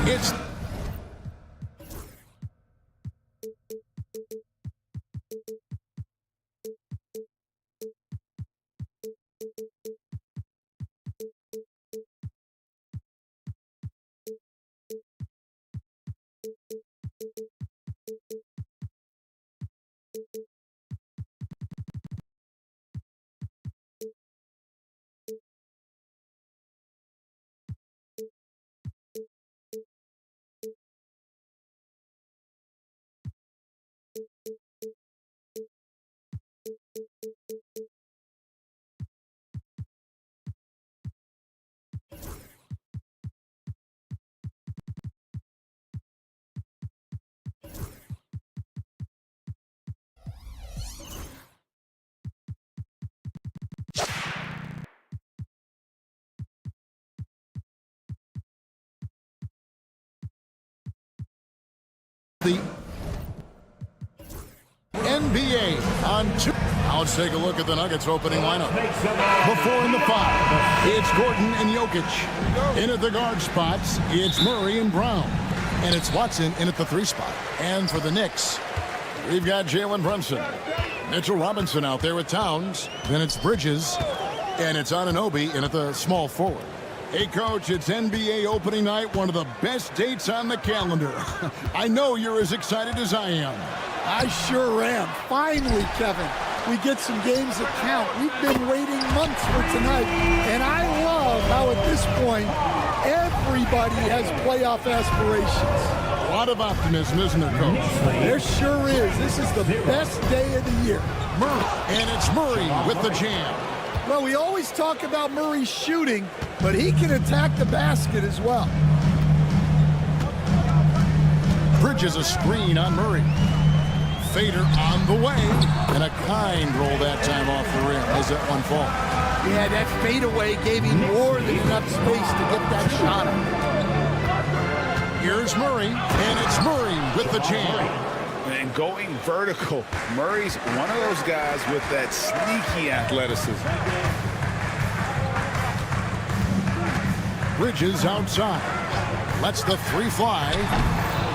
It's the NBA on 2. Let's take a look at the Nuggets opening lineup. Before in the 5, it's Gordon and Jokic. In at the guard spots, it's Murray and Brown. And it's Watson in at the 3 spot. And for the Knicks, we've got Jalen Brunson. Mitchell Robinson out there with Towns. Then it's Bridges. And it's Anunoby in at the small forward. Hey, Coach, it's NBA opening night, one of the best dates on the calendar. I know you're as excited as I am. I sure am. Finally, Kevin, we get some games that count. We've been waiting months for tonight, and I love how at this point, everybody has playoff aspirations. A lot of optimism, isn't there, Coach? There sure is. This is the best day of the year. Murray, and it's Murray with the jam. Well, we always talk about Murray shooting, but he can attack the basket as well. Bridges a screen on Murray. Fader on the way. And a kind roll that time off the rim as that one fall. Yeah, that fadeaway gave him more than enough space to get that shot up. Here's Murray, and it's Murray with the jam. And going vertical, Murray's one of those guys with that sneaky athleticism. Bridges outside. Lets the 3 fly.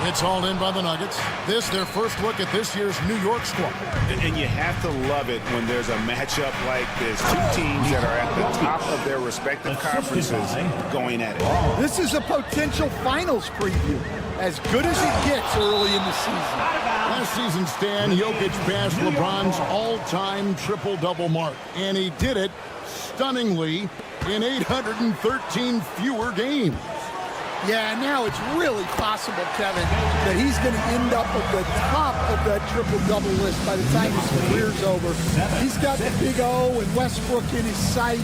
It's hauled in by the Nuggets. This, their first look at this year's New York squad. And you have to love it when there's a matchup like this. 2 teams that are at the top of their respective conferences going at it. This is a potential finals preview. As good as it gets early in the season. Last season, Stan, Jokic passed LeBron's all-time triple-double mark. And he did it stunningly in 813 fewer games. Yeah, now it's really possible, Kevin, that he's going to end up at the top of that triple-double list by the time his career's over. He's got the Big O and Westbrook in his sights.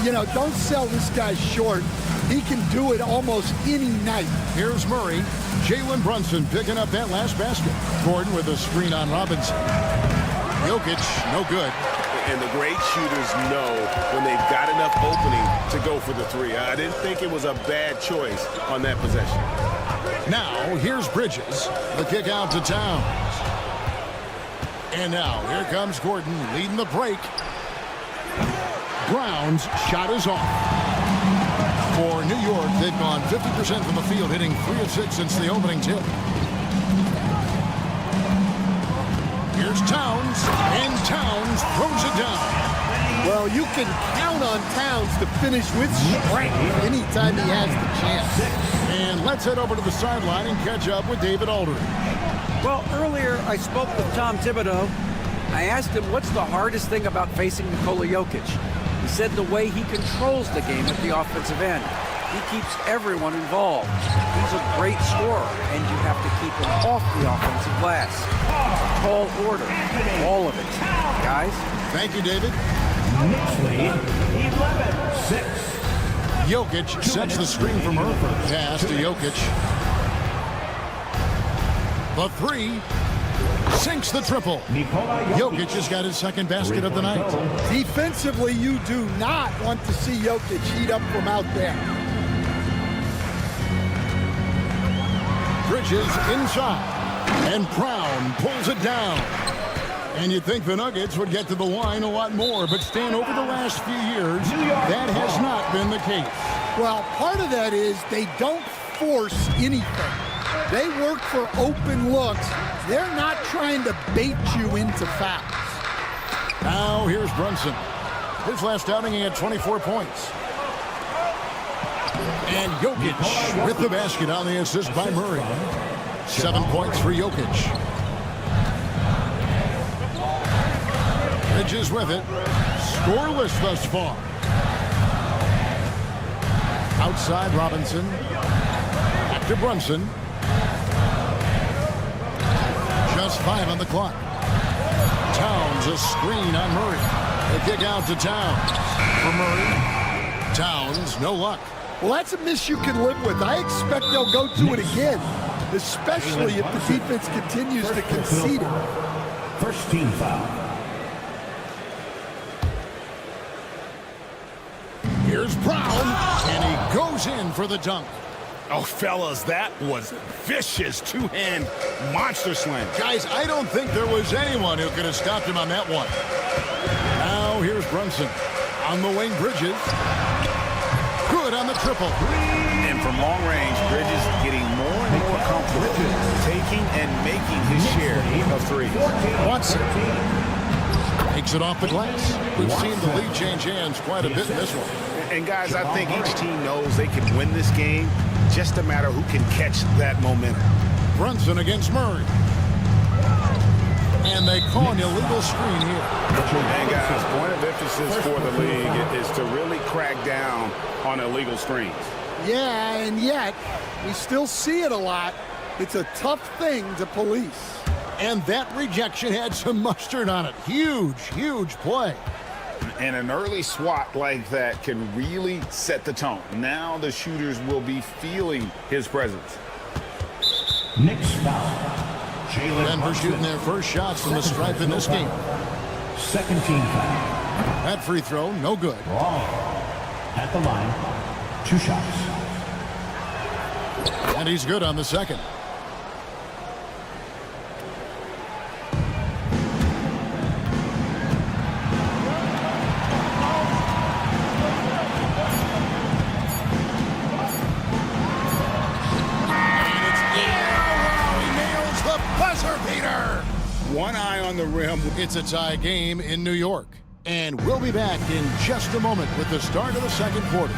You know, don't sell this guy short. He can do it almost any night. Here's Murray. Jalen Brunson picking up that last basket. Gordon with a screen on Robinson. Jokic, no good. And the great shooters know when they've got enough opening to go for the 3. I didn't think it was a bad choice on that possession. Now, here's Bridges. The kick out to Towns. And now, here comes Gordon leading the break. Brown's shot is off. For New York, they've gone 50% from the field, hitting 3 of 6 since the opening tip. Here's Towns, and Towns throws it down. Well, you can count on Towns to finish with strength anytime he has the chance. And let's head over to the sideline and catch up with David Aldridge. Well, earlier I spoke with Tom Thibodeau. I asked him what's the hardest thing about facing Nikola Jokic. He said the way he controls the game at the offensive end. He keeps everyone involved. He's a great scorer, and you have to keep him off the offensive glass. Tall order, all of it. Guys? Thank you, David. Knicks lead 11-6. Jokic sets the screen from Murphy. Pass to Jokic. The 3. Sinks the triple. Jokic has got his second basket of the night. Defensively, you do not want to see Jokic heat up from out there. Bridges inside. And Brown pulls it down. And you'd think the Nuggets would get to the line a lot more, but Stan, over the last few years, that has not been the case. Well, part of that is they don't force anything. They work for open looks. They're not trying to bait you into fouls. Now here's Brunson. His last outing, he had 24 points. And Jokic with the basket on the assist by Murray. 7 points for Jokic. Bridges with it. Scoreless thus far. Outside Robinson. Back to Brunson. Just 5 on the clock. Towns a screen on Murray. The kick out to Towns. For Murray. Towns, no luck. Well, that's a miss you can live with. I expect they'll go to it again, especially if the defense continues to concede it. First team foul. Here's Brown, and he goes in for the dunk. Oh, fellas, that was vicious two-hand monster slam. Guys, I don't think there was anyone who could have stopped him on that one. Now here's Brunson. On the wing, Bridges. Good on the triple. And from long range, Bridges getting more and more comfortable taking and making his share of threes. Watson takes it off the glass. We've seen the lead change hands quite a bit in this one. And guys, I think each team knows they can win this game. Just a matter who can catch that momentum. Brunson against Murray. And they call an illegal screen here. And guys, point of emphasis for the league is to really crack down on illegal screens. Yeah, and yet we still see it a lot. It's a tough thing to police. And that rejection had some mustard on it. Huge, huge play. And an early swat like that can really set the tone. Now the shooters will be feeling his presence. Knicks foul. Denver shooting their first shots from the stripe in this game. Second team foul. That free throw, no good. Wrong. At the line. 2 shots. And he's good on the second. One eye on the rim. It's a tie game in New York. And we'll be back in just a moment with the start of the second quarter.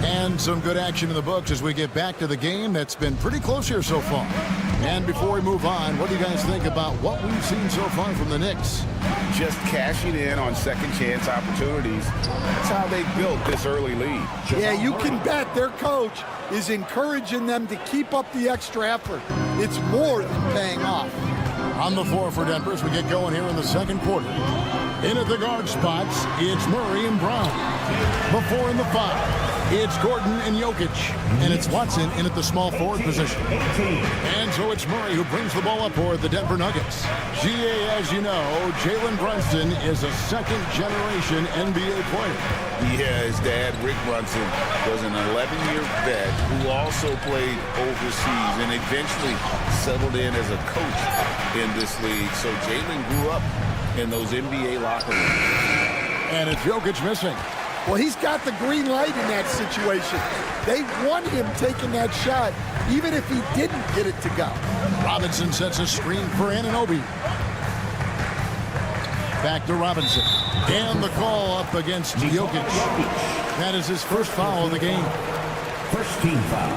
And some good action in the books as we get back to the game that's been pretty close here so far. And before we move on, what do you guys think about what we've seen so far from the Knicks? Just cashing in on second chance opportunities. That's how they built this early lead. Yeah, you can bet their coach is encouraging them to keep up the extra effort. It's more than paying off. On the floor for Denver as we get going here in the second quarter. In at the guard spots, it's Murray and Brown. Before in the 5, it's Gordon and Jokic. And it's Watson in at the small forward position. And so it's Murray who brings the ball up for the Denver Nuggets. GA, as you know, Jalen Brunson is a second-generation NBA player. Yeah, his dad, Rick Brunson, was an 11-year vet who also played overseas and eventually settled in as a coach in this league. So Jalen grew up in those NBA locker rooms. And it's Jokic missing. Well, he's got the green light in that situation. They want him taking that shot, even if he didn't get it to go. Robinson sets a screen for Anunoby. Back to Robinson. And the call up against Jokic. That is his first foul of the game. First team foul.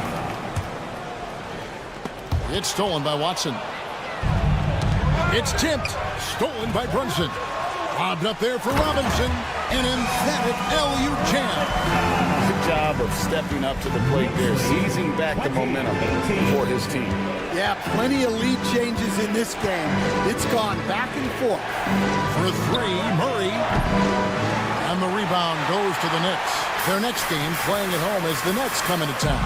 It's stolen by Watson. It's tipped. Stolen by Brunson. Lobbed up there for Robinson. An emphatic LU jam. Good job of stepping up to the plate there, seizing back the momentum for his team. Yeah, plenty of lead changes in this game. It's gone back and forth. For 3, Murray. And the rebound goes to the Knicks. Their next game playing at home as the Nets come into town.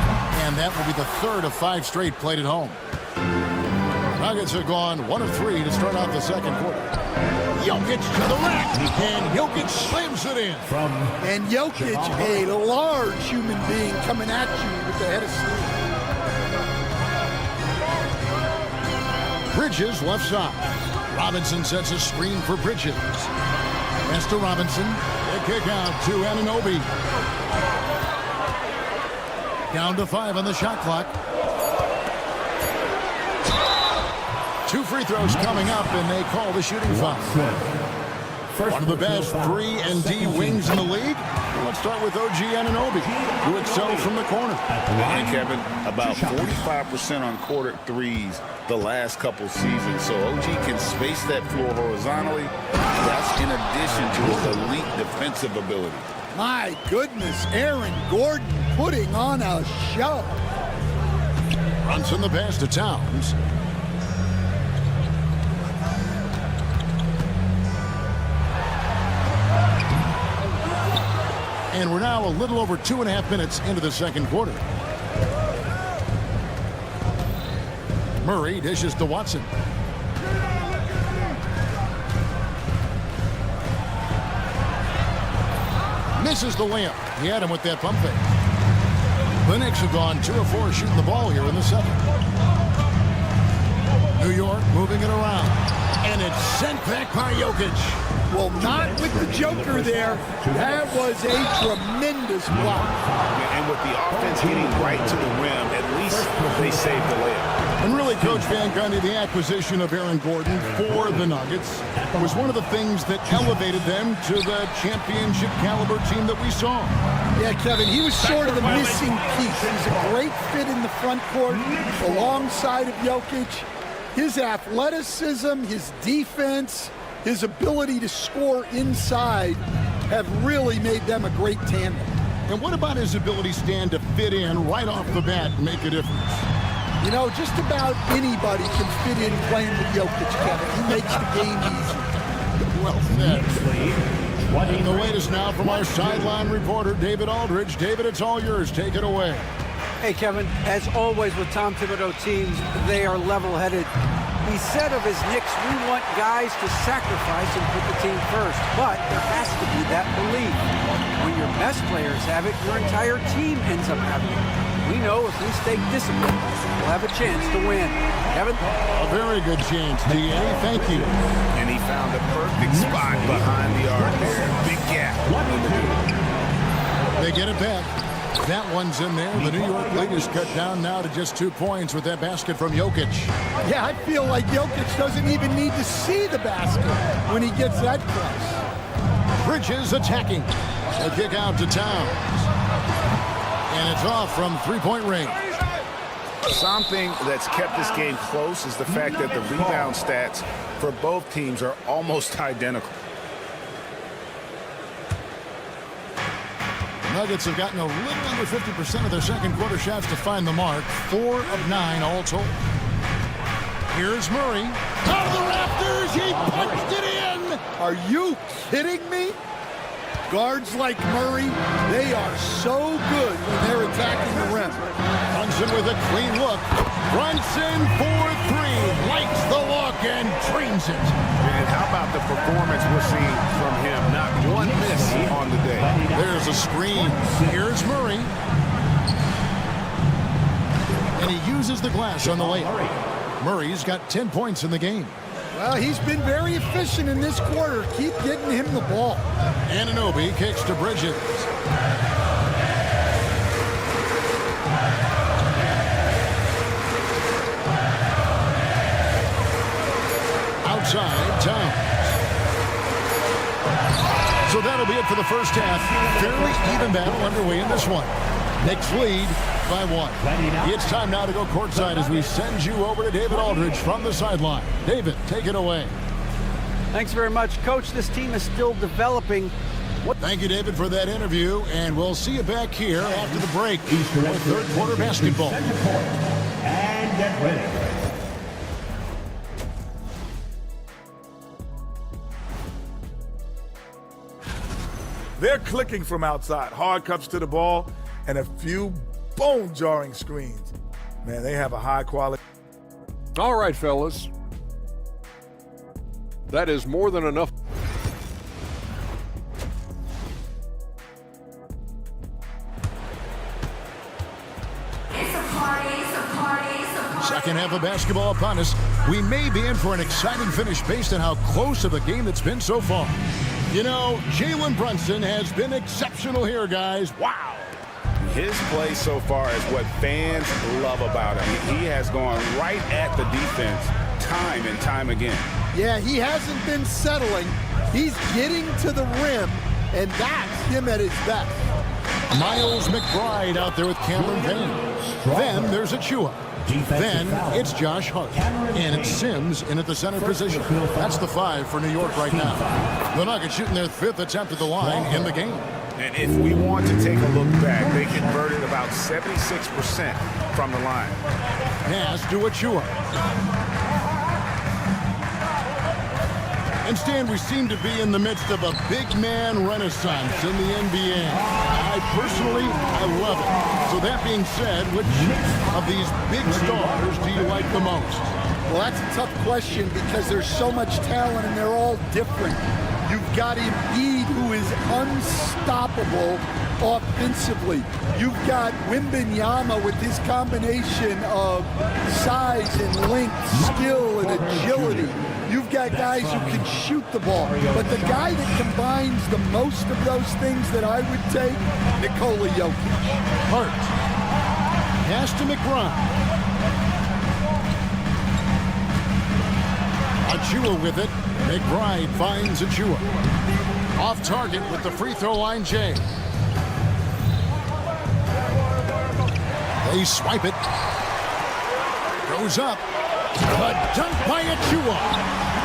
And that will be the 3rd of 5 straight played at home. Nuggets have gone 1 of 3 to start out the second quarter. Jokic to the rack, and Jokic slams it in. And Jokic, a large human being coming at you with the head of steam. Bridges left side. Robinson sets a screen for Bridges. Pass to Robinson. The kick out to Anunoby. Down to 5 on the shot clock. 2 free throws coming up, and they call the shooting foul. One of the best 3-and-D wings in the league. Let's start with OG Anunoby, who excels from the corner. And Kevin, about 45% on quarter threes the last couple seasons. So OG can space that floor horizontally. That's in addition to his elite defensive ability. My goodness, Aaron Gordon putting on a show. Brunson the pass to Towns. And we're now a little over 2.5 minutes into the second quarter. Murray dishes to Watson. Misses the layup. He had him with that pump fake. The Knicks have gone 2 of 4 shooting the ball here in the second. New York moving it around. And it's sent back by Jokic. Well, not with the Joker there. That was a tremendous block. And with the offense hitting right to the rim, at least they saved the layup. And really, Coach Van Gundy, the acquisition of Aaron Gordon for the Nuggets was one of the things that elevated them to the championship caliber team that we saw. Yeah, Kevin, he was sort of the missing piece. He's a great fit in the front court alongside of Jokic. His athleticism, his defense, his ability to score inside have really made them a great tandem. And what about his ability, Stan, to fit in right off the bat and make a difference? You know, just about anybody can fit in playing with Jokic, Kevin. He makes the game easy. Well said. And the latest now from our sideline reporter, David Aldridge. David, it's all yours. Take it away. Hey, Kevin, as always with Tom Thibodeau teams, they are level-headed. He said of his Knicks, we want guys to sacrifice and put the team first, but there has to be that belief. When your best players have it, your entire team ends up having it. We know if we stay disciplined, we'll have a chance to win. Kevin? A very good chance, D.A. Thank you. And he found the perfect spot behind the arc there. Big gap. They get it back. That one's in there. The New York lead is cut down now to just 2 points with that basket from Jokic. Yeah, I feel like Jokic doesn't even need to see the basket when he gets that close. Bridges attacking. A kick out to Towns. And it's off from three-point range. Something that's kept this game close is the fact that the rebound stats for both teams are almost identical. Nuggets have gotten a little under 50% of their second quarter shots to find the mark. 4 of 9 all told. Here's Murray. Out of the rafters, he punched it in! Are you kidding me? Guards like Murray, they are so good when they're attacking the rim. Brunson with a clean look. Brunson for 3. Likes the look and drains it. And how about the performance we're seeing from him? Not one miss on the day. There's a screen. Here's Murray. And he uses the glass on the layup. Murray's got 10 points in the game. Well, he's been very efficient in this quarter. Keep getting him the ball. Anunoby kicks to Bridges. Outside, Towns. So that'll be it for the first half. Fairly even battle underway in this one. Knicks lead by 1. It's time now to go courtside as we send you over to David Aldridge from the sideline. David, take it away. Thanks very much, Coach. This team is still developing. Thank you, David, for that interview, and we'll see you back here after the break for third quarter basketball. And get ready. They're clicking from outside. Hard cuts to the ball and a few bone-jarring screens. Man, they have a high quality. All right, fellas. That is more than enough. Second half of basketball upon us. We may be in for an exciting finish based on how close of a game it's been so far. You know, Jalen Brunson has been exceptional here, guys. Wow. His play so far is what fans love about him. He has gone right at the defense time and time again. Yeah, he hasn't been settling. He's getting to the rim, and that's him at his best. Miles McBride out there with Cameron Payne. Then there's Achua. Then it's Josh Hart. And it's Sims in at the center position. That's the 5 for New York right now. The Nuggets shooting their 5th attempt at the line in the game. And if we want to take a look back, they converted about 76% from the line. Pass to Achua. And Stan, we seem to be in the midst of a big man renaissance in the NBA. I love it. So that being said, which of these big stars do you like the most? Well, that's a tough question because there's so much talent and they're all different. You've got Embiid, who is unstoppable offensively. You've got Wembanyama with his combination of size and length, skill and agility. You've got guys who can shoot the ball. But the guy that combines the most of those things that I would take, Nikola Jokic. Hart. Pass to McBride. Achua with it. McBride finds Achua. Off target with the free throw line, Jay. They swipe it. Goes up. A dunk by Achua.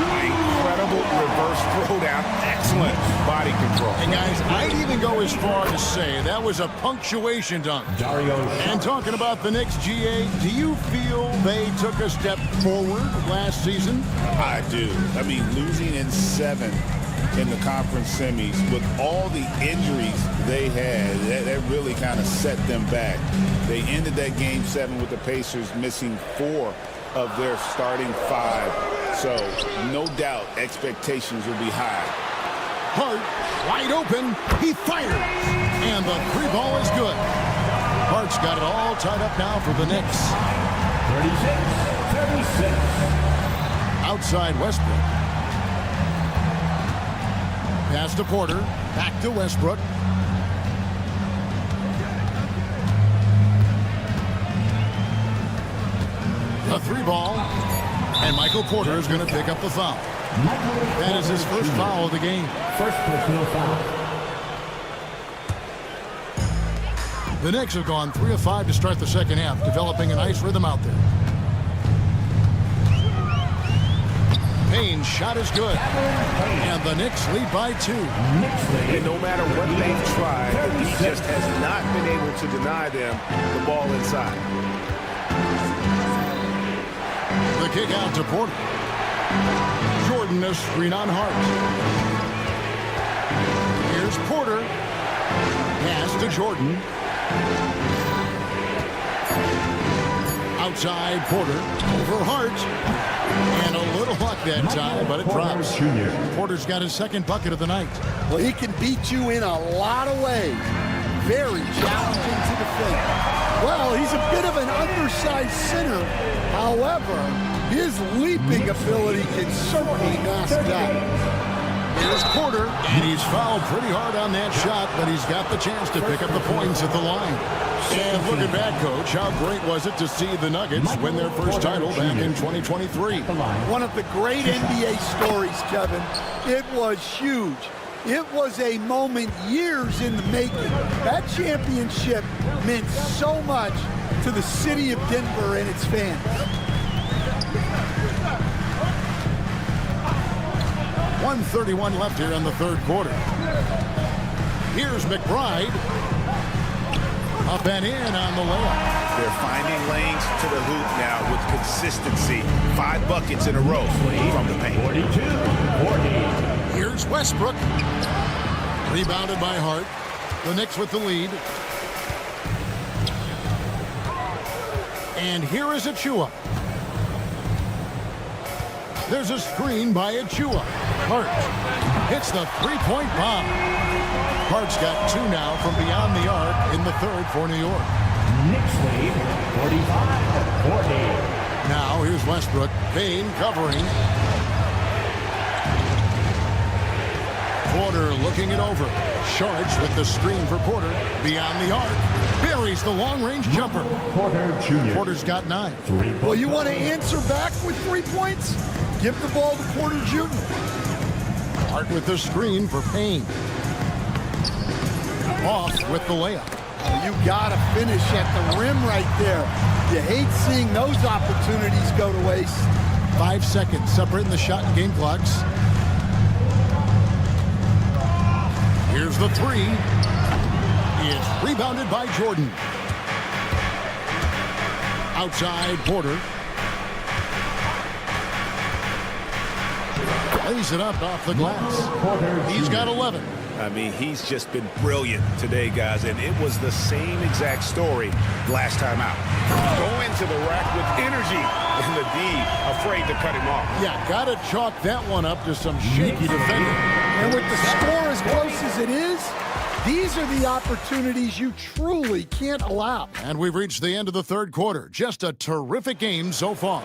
Incredible reverse throwdown. Excellent body control. And guys, I'd even go as far to say that was a punctuation dunk. And talking about the Knicks, GA, do you feel they took a step forward last season? I do. I mean, losing in 7 in the conference semis with all the injuries they had, that really kind of set them back. They ended that game 7 with the Pacers missing 4 of their starting 5. So, no doubt, expectations will be high. Hart, wide open, he fires, and the 3 ball is good. Hart's got it all tied up now for the Knicks. 36. Outside Westbrook. Pass to Porter, back to Westbrook. A 3 ball. And Michael Porter is going to pick up the foul. That is his first foul of the game. First personal foul. The Knicks have gone 3 of 5 to start the second half, developing a nice rhythm out there. Payne's shot is good. And the Knicks lead by 2. And no matter what they've tried, he just has not been able to deny them the ball inside. The kick out to Porter. Jordan a screen on Hart. Here's Porter. Pass to Jordan. Outside Porter. Over Hart. And a little luck that time, but it drops. Porter's got his second bucket of the night. Well, he can beat you in a lot of ways. Very challenging to defend. Well, he's a bit of an undersized center. However, his leaping ability can certainly mask that. Here's Porter, and he's fouled pretty hard on that shot, but he's got the chance to pick up the points at the line. And looking back, Coach, how great was it to see the Nuggets win their first title back in 2023? One of the great NBA stories, Kevin. It was huge. It was a moment years in the making. That championship meant so much to the city of Denver and its fans. 1:31 left here in the third quarter. Here's McBride. Up and in on the layup. They're finding lanes to the hoop now with consistency. 5 buckets in a row from the paint. 42-40. Here's Westbrook. Rebounded by Hart. The Knicks with the lead. And here is Achua. There's a screen by Achua. Hart hits the 3-point bomb. Hart's got 2 now from beyond the arc in the third for New York. Knicks lead 45-40. Now here's Westbrook. Payne covering. Porter looking it over. Charged with the screen for Porter. Beyond the arc. Buries the long-range jumper. Porter Jr. Porter's got 9. Well, you want to answer back with 3 points? Give the ball to Porter Jr. Hart with the screen for Payne. Off with the layup. You got to finish at the rim right there. You hate seeing those opportunities go to waste. 5 seconds separating the shot and game clocks. Here's the 3. It's rebounded by Jordan. Outside Porter. Lays it up off the glass. He's got 11. I mean, he's just been brilliant today, guys, and it was the same exact story last time out. Go into the rack with energy, and the D afraid to cut him off. Yeah, got to chalk that one up to some shaky defending. And with the score as close as it is, these are the opportunities you truly can't allow. And we've reached the end of the third quarter. Just a terrific game so far.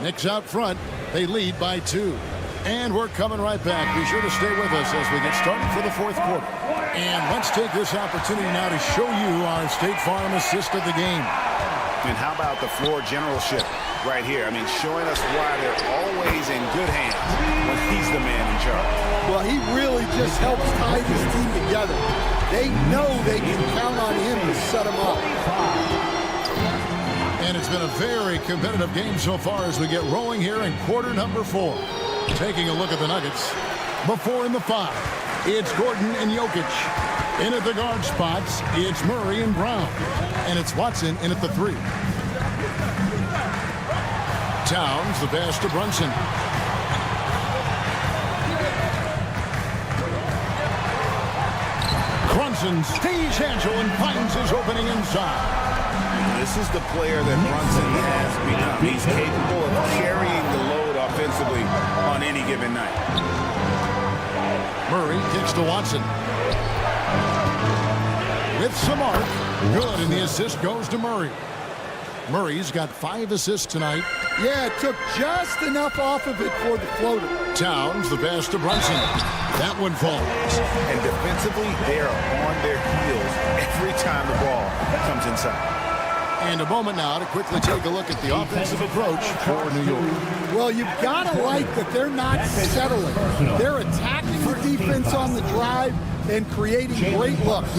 Knicks out front. They lead by 2. And we're coming right back. Be sure to stay with us as we get started for the fourth quarter. And let's take this opportunity now to show you our State Farm assist of the game. And how about the floor generalship right here? I mean, showing us why they're always in good hands when he's the man in charge. Well, he really just helps tie this team together. They know they can count on him to set them up. And it's been a very competitive game so far as we get rolling here in quarter number 4. Taking a look at the Nuggets. Before in the 5, it's Gordon and Jokic. In at the guard spots, it's Murray and Brown. And it's Watson in at the 3. Towns, the pass to Brunson. Brunson stays agile and finds his opening inside. This is the player that Brunson has become. He's capable of carrying the load offensively on any given night. Murray kicks to Watson. With some arc. Good, and the assist goes to Murray. Murray's got 5 assists tonight. Yeah, it took just enough off of it for the floater. Towns, the pass to Brunson. That one falls. And defensively, they are on their heels every time the ball comes inside. And a moment now to quickly take a look at the offensive approach for New York. Well, you've got to like that they're not settling. They're attacking the defense on the drive and creating great looks.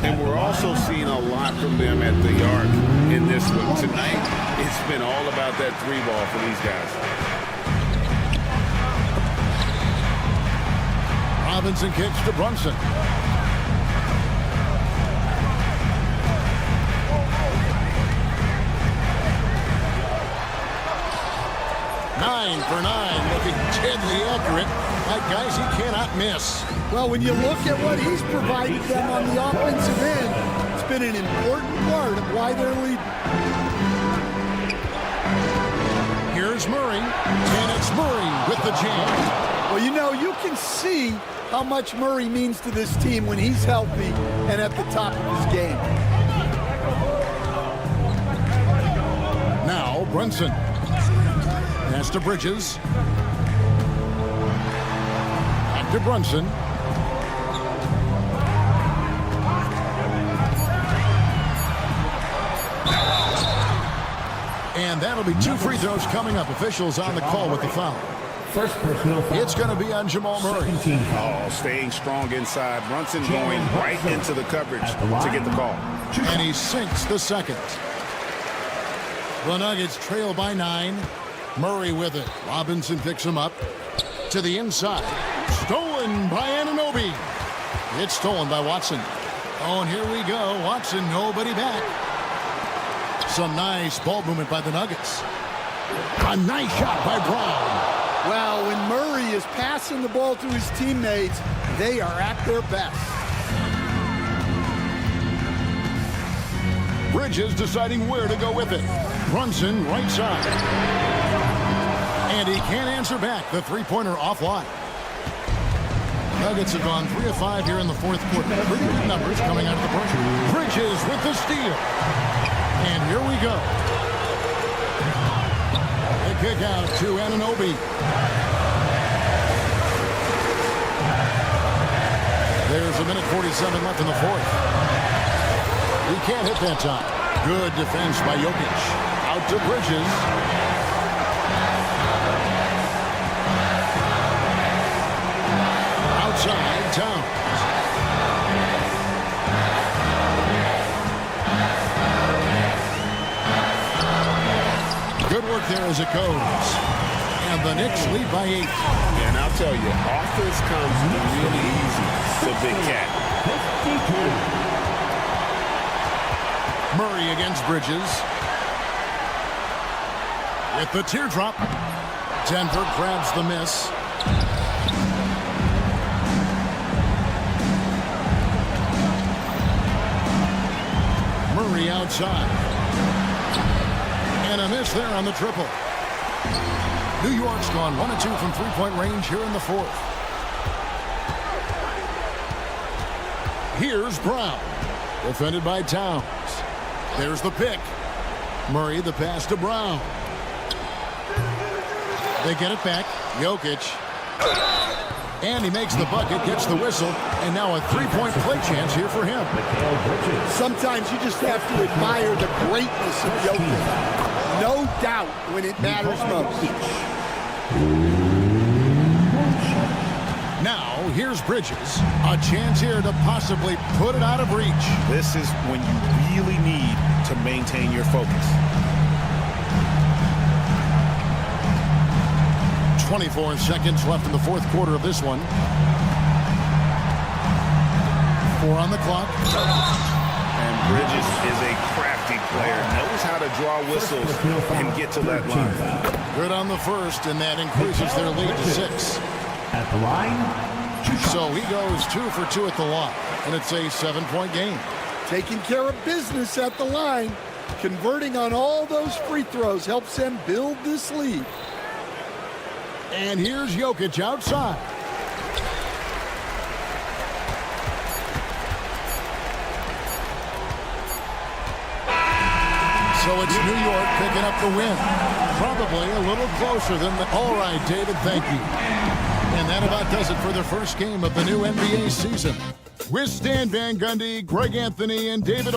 And we're also seeing a lot from them at the arc in this one. Tonight, it's been all about that 3-ball for these guys. Robinson kicks to Brunson. Nine for 9, looking deadly accurate. Like guys he cannot miss. Well, when you look at what he's provided them on the offensive end, it's been an important part of why they're leading. Here's Murray, and it's Murray with the jam. Well, you know, you can see how much Murray means to this team when he's healthy and at the top of his game. Now Brunson. Pass to Bridges. Back to Brunson. And that'll be 2 free throws coming up. Officials on the call with the foul. First personal foul. It's going to be on Jamal Murray. Oh, staying strong inside. Brunson going right into the coverage to get the call. And he sinks the second. The Nuggets trail by 9. Murray with it. Robinson picks him up to the inside. Stolen by Anunoby. It's stolen by Watson. Oh, and here we go. Watson, nobody back. Some nice ball movement by the Nuggets. A nice shot by Brown. Well, when Murray is passing the ball to his teammates, they are at their best. Bridges deciding where to go with it. Brunson right side. And he can't answer back. The 3-pointer offline. Nuggets have gone 3 of 5 here in the fourth quarter. Pretty good numbers coming out of the break. Bridges with the steal. And here we go. The kick out to Anunoby. There's a minute 47 left in the fourth. He can't hit that time. Good defense by Jokic. Out to Bridges. Outside, Towns. Good work there as it goes. And the Knicks lead by 8. And I'll tell you, offense comes really easy to Big Cat. Murray against Bridges. With the teardrop. Denver grabs the miss. Murray outside. And a miss there on the triple. New York's gone 1 of 2 from three-point range here in the fourth. Here's Brown. Defended by Towns. There's the pick. Murray the pass to Brown. They get it back. Jokic. And he makes the bucket, gets the whistle, and now a three-point play chance here for him. Sometimes you just have to admire the greatness of Jokic. No doubt when it matters most. Now, here's Bridges. A chance here to possibly put it out of reach. This is when you really need to maintain your focus. 24 seconds left in the fourth quarter of this one. 4 on the clock. And Bridges is a crafty player. Knows how to draw whistles and get to that line. Good on the first, and that increases their lead to 6. At the line, So he goes 2 for 2 at the line, and it's a 7-point game. Taking care of business at the line. Converting on all those free throws helps them build this lead. And here's Jokic outside. So it's New York picking up the win. Probably a little closer than the... All right, David, thank you. And that about does it for the first game of the new NBA season. With Stan Van Gundy, Greg Anthony, and David...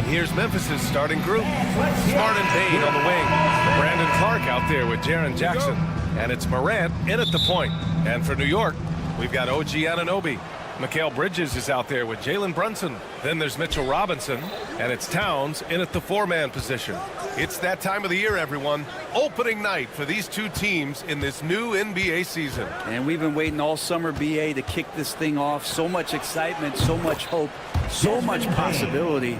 And here's Memphis' starting group. Smart and Bane on the wing. Brandon Clark out there with Jaren Jackson. And it's Morant in at the point. And for New York, we've got OG Anunoby. Mikal Bridges is out there with Jalen Brunson. Then there's Mitchell Robinson. And it's Towns in at the four-man position. It's that time of the year, everyone. Opening night for these two teams in this new NBA season. And we've been waiting all summer, BA, to kick this thing off. So much excitement, so much hope, so much possibility.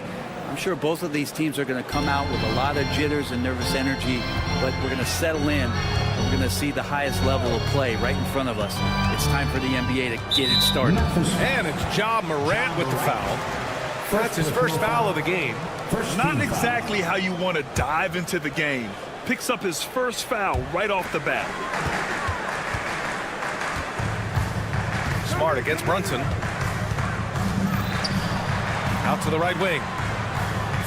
I'm sure both of these teams are going to come out with a lot of jitters and nervous energy, but we're going to settle in. We're going to see the highest level of play right in front of us. It's time for the NBA to get it started. And it's Ja Morant with the foul. That's his first foul of the game. Not exactly how you want to dive into the game. Picks up his first foul right off the bat. Smart against Brunson. Out to the right wing.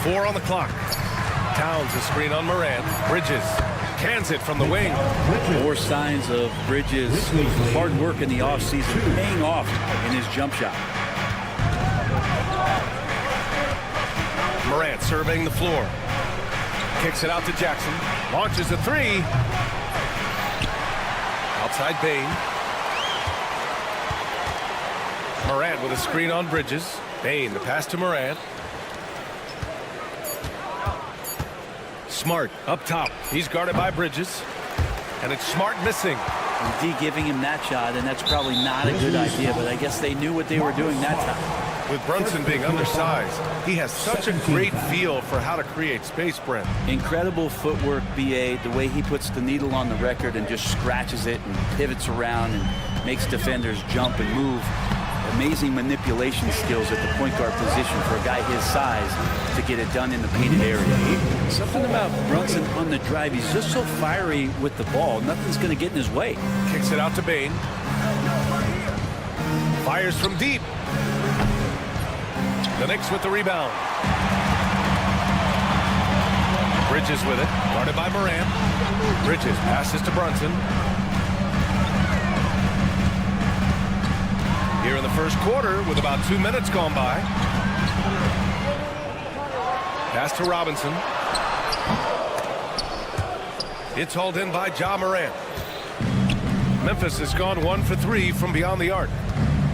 4 on the clock. Towns a screen on Morant. Bridges cans it from the wing. More signs of Bridges' hard work in the offseason paying off in his jump shot. Morant surveying the floor. Kicks it out to Jackson. Launches a three. Outside Bane. Morant with a screen on Bridges. Bane, the pass to Morant. Smart up top. He's guarded by Bridges. And it's Smart missing. D giving him that shot, and that's probably not a good idea, but I guess they knew what they were doing that time. With Brunson being undersized, he has such a great feel for how to create space, Brent. Incredible footwork, BA, the way he puts the needle on the record and just scratches it and pivots around and makes defenders jump and move. Amazing manipulation skills at the point guard position for a guy his size to get it done in the painted area. Something about Brunson on the drive, he's just so fiery with the ball. Nothing's going to get in his way. Kicks it out to Bane. Fires from deep. The Knicks with the rebound. Bridges with it, guarded by Morant. Bridges passes to Brunson. Here in the first quarter with about 2 minutes gone by. Pass to Robinson. It's hauled in by Ja Morant. Memphis has gone 1 for 3 from beyond the arc.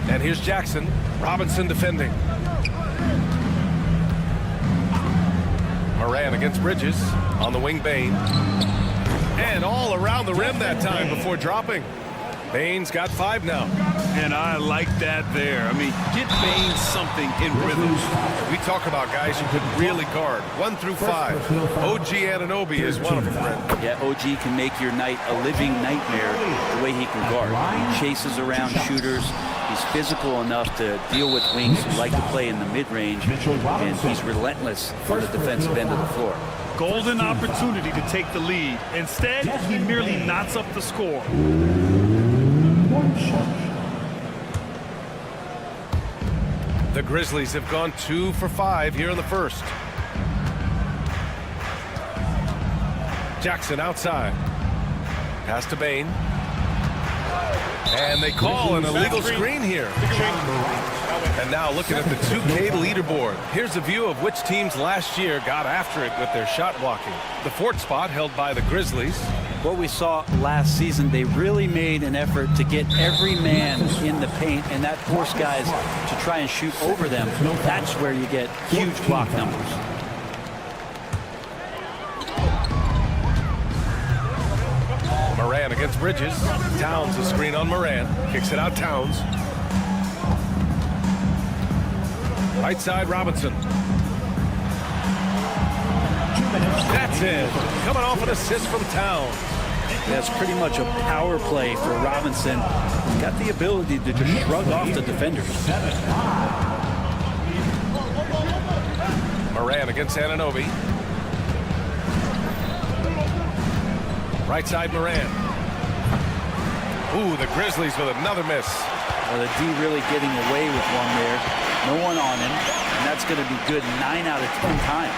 And here's Jackson. Robinson defending. Morant against Bridges. On the wing, Bane. And all around the rim that time before dropping. Bane's got 5 now. And I like that there. I mean, get Bane something in rhythm. We talk about guys who could really guard 1 through 5. OG Anunoby is one of them, Brent. Yeah, OG can make your night a living nightmare the way he can guard. He chases around shooters. He's physical enough to deal with wings who like to play in the mid-range, and he's relentless on the defensive end of the floor. Golden opportunity to take the lead. Instead, he merely knots up the score. The Grizzlies have gone 2 for 5 here in the first. Jackson outside. Pass to Bain. And they call an illegal screen here. And now looking at the 2K leaderboard. Here's a view of which teams last year got after it with their shot blocking. The fourth spot held by the Grizzlies. What we saw last season, they really made an effort to get every man in the paint, and that forced guys to try and shoot over them. That's where you get huge block numbers. Moran against Bridges. Towns a screen on Moran. Kicks it out Towns. Right side Robinson. That's it. Coming off an assist from Towns. That's pretty much a power play for Robinson. He's got the ability to just shrug off the defenders. Moran against Anunoby. Right side Moran. Ooh, the Grizzlies with another miss. Well, the D really getting away with one there. No one on him, and that's going to be good 9 out of 10 times.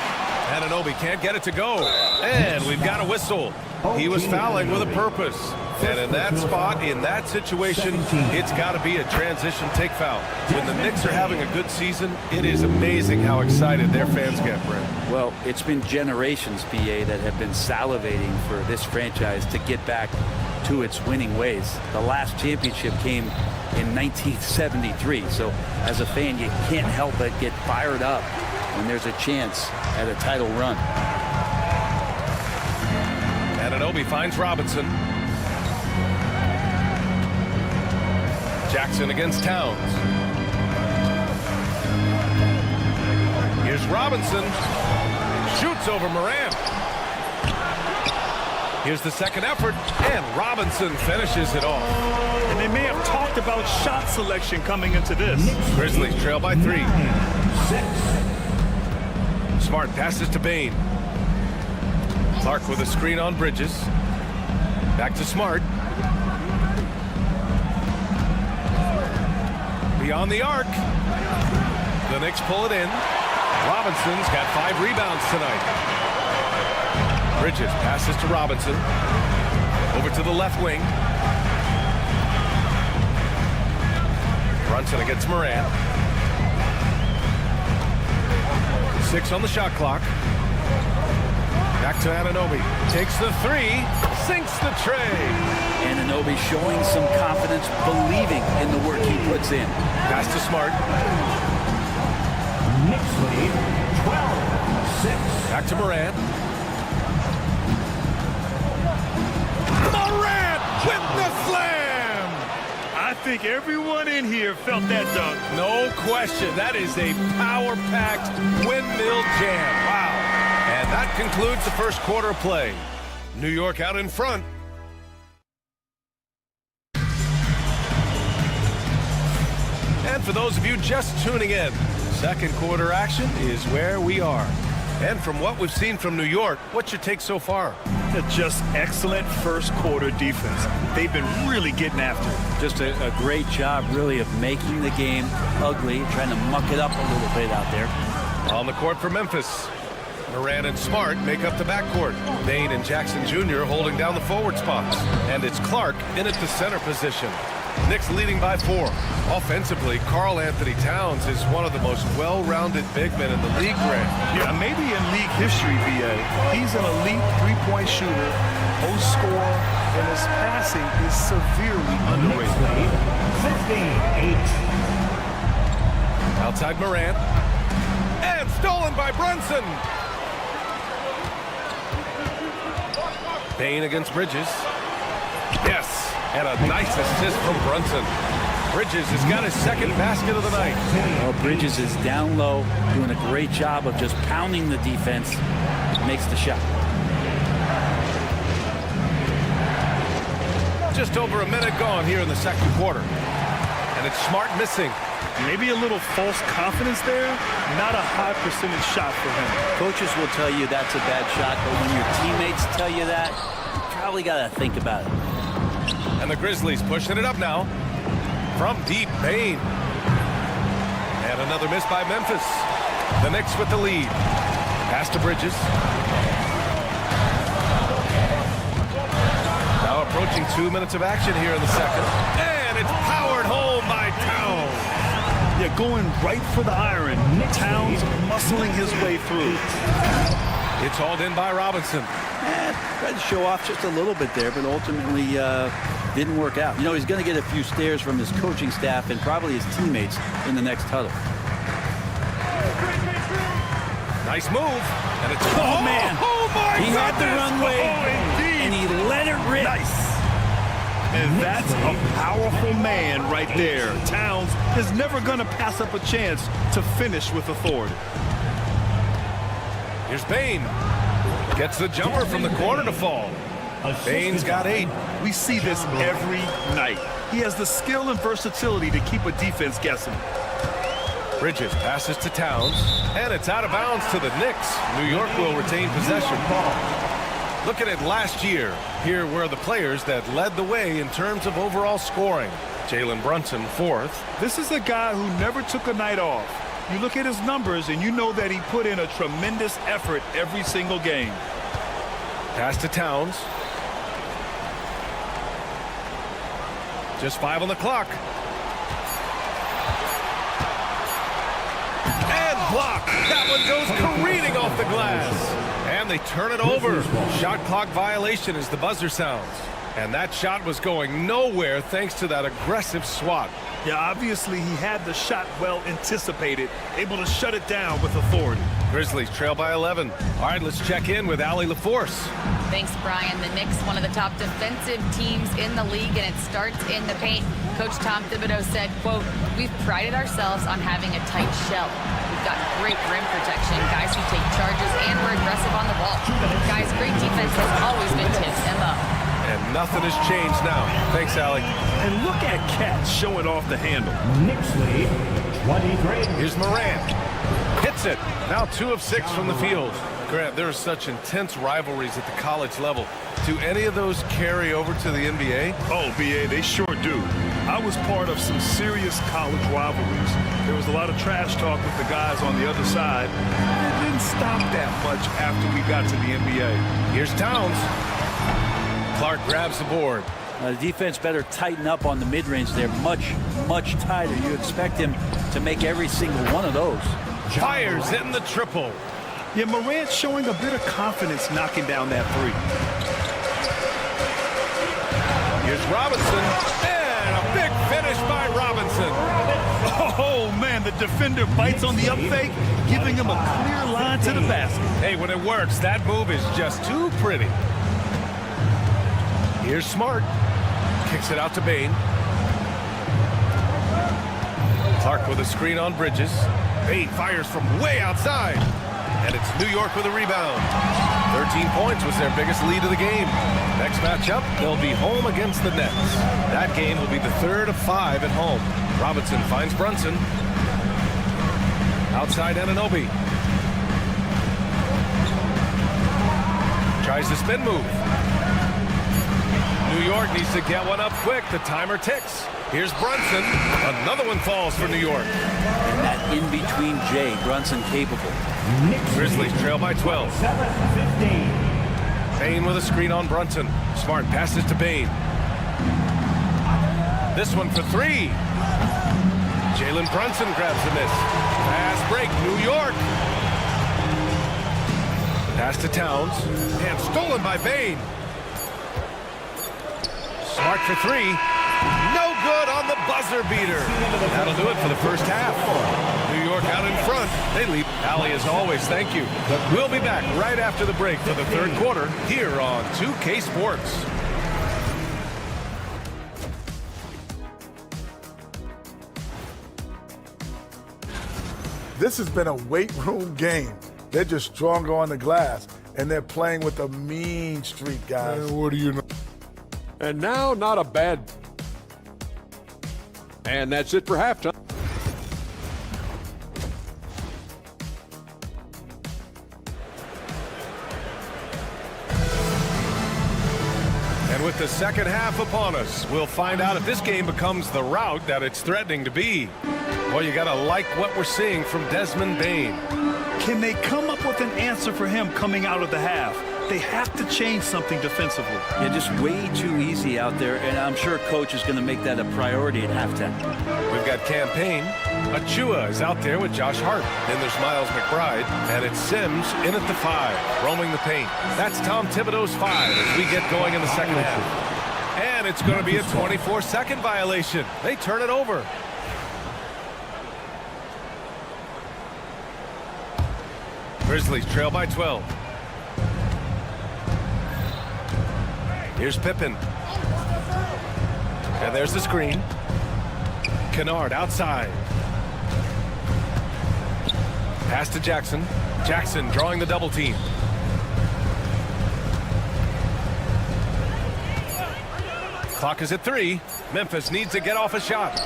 Anunoby can't get it to go. And we've got a whistle. He was fouling with a purpose. And in that spot, in that situation, it's got to be a transition take foul. When the Knicks are having a good season, it is amazing how excited their fans get, Brent. Well, it's been generations, PA, that have been salivating for this franchise to get back to its winning ways. The last championship came in 1973. So as a fan, you can't help but get fired up when there's a chance at a title run. Anunoby finds Robinson. Jackson against Towns. Here's Robinson. Shoots over Moran. Here's the second effort, and Robinson finishes it off. And they may have talked about shot selection coming into this. Grizzlies trail by 3. Smart passes to Bain. Clark with a screen on Bridges. Back to Smart. Beyond the arc. The Knicks pull it in. Robinson's got 5 rebounds tonight. Bridges passes to Robinson. Over to the left wing. Brunson against Moran. 6 on the shot clock. Back to Anunoby. Takes the 3. Sinks the tray. Anunoby showing some confidence, believing in the work he puts in. Pass to Smart. Knicks lead 12-6. Back to Moran. Moran with the slam! I think everyone in here felt that dunk. No question. That is a power-packed windmill jam. Wow. And that concludes the first quarter of play. New York out in front. And for those of you just tuning in, second quarter action is where we are. And from what we've seen from New York, what's your take so far? Just excellent first quarter defense. They've been really getting after it. Just a great job, really, of making the game ugly, trying to muck it up a little bit out there. On the court for Memphis. Moran and Smart make up the backcourt. Bain and Jackson Jr. holding down the forward spots. And it's Clark in at the center position. Knicks leading by 4. Offensively, Karl Anthony Towns is one of the most well-rounded big men in the league, Grant. Yeah, maybe in league history, BA. He's an elite three-point shooter, post scorer, and his passing is severely underrated. 15-8. Outside Moran. And stolen by Brunson. Bain against Bridges. Yes. And a nice assist from Brunson. Bridges has got his second basket of the night. Well, Bridges is down low, doing a great job of just pounding the defense. Makes the shot. Just over a minute gone here in the second quarter. And it's Smart missing. Maybe a little false confidence there. Not a high percentage shot for him. Coaches will tell you that's a bad shot, but when your teammates tell you that, you probably got to think about it. And the Grizzlies pushing it up now. From deep, Bain. And another miss by Memphis. The Knicks with the lead. Pass to Bridges. Approaching 2 minutes of action here in the second. And it's powered home by Towns. Yeah, going right for the iron. Towns muscling his way through. It's hauled in by Robinson. Tried to show off just a little bit there, but ultimately didn't work out. You know, he's going to get a few stares from his coaching staff and probably his teammates in the next huddle. Nice move. And it's man. Oh my He had the goodness. runway, indeed. and he let it rip. Nice. And that's a powerful man right there. Towns is never going to pass up a chance to finish with authority. Here's Bain. Gets the jumper from the corner to fall. Bain's got 8. We see this every night. He has the skill and versatility to keep a defense guessing. Bridges passes to Towns, and it's out of bounds to the Knicks. New York will retain possession. Look at it last year. Here were the players that led the way in terms of overall scoring. Jalen Brunson, 4th. This is a guy who never took a night off. You look at his numbers, and you know that he put in a tremendous effort every single game. Pass to Towns. Just 5 on the clock. And blocked. That one goes careening off the glass. And they turn it over. Shot clock violation as the buzzer sounds. And that shot was going nowhere thanks to that aggressive swat. Yeah, obviously he had the shot well anticipated, able to shut it down with authority. Grizzlies trail by 11. All right, let's check in with Allie LaForce. Thanks, Brian. The Knicks, one of the top defensive teams in the league, and it starts in the paint. Coach Tom Thibodeau said, quote, "We've prided ourselves on having a tight shell. We've got great rim protection, guys who take charges, and we're aggressive on the ball. Guys, great defense has always been Tim's MO." And nothing has changed now. Thanks, Allie. And look at Cat showing off the handle. Knicks lead 23. Here's Morant. Hits it. Now 2 of 6 from the field. Grant, there are such intense rivalries at the college level. Do any of those carry over to the NBA? Oh, BA, they sure do. I was part of some serious college rivalries. There was a lot of trash talk with the guys on the other side. It didn't stop that much after we got to the NBA. Here's Towns. Clark grabs the board. The defense better tighten up on the mid-range there. Much tighter. You expect him to make every single one of those. Fires hitting the triple. Yeah, Morant showing a bit of confidence knocking down that 3. Here's Robinson. And a big finish by Robinson. Oh, man, the defender bites on the up fake, giving him a clear line to the basket. Hey, when it works, that move is just too pretty. Here's Smart. Kicks it out to Bain. Clark with a screen on Bridges. Bain fires from way outside. And it's New York with a rebound. 13 points was their biggest lead of the game. Next matchup, they'll be home against the Nets. That game will be the 3rd of 5 at home. Robinson finds Brunson. Outside Anunoby. Tries the spin move. New York needs to get one up quick. The timer ticks. Here's Brunson. Another one falls for New York. And that in-between J, Brunson capable. Grizzlies trail by 12. 7-15. Bain with a screen on Brunson. Smart passes to Bain. This one for 3. Jalen Brunson grabs the miss. Fast break, New York. Pass to Towns. And stolen by Bain. Smart for 3. No good on the buzzer beater. That'll do it for the first half. New York out in front. They lead. Allie, as always, thank you. We'll be back right after the break for the 3rd quarter here on 2K Sports. This has been a weight room game. They're just stronger on the glass, and they're playing with a mean streak, guys. What do you know? And now, not a bad. And that's it for halftime. And with the second half upon us, we'll find out if this game becomes the rout that it's threatening to be. Well, you got to like what we're seeing from Desmond Bain. Can they come up with an answer for him coming out of the half? They have to change something defensively. Yeah, just way too easy out there, and I'm sure coach is going to make that a priority at halftime. We've got campaign. Achua is out there with Josh Hart. Then there's Miles McBride, and it's Sims in at the 5, roaming the paint. That's Tom Thibodeau's 5 as we get going in the second half. And it's going to be a 24-second violation. They turn it over. Grizzlies trail by 12. Here's Pippen. And there's the screen. Kennard outside. Pass to Jackson. Jackson drawing the double team. Clock is at 3. Memphis needs to get off a shot.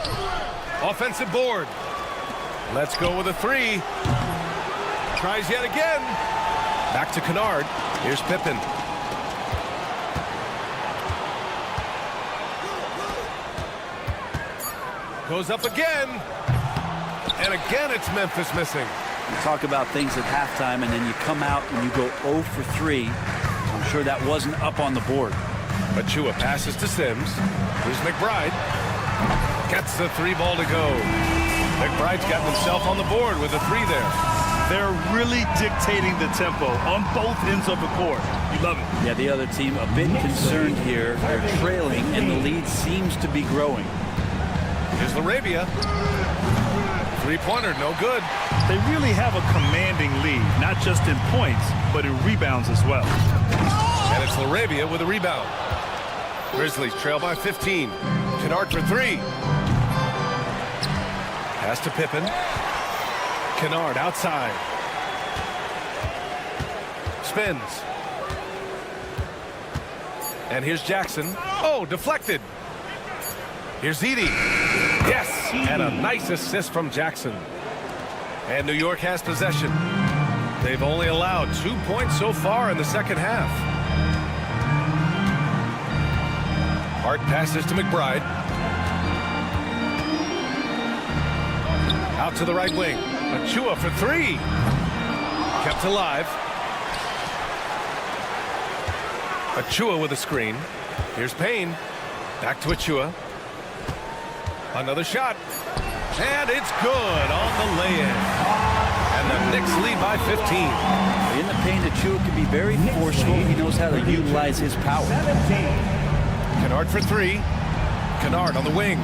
Offensive board. Let's go with a 3. Tries yet again. Back to Kennard. Here's Pippen. Goes up again. And again it's Memphis missing. You talk about things at halftime, and then you come out and you go 0 for 3. I'm sure that wasn't up on the board. Achua passes to Sims. Here's McBride. Gets the 3 ball to go. McBride's gotten himself on the board with a 3 there. They're really dictating the tempo on both ends of the court. You love it. Yeah, the other team a bit concerned here. They're trailing, and the lead seems to be growing. Here's LaRavia. 3-pointer, no good. They really have a commanding lead, not just in points, but in rebounds as well. And it's LaRavia with a rebound. Grizzlies trail by 15. Kennard for 3. Pass to Pippen. Kennard outside. Spins. And here's Jackson. Oh, deflected. Here's Edey. Yes, and a nice assist from Jackson. And New York has possession. They've only allowed 2 points so far in the second half. Hart passes to McBride. Out to the right wing. Achua for 3. Kept alive. Achua with a screen. Here's Payne. Back to Achua. Another shot. And it's good on the lay-in. And the Knicks lead by 15. In the paint, Achua can be very forceful. He knows how to utilize his power. Kennard for 3. Kennard on the wing.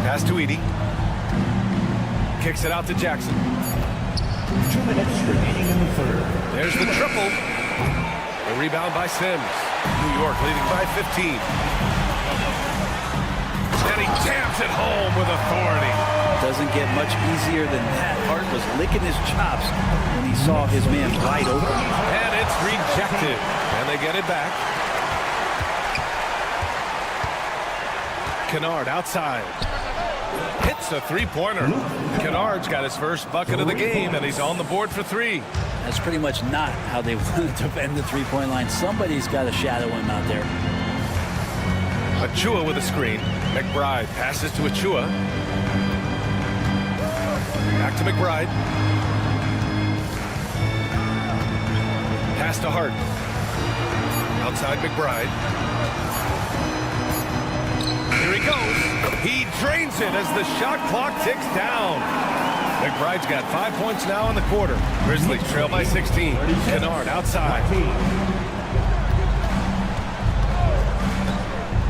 Pass to Edey. Kicks it out to Jackson. 2 minutes remaining in the third. There's the triple. A rebound by Sims. New York leading by 15. And he jams it home with authority. Doesn't get much easier than that. Hart was licking his chops when he saw his man wide open. And it's rejected. And they get it back. Kennard outside. Hits a 3-pointer. Kennard's got his first bucket of the game, and he's on the board for 3. That's pretty much not how they wanted to end the 3-point line. Somebody's got to shadow him out there. Achua with a screen. McBride passes to Achua. Back to McBride. Pass to Hart. Outside McBride. Here he goes. He drains it as the shot clock ticks down. McBride's got 5 points now in the quarter. Grizzlies trail by 16. Kennard outside.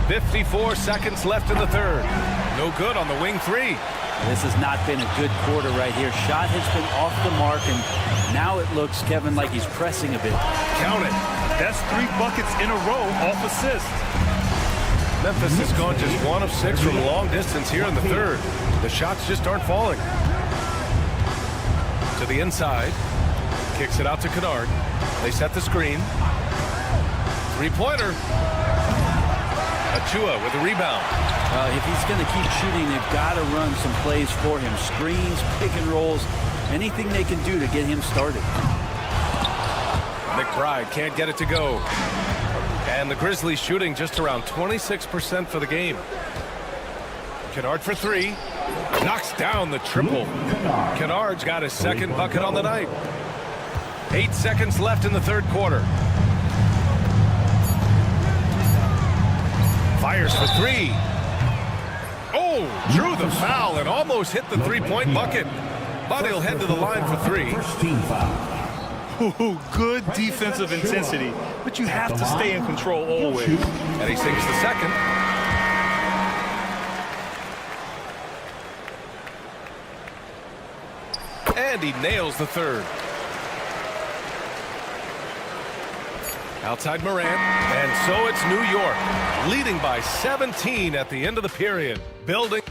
54 seconds left in the third. No good on the wing 3. This has not been a good quarter right here. Shot has been off the mark, and now it looks, Kevin, like he's pressing a bit. Count it. That's 3 buckets in a row off assist. Memphis has gone just 1 of 6 from long distance here in the third. The shots just aren't falling. To the inside. Kicks it out to Kennard. They set the screen. 3-pointer. Achua with a rebound. If he's going to keep shooting, they've got to run some plays for him. Screens, pick and rolls, anything they can do to get him started. McBride can't get it to go. And the Grizzlies shooting just around 26% for the game. Kennard for 3. Knocks down the triple. Kennard's got his second bucket on the night. 8 seconds left in the third quarter. Fires for three. Oh, drew the foul and almost hit the three-point bucket. But he'll head to the line for three. First team foul. Ooh, good defensive intensity, but you have to stay in control always. And he sinks the second. And he nails the third. Outside Morant, and so it's New York, leading by 17 at the end of the period. Building.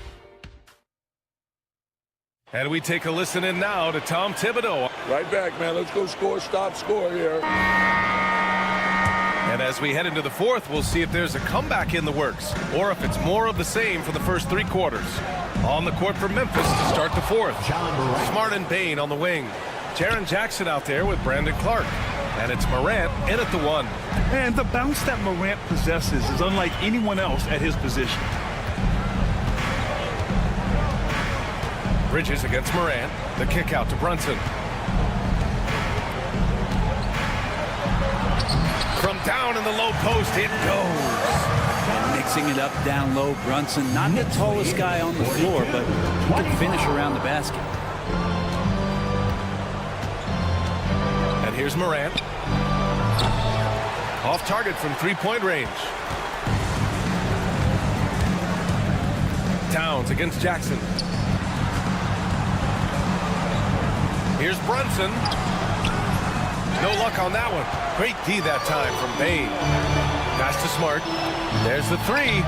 And we take a listen in now to Tom Thibodeau. Right back, man. Let's go score, stop, score here. And as we head into the fourth, we'll see if there's a comeback in the works or if it's more of the same for the first three quarters. On the court for Memphis to start the fourth. Smart and Bain on the wing. Jaren Jackson out there with Brandon Clark. And it's Morant in at the one. And the bounce that Morant possesses is unlike anyone else at his position. Bridges against Morant. The kick out to Brunson. From down in the low post, it goes. And mixing it up down low, Brunson, not the tallest guy on the floor, but he can finish around the basket. And here's Morant. Off target from three-point range. Towns against Jackson. Here's Brunson. No luck on that one. Great D that time from Bain. Pass to Smart. There's the three.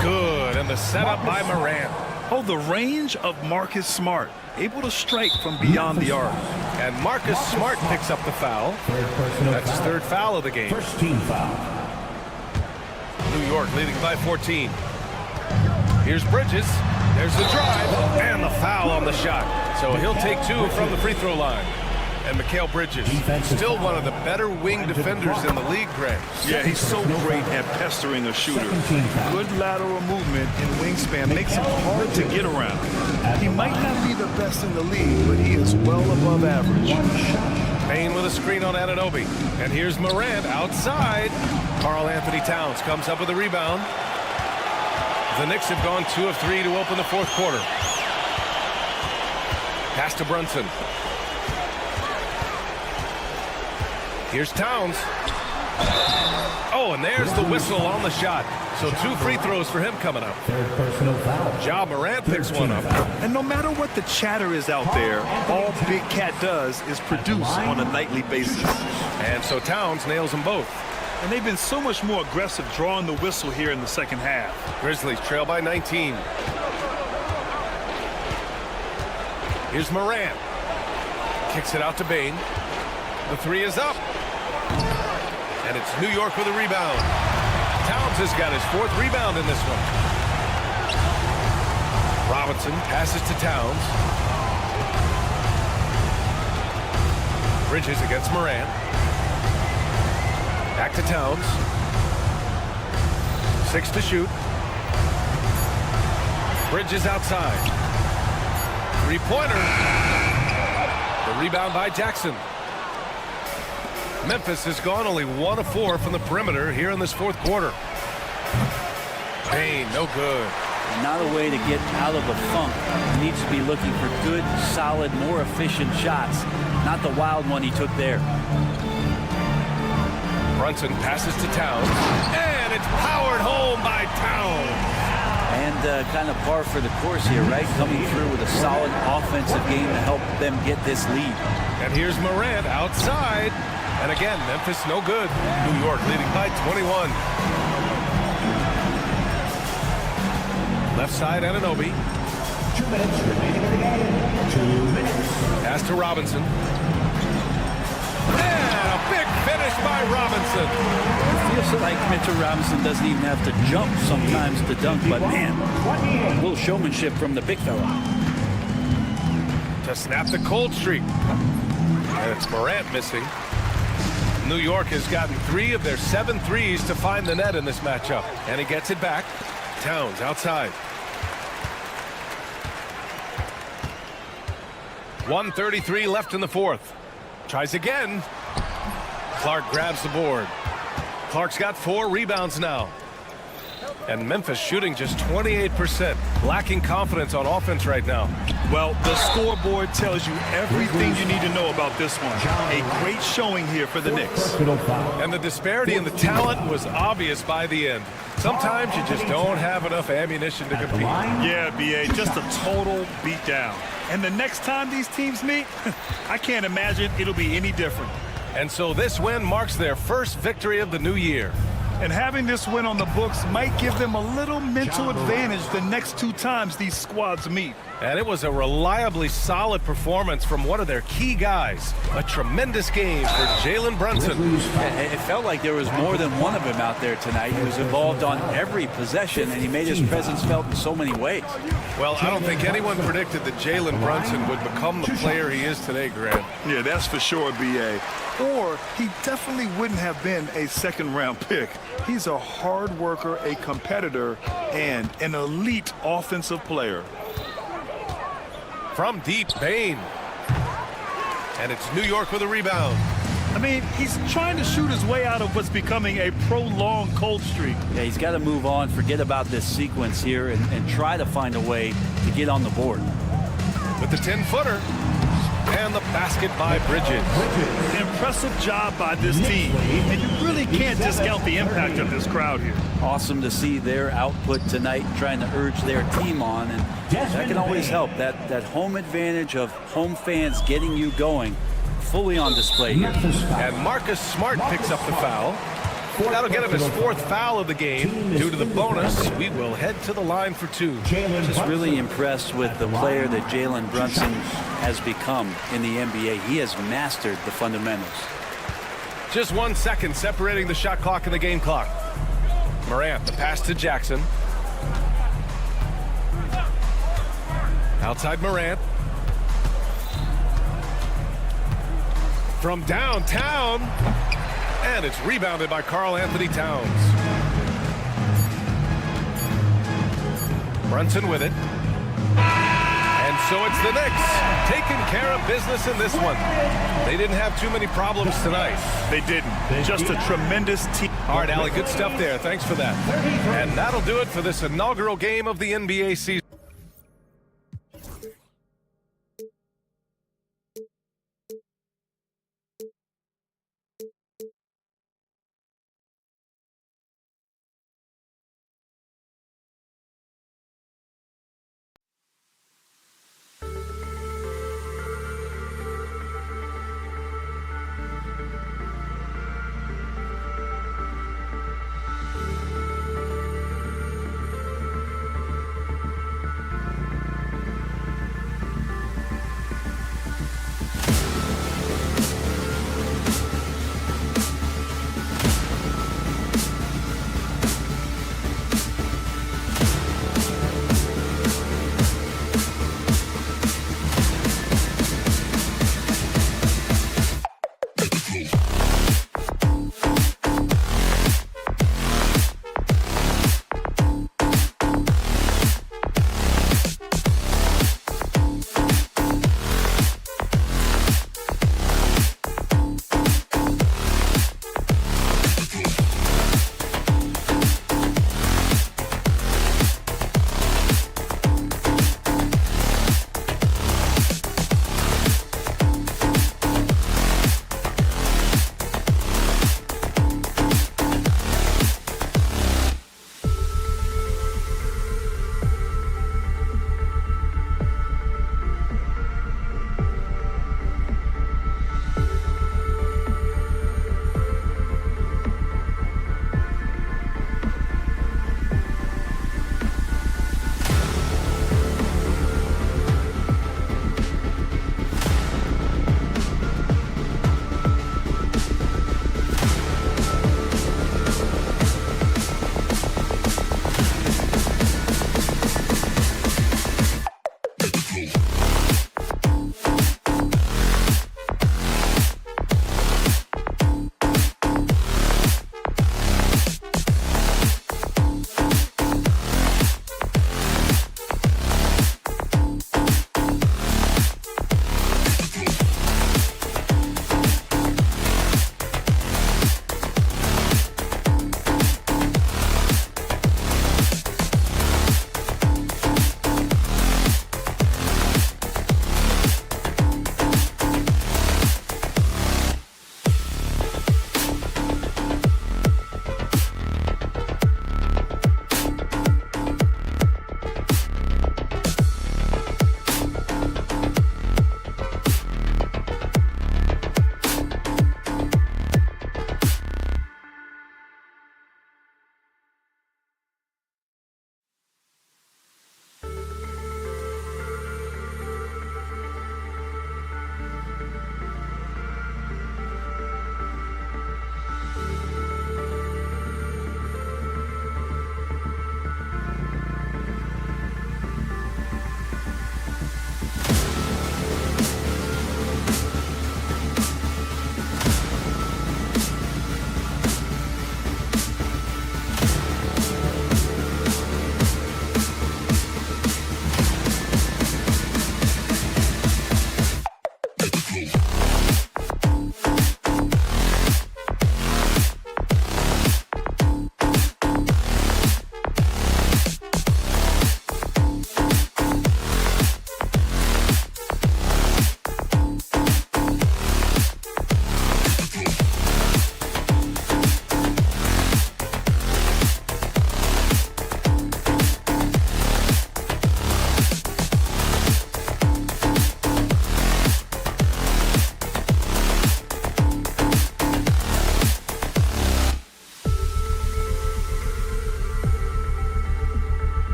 Good. And the setup by Morant. Oh, the range of Marcus Smart. Able to strike from beyond the arc. And Marcus Smart picks up the foul. That's his third foul of the game. First team foul. New York leading by 14. Here's Bridges. There's the drive. And the foul on the shot. So he'll take two from the free throw line. And Mikal Bridges, still one of the better wing defenders in the league, Grant. Yeah, he's so great at pestering a shooter. Good lateral movement and wingspan makes him hard to get around. He might not be the best in the league, but he is well above average. Bain with a screen on Anunoby. And here's Morant outside. Karl Anthony Towns comes up with a rebound. The Knicks have gone 2 of 3 to open the fourth quarter. Pass to Brunson. Here's Towns. Oh, and there's the whistle on the shot. So 2 free throws for him coming up. Third personal foul. Ja Morant picks one up. And no matter what the chatter is out there, all Big Cat does is produce on a nightly basis. And so Towns nails them both. And they've been so much more aggressive drawing the whistle here in the second half. Grizzlies trail by 19. Here's Morant. Kicks it out to Bain. The three is up. And it's New York with a rebound. Towns has got his 4th rebound in this one. Robinson passes to Towns. Bridges against Morant. Back to Towns. 6 to shoot. Bridges outside. Three-pointer. The rebound by Jackson. Memphis has gone only 1 of 4 from the perimeter here in this fourth quarter. Bain, no good. Not a way to get out of a funk. He needs to be looking for good, solid, more efficient shots. Not the wild one he took there. Brunson passes to Towns. And it's powered home by Towns. And kind of par for the course here, right? Coming through with a solid offensive game to help them get this lead. And here's Morant outside. And again, Memphis no good. New York leading by 21. Left side, Anunoby. 2 minutes remaining in the game. 2 minutes. Pass to Robinson. And a big finish by Robinson. It feels like Mitchell Robinson doesn't even have to jump sometimes to dunk, but man, a little showmanship from the big fella. To snap the cold streak. And it's Morant missing. New York has gotten 3 of their 7 threes to find the net in this matchup. And he gets it back. Towns outside. 1:33 left in the fourth. Tries again. Clark grabs the board. Clark's got 4 rebounds now. And Memphis shooting just 28%. Lacking confidence on offense right now. Well, the scoreboard tells you everything you need to know about this one. A great showing here for the Knicks. And the disparity in the talent was obvious by the end. Sometimes you just don't have enough ammunition to compete. Yeah, B.A., just a total beatdown. And the next time these teams meet, I can't imagine it'll be any different. And so this win marks their first victory of the new year. And having this win on the books might give them a little mental advantage the next 2 times these squads meet. And it was a reliably solid performance from one of their key guys. A tremendous game for Jalen Brunson. It felt like there was more than one of them out there tonight. He was involved on every possession, and he made his presence felt in so many ways. Well, I don't think anyone predicted that Jalen Brunson would become the player he is today, Grant. Yeah, that's for sure, B.A. Or he definitely wouldn't have been a second-round pick. He's a hard worker, a competitor, and an elite offensive player. From deep, Bain. And it's New York with a rebound. I mean, he's trying to shoot his way out of what's becoming a prolonged cold streak. Yeah, he's got to move on, forget about this sequence here, and try to find a way to get on the board. With the 10-footer. And the basket by Bridges. Impressive job by this team. And you really can't discount the impact of this crowd here. Awesome to see their output tonight, trying to urge their team on. And that can always help. That home advantage of home fans getting you going fully on display here. And Marcus Smart picks up the foul. That'll get him his 4th foul of the game. Due to the bonus, we will head to the line for 2. Just really impressed with the player that Jalen Brunson has become in the NBA. He has mastered the fundamentals. Just 1 second separating the shot clock and the game clock. Morant, the pass to Jackson. Outside Morant. From downtown. And it's rebounded by Karl Anthony Towns. Brunson with it. And so it's the Knicks taking care of business in this one. They didn't have too many problems tonight. They didn't. Just a tremendous team. All right, Allie, good stuff there. Thanks for that. And that'll do it for this inaugural game of the NBA season.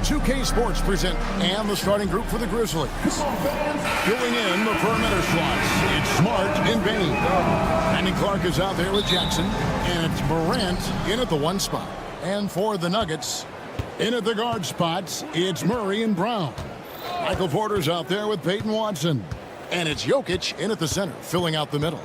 2K Sports present and the starting group for the Grizzlies. Filling in the perimeter slots, it's Smart and Bain. Brandon Clark is out there with Jackson, and it's Morant in at the 1 spot. And for the Nuggets, in at the guard spots, it's Murray and Brown. Michael Porter's out there with Peyton Watson. And it's Jokic in at the center, filling out the middle.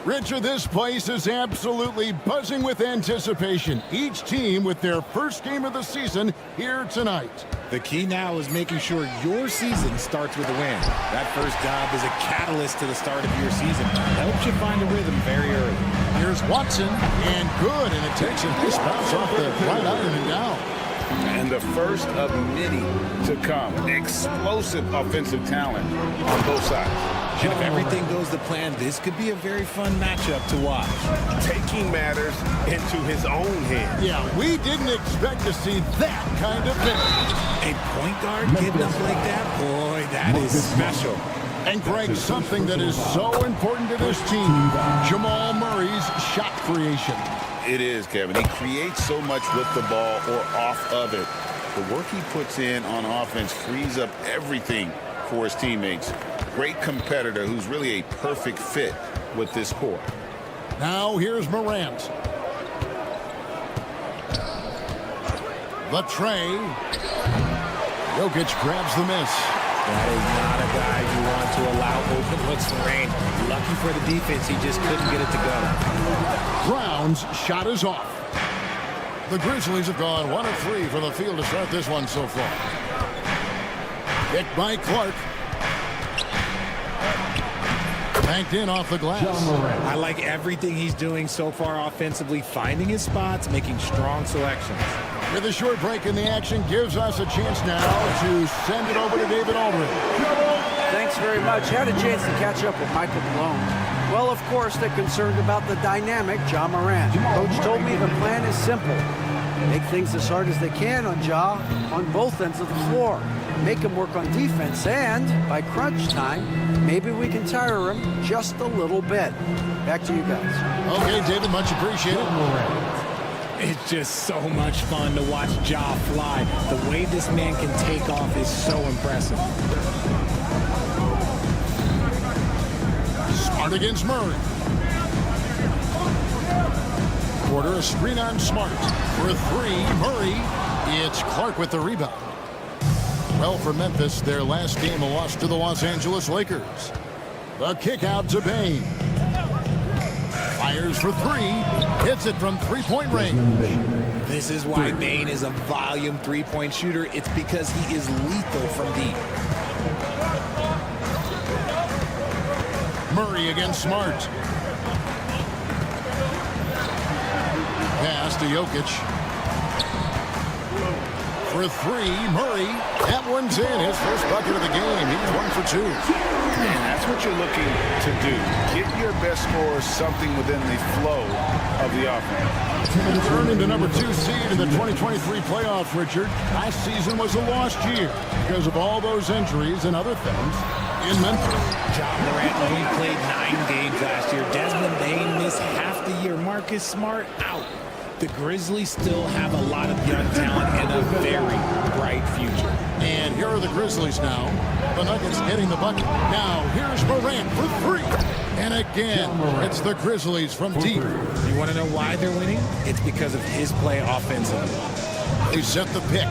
Richard, this place is absolutely buzzing with anticipation. Each team with their first game of the season here tonight. The key now is making sure your season starts with a win. That first job is a catalyst to the start of your season. Helps you find a rhythm very early. Here's Watson, and good, and it takes a nice bounce off the right iron and down. And the first of many to come. Explosive offensive talent on both sides. And if everything goes to plan, this could be a very fun matchup to watch. Taking matters into his own hands. Yeah, we didn't expect to see that kind of finish. A point guard getting up like that? Boy, that is special. And Greg, something that is so important to this team, Jamal Murray's shot creation. It is, Kevin. He creates so much with the ball or off of it. The work he puts in on offense frees up everything for his teammates. Great competitor who's really a perfect fit with this core. Now here's Morant. The tray. Jokic grabs the miss. That is not a guy you want to allow open looks for rain. Lucky for the defense, he just couldn't get it to go. Brown's shot is off. The Grizzlies have gone 1 of 3 from the field to start this one so far. Hit by Clark. Banked in off the glass. I like everything he's doing so far offensively, finding his spots, making strong selections. With a short break in the action, gives us a chance now to send it over to David Aldridge. Thanks very much. Had a chance to catch up with Michael Malone. Well, of course, they're concerned about the dynamic Ja Morant. Coach told me the plan is simple. Make things as hard as they can on Ja on both ends of the floor. Make him work on defense, and by crunch time, maybe we can tire him just a little bit. Back to you guys. Okay, David, much appreciated. It's just so much fun to watch Ja fly. The way this man can take off is so impressive. Smart against Murray. Porter, a screen on Smart. For 3, Murray. It's Clark with the rebound. Well, for Memphis, their last game a loss to the Los Angeles Lakers. The kick out to Bain. Fires for 3. Hits it from three-point range. This is why Bain is a volume three-point shooter. It's because he is lethal from deep. Murray against Smart. Pass to Jokic. For 3, Murray. That one's in. His first bucket of the game. He's 1 for 2. And that's what you're looking to do. Get your best scorers something within the flow of the offense. Earning the number 2 seed in the 2023 playoffs, Richard. Last season was a lost year because of all those injuries and other things in Memphis. Ja Morant only played 9 games last year. Desmond Bain missed half the year. Marcus Smart out. The Grizzlies still have a lot of young talent and a very Grizzlies now. The Nuggets getting the bucket. Now here's Morant for three. And again, it's the Grizzlies from deep. You want to know why they're winning? It's because of his play offensively. They set the pick.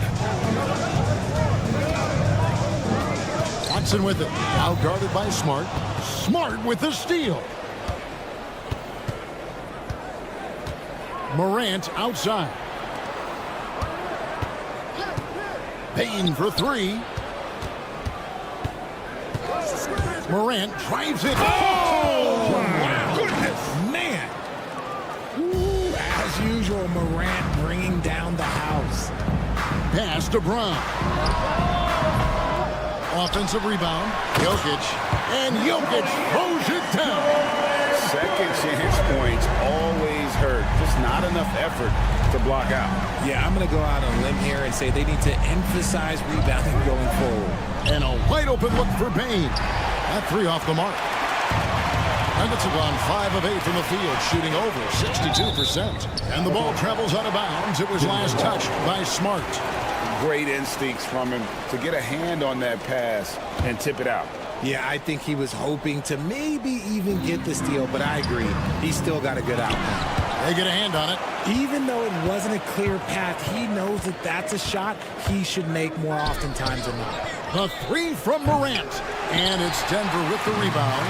Watson with it. Now guarded by Smart. Smart with the steal. Morant outside. Payne for three. Morant drives it. Oh, wow. Goodness, man. Ooh, as usual, Morant bringing down the house. Pass to Brown. Offensive rebound. Jokic. And Jokic throws it down. Second chance points always hurt. Just not enough effort to block out. Yeah, I'm going to go out on a limb here and say they need to emphasize rebounding going forward. And a wide open look for Payne. That three off the mark. Nuggets have gone 5 of 8 from the field, shooting over 62%. And the ball travels out of bounds. It was last touched by Smart. Great instincts from him to get a hand on that pass and tip it out. Yeah, I think he was hoping to maybe even get the steal, but I agree. He still got a good outcome. They get a hand on it. Even though it wasn't a clear path, he knows that that's a shot he should make more oftentimes than not. The three from Morant. And it's Denver with the rebound.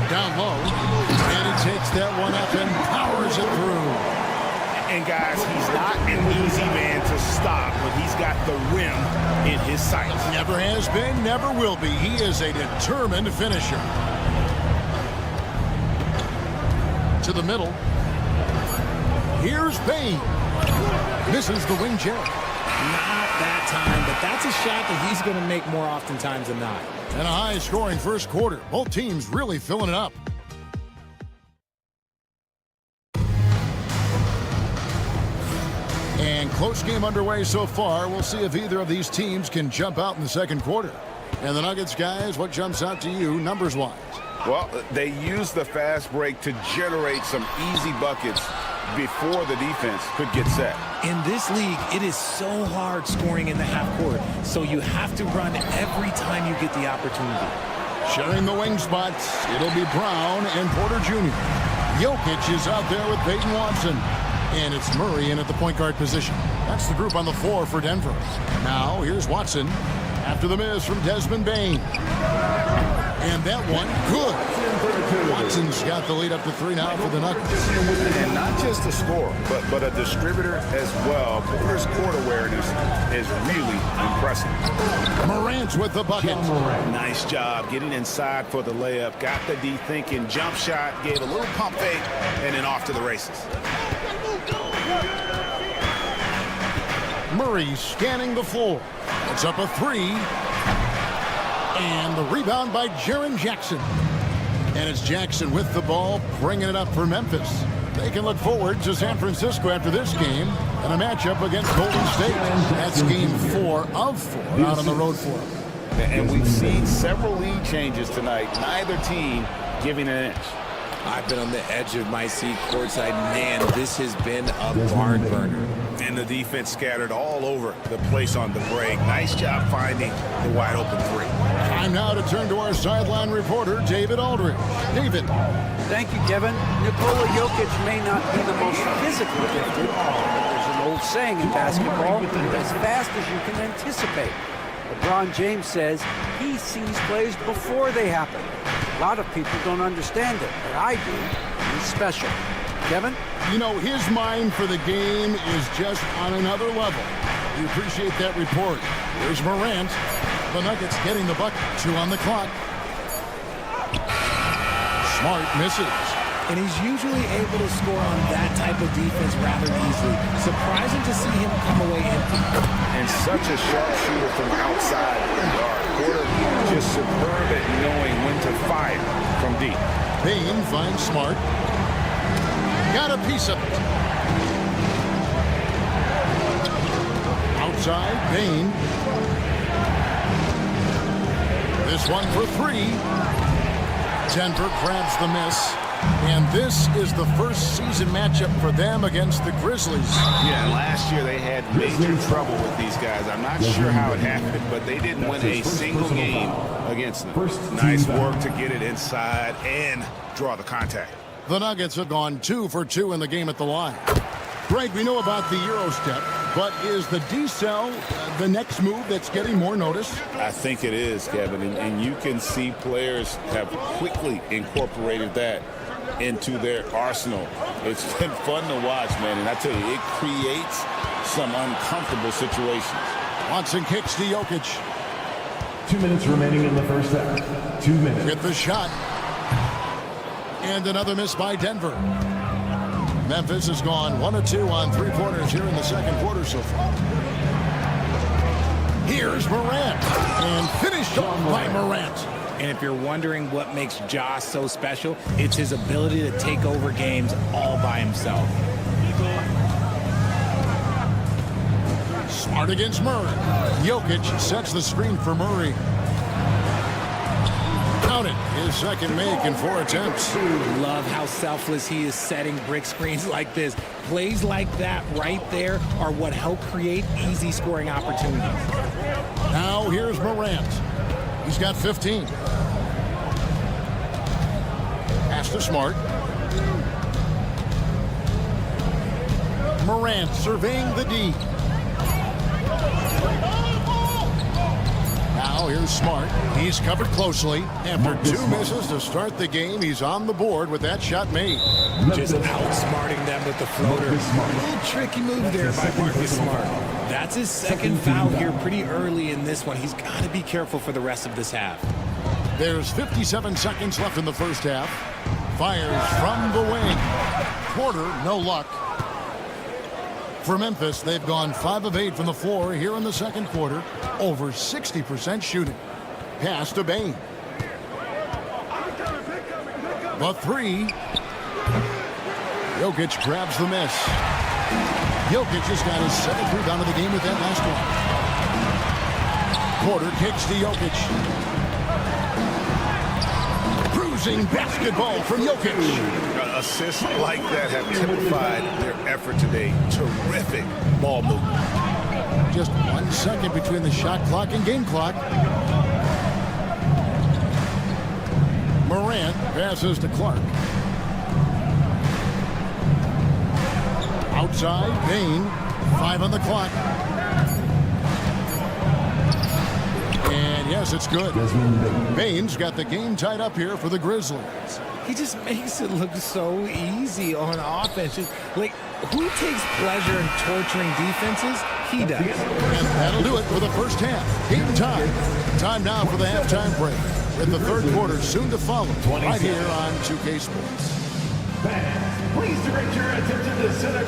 Down low. And he takes that one up and powers it through. And guys, he's not an easy man to stop when he's got the rim in his sights. Never has been, never will be. He is a determined finisher. To the middle. Here's Payne. Misses the wing jab. Not that time, but that's a shot that he's going to make more oftentimes than not. And a high-scoring first quarter. Both teams really filling it up. And close game underway so far. We'll see if either of these teams can jump out in the second quarter. And the Nuggets, guys, what jumps out to you numbers-wise? Well, they used the fast break to generate some easy buckets before the defense could get set. In this league, it is so hard scoring in the half court, so you have to run every time you get the opportunity. Sharing the wing spots, it'll be Brown and Porter Jr. Jokic is out there with Peyton Watson. And it's Murray in at the point guard position. That's the group on the floor for Denver. Now, here's Watson after the miss from Desmond Bane. And that one, good. Watson's got the lead up to 3 now for the Nuggets. And not just a scorer, but a distributor as well. Porter's court awareness is really impressive. Morant's with the bucket. Nice job getting inside for the layup. Got the D thinking, jump shot, gave a little pump fake, and then off to the races. Murray scanning the floor. It's up a 3. And the rebound by Jaren Jackson. And it's Jackson with the ball, bringing it up for Memphis. They can look forward to San Francisco after this game and a matchup against Golden State. That's game 4 of 4 out on the road for them. And we've seen several lead changes tonight. Neither team giving an inch. I've been on the edge of my seat courtside. Man, this has been a barn burner. And the defense scattered all over the place on the break. Nice job finding the wide open 3. Time now to turn to our sideline reporter, David Aldridge. David. Thank you, Kevin. Nikola Jokic may not be the most physically gifted, but there's an old saying in basketball, as fast as you can anticipate. LeBron James says he sees plays before they happen. A lot of people don't understand it, but I do. He's special. Kevin? You know, his mind for the game is just on another level. We appreciate that report. Here's Morant. The Nuggets getting the bucket. 2 on the clock. Smart misses. And he's usually able to score on that type of defense rather easily. Surprising to see him come away empty. And such a sharp shooter from outside the guard. Porter just superb at knowing when to fire from deep. Payne finds Smart. Got a piece of it. Outside, Payne. This one for 3. Denver grabs the miss. And this is the first season matchup for them against the Grizzlies. Yeah, last year they had major trouble with these guys. I'm not sure how it happened, but they didn't win a single game against them. Nice work to get it inside and draw the contact. The Nuggets have gone 2 for 2 in the game at the line. Greg, we know about the Euro step, but is the decel the next move that's getting more notice? I think it is, Kevin, and you can see players have quickly incorporated that into their arsenal. It's been fun to watch, man, and I tell you, it creates some uncomfortable situations. Watson kicks to Jokic. 2 minutes remaining in the first half. 2 minutes. Get the shot. And another miss by Denver. Memphis has gone 1 of 2 on 3-pointers here in the second quarter so far. Here's Morant. And finished off by Morant. And if you're wondering what makes Josh so special, it's his ability to take over games all by himself. Smart against Murray. Jokic sets the screen for Murray. Count it. His second make in 4 attempts. Love how selfless he is setting brick screens like this. Plays like that right there are what help create easy scoring opportunities. Now here's Morant. He's got 15. Pass to Smart. Morant surveying the D. Now here's Smart. He's covered closely. After 2 misses to start the game, he's on the board with that shot made. Just outsmarting them with the floater. A little tricky move there by Marcus Smart. That's his second foul here pretty early in this one. He's got to be careful for the rest of this half. There's 57 seconds left in the first half. Fires from the wing. Porter, no luck. For Memphis, they've gone 5 of 8 from the floor here in the second quarter. Over 60% shooting. Pass to Bane. The 3. Jokic grabs the miss. Jokic has got his 7th rebound of the game with that last one. Porter kicks to Jokic. Cruising basketball from Jokic. Assists like that have typified their effort today. Terrific ball movement. Just 1 second between the shot clock and game clock. Morant passes to Clark. Outside, Bane. 5 on the clock. And yes, it's good. Bane's got the game tied up here for the Grizzlies. He just makes it look so easy on offense. Like, who takes pleasure in torturing defenses? He does. And that'll do it for the first half. Game time. Time now for the halftime break. With the third quarter soon to follow. Right here on 2K Sports. Fans, please direct your attention to center.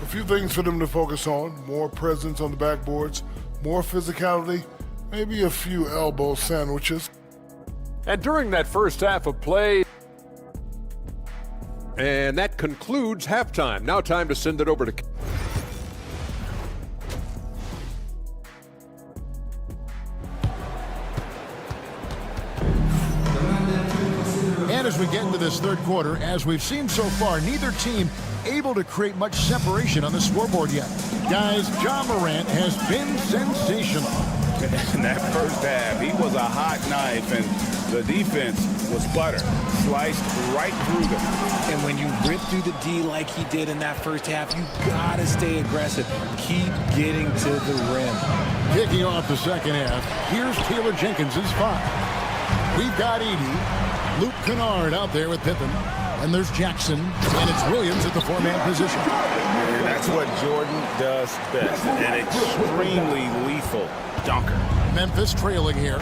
A few things for them to focus on. More presence on the backboards, more physicality, maybe a few elbow sandwiches. And during that first half of play, and that concludes halftime. Now time to send it over to... And as we get into this third quarter, as we've seen so far, neither team able to create much separation on the scoreboard yet. Guys, Ja Morant has been sensational. In that first half, he was a hot knife, and the defense was butter. Sliced right through them. And when you rip through the D like he did in that first half, you gotta stay aggressive. Keep getting to the rim. Kicking off the second half, here's Taylor Jenkins' 5. We've got Edey, Luke Kennard out there with Pippen, and there's Jackson, and it's Williams at the 4-man position. And that's what Jordan does best, an extremely lethal dunker. Memphis trailing here.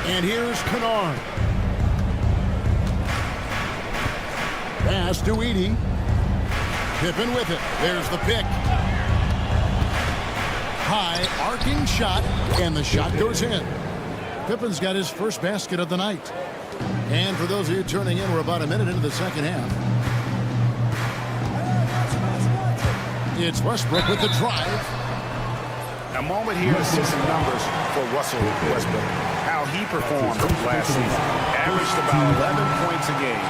And here's Kennard. Pass to Edey. Pippen with it. There's the pick. High arcing shot, and the shot goes in. Pippen's got his first basket of the night. And for those of you turning in, we're about a minute into the second half. It's Westbrook with the drive. A moment here to see some numbers for Russell Westbrook. How he performed last season. Averaged about 11 points a game,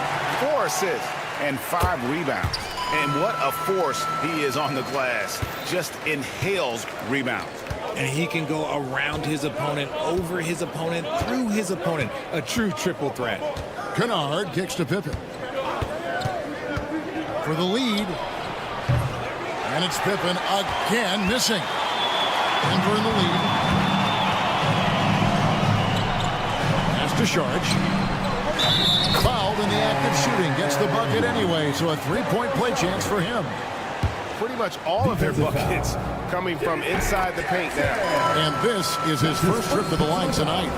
4 assists, and 5 rebounds. And what a force he is on the glass. Just inhales rebounds. And he can go around his opponent, over his opponent, through his opponent. A true triple threat. Kennard kicks to Pippen. For the lead. And it's Pippen again missing. Denver in the lead. Pass to Sharge. Fouled in the act of shooting. Gets the bucket anyway, so a three-point play chance for him. Pretty much all of their buckets coming from inside the paint now. And this is his first trip to the line tonight.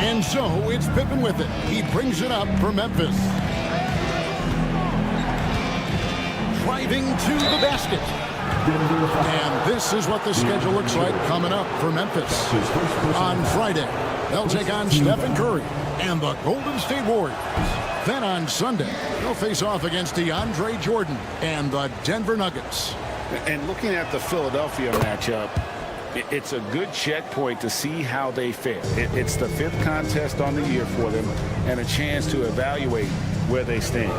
And so it's Pippen with it. He brings it up for Memphis. Driving to the basket. And this is what the schedule looks like coming up for Memphis. On Friday, they'll take on Stephen Curry and the Golden State Warriors. Then on Sunday, they'll face off against DeAndre Jordan and the Denver Nuggets. And looking at the Philadelphia matchup, it's a good checkpoint to see how they fare. It's the 5th contest on the year for them and a chance to evaluate where they stand.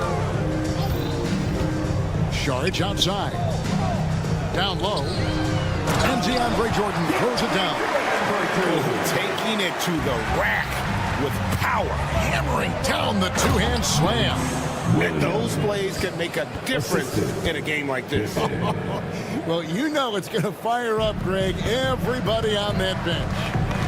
Sharge outside. Down low. And DeAndre Jordan throws it down. Taking it to the rack with power. Hammering down the two-hand slam. And those plays can make a difference in a game like this. Well, you know it's going to fire up, Greg, everybody on that bench.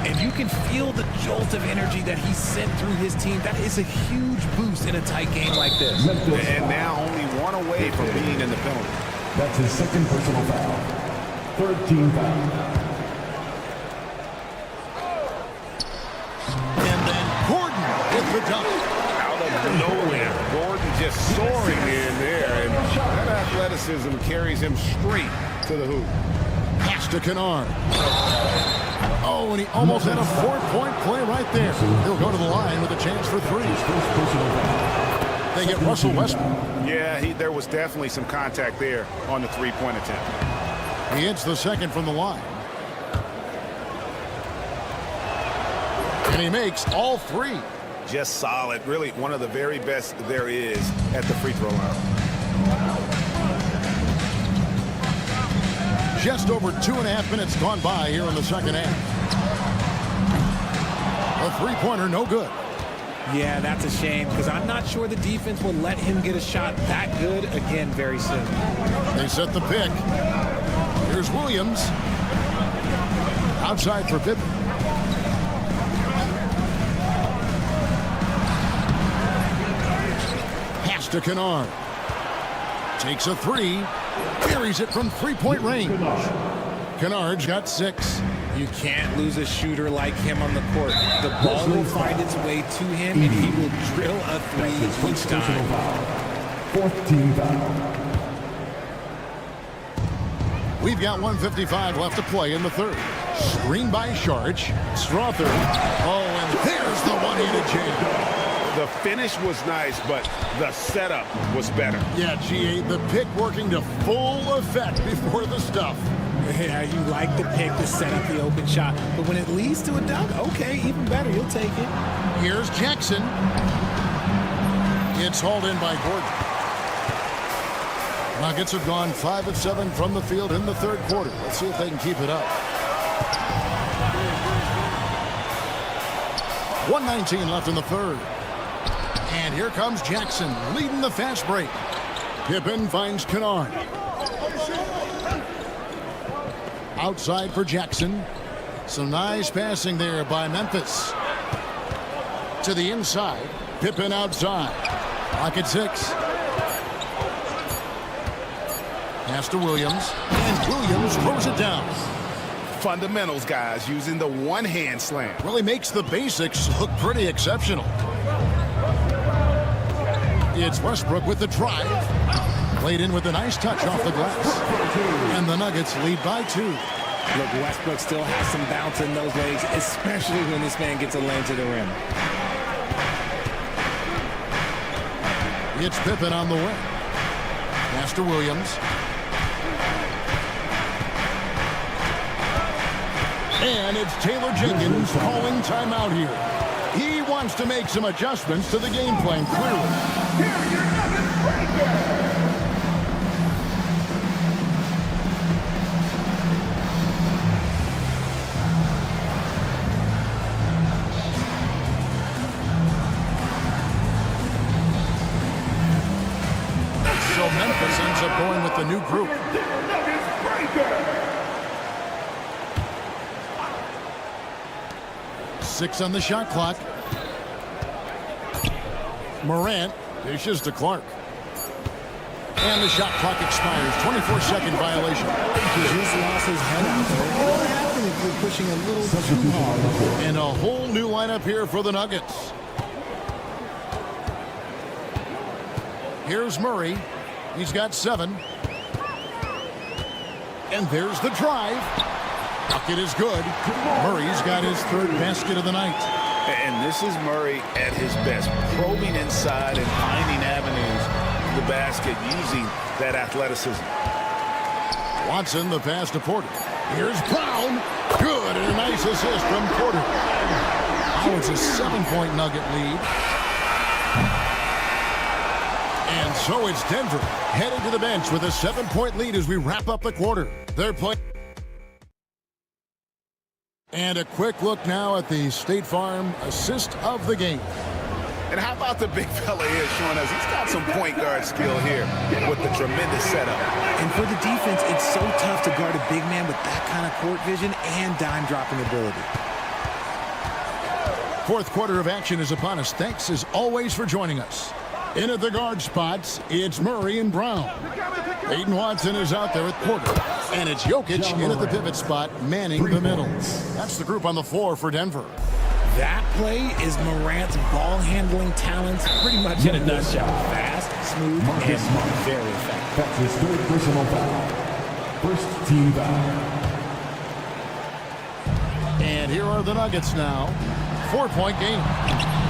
And you can feel the jolt of energy that he sent through his team. That is a huge boost in a tight game like this. And now only one away from being in the penalty. That's his 2nd personal foul. 3rd team foul. And then Gordon with the dunk. Out of nowhere, Gordon just soaring in there. And that athleticism carries him straight to the hoop. Pass to Kennard. Oh, and he almost had a 4-point play right there. He'll go to the line with a chance for 3. They get Russell Westbrook. Yeah, there was definitely some contact there on the 3-point attempt. He hits the 2nd from the line. And he makes all 3. Just solid. Really one of the very best there is at the free throw line. Just over 2.5 minutes gone by here in the second half. A three-pointer, no good. Yeah, that's a shame because I'm not sure the defense will let him get a shot that good again very soon. They set the pick. Here's Williams. Outside for Pippen. Pass to Kennard. Takes a 3. Carries it from 3-point range. Kennard's got 6. You can't lose a shooter like him on the court. The ball will find its way to him, and he will drill a 3 each time. 4th team foul. We've got 1:55 left to play in the 3rd. Screen by Sharge. Strother. Oh, and there's the one-handed jam. The finish was nice, but the setup was better. Yeah, GA, the pick working to full effect before the stuff. Yeah, you like the pick to set up the open shot, but when it leads to a dunk, okay, even better, you'll take it. Here's Jackson. It's hauled in by Gordon. Nuggets have gone 5 of 7 from the field in the 3rd quarter. Let's see if they can keep it up. 1:19 left in the 3rd. And here comes Jackson leading the fast break. Pippen finds Kennard. Outside for Jackson. Some nice passing there by Memphis. To the inside. Pippen outside. Clock at 6. Pass to Williams. And Williams throws it down. Fundamentals, guys, using the one-hand slam. Really makes the basics look pretty exceptional. It's Westbrook with the drive. Played in with a nice touch off the glass. And the Nuggets lead by 2. Look, Westbrook still has some bounce in those legs, especially when this man gets a lane to the rim. It's Pippen on the way. Pass to Williams. And it's Taylor Jenkins calling timeout here. He wants to make some adjustments to the game plan, clearly. So Memphis ends up going with the new group. Six on the shot clock. Morant dishes to Clark. And the shot clock expires. 24-second violation. He just lost his head out there. It will happen if you're pushing a little too hard. And a whole new lineup here for the Nuggets. Here's Murray. He's got 7. And there's the drive. Bucket is good. Murray's got his 3rd basket of the night. And this is Murray at his best, probing inside and finding avenues to the basket using that athleticism. Watson, the pass to Porter. Here's Brown. Good, and a nice assist from Porter. Now it's a 7-point Nugget lead. And so it's Denver heading to the bench with a 7-point lead as we wrap up the quarter. They're playing. And a quick look now at the State Farm assist of the game. And how about the big fella here showing us he's got some point guard skill here with the tremendous setup. And for the defense, it's so tough to guard a big man with that kind of court vision and dime dropping ability. 4th quarter of action is upon us. Thanks as always for joining us. In at the guard spots, it's Murray and Brown. Aiden Watson is out there at Porter. And it's Jokic in at the pivot spot, manning the middle. That's the group on the floor for Denver. That play is Morant's ball-handling talents pretty much in a nutshell. Fast, smooth, and very effective. That's his 3rd personal foul. 1st team foul. And here are the Nuggets now. 4-point game.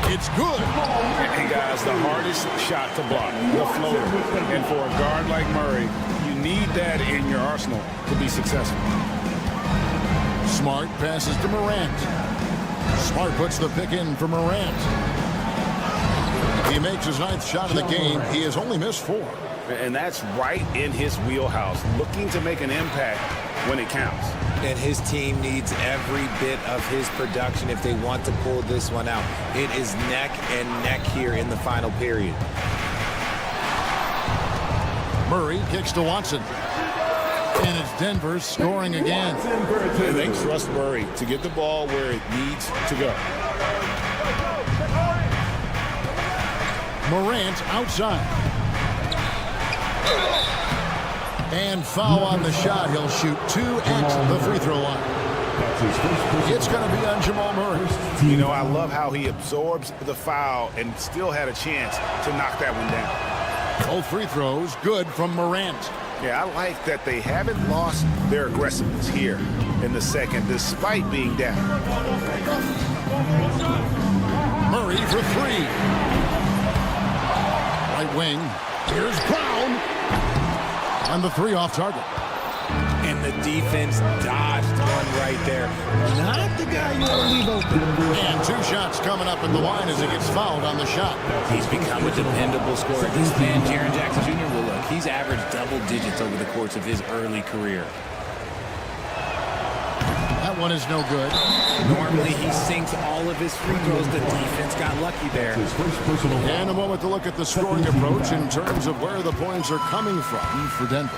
It's good. And guys, the hardest shot to block, the floater. And for a guard like Murray, you need that in your arsenal to be successful. Smart passes to Morant. Smart puts the pick in for Morant. He makes his 9th shot of the game. He has only missed 4. And that's right in his wheelhouse, looking to make an impact when it counts. And his team needs every bit of his production if they want to pull this one out. It is neck and neck here in the final period. Murray kicks to Watson. And it's Denver scoring again. And they trust Murray to get the ball where it needs to go. Morant outside. And foul on the shot. He'll shoot 2 at the free throw line. It's going to be on Jamal Murray. You know, I love how he absorbs the foul and still had a chance to knock that one down. Both free throws good from Morant. Yeah, I like that they haven't lost their aggressiveness here in the second, despite being down. Murray for 3. Right wing. Here's Brown. On the 3 off target. And the defense dodged one right there. Not the guy you want to leave open. And 2 shots coming up at the line as he gets fouled on the shot. He's become a dependable scorer. This man, Jaren Jackson Jr., will look. He's averaged double digits over the course of his early career. That one is no good. Normally he sinks all of his free throws. The defense got lucky there. And a moment to look at the scoring approach in terms of where the points are coming from for Denver.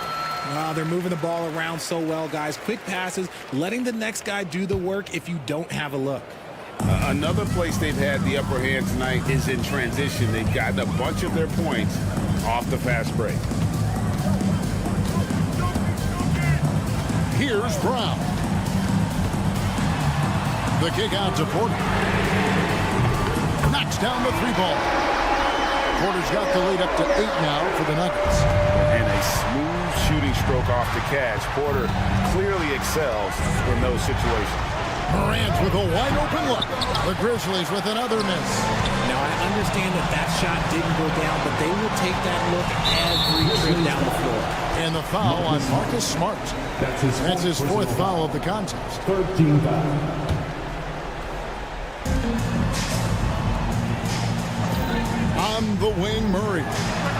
Wow, they're moving the ball around so well, guys. Quick passes, letting the next guy do the work if you don't have a look. Another place they've had the upper hand tonight is in transition. They've gotten a bunch of their points off the fast break. Here's Brown. The kick out to Porter. Knocks down the 3-ball. Porter's got the lead up to 8 now for the Nuggets. And a smooth shooting stroke off the catch. Porter clearly excels in those situations. Morant with a wide open look. The Grizzlies with another miss. Now, I understand that shot didn't go down, but they will take that look every trip down the floor. And the foul on Marcus Smart. That's his fourth foul of the contest. Third team foul. On the wing, Murray.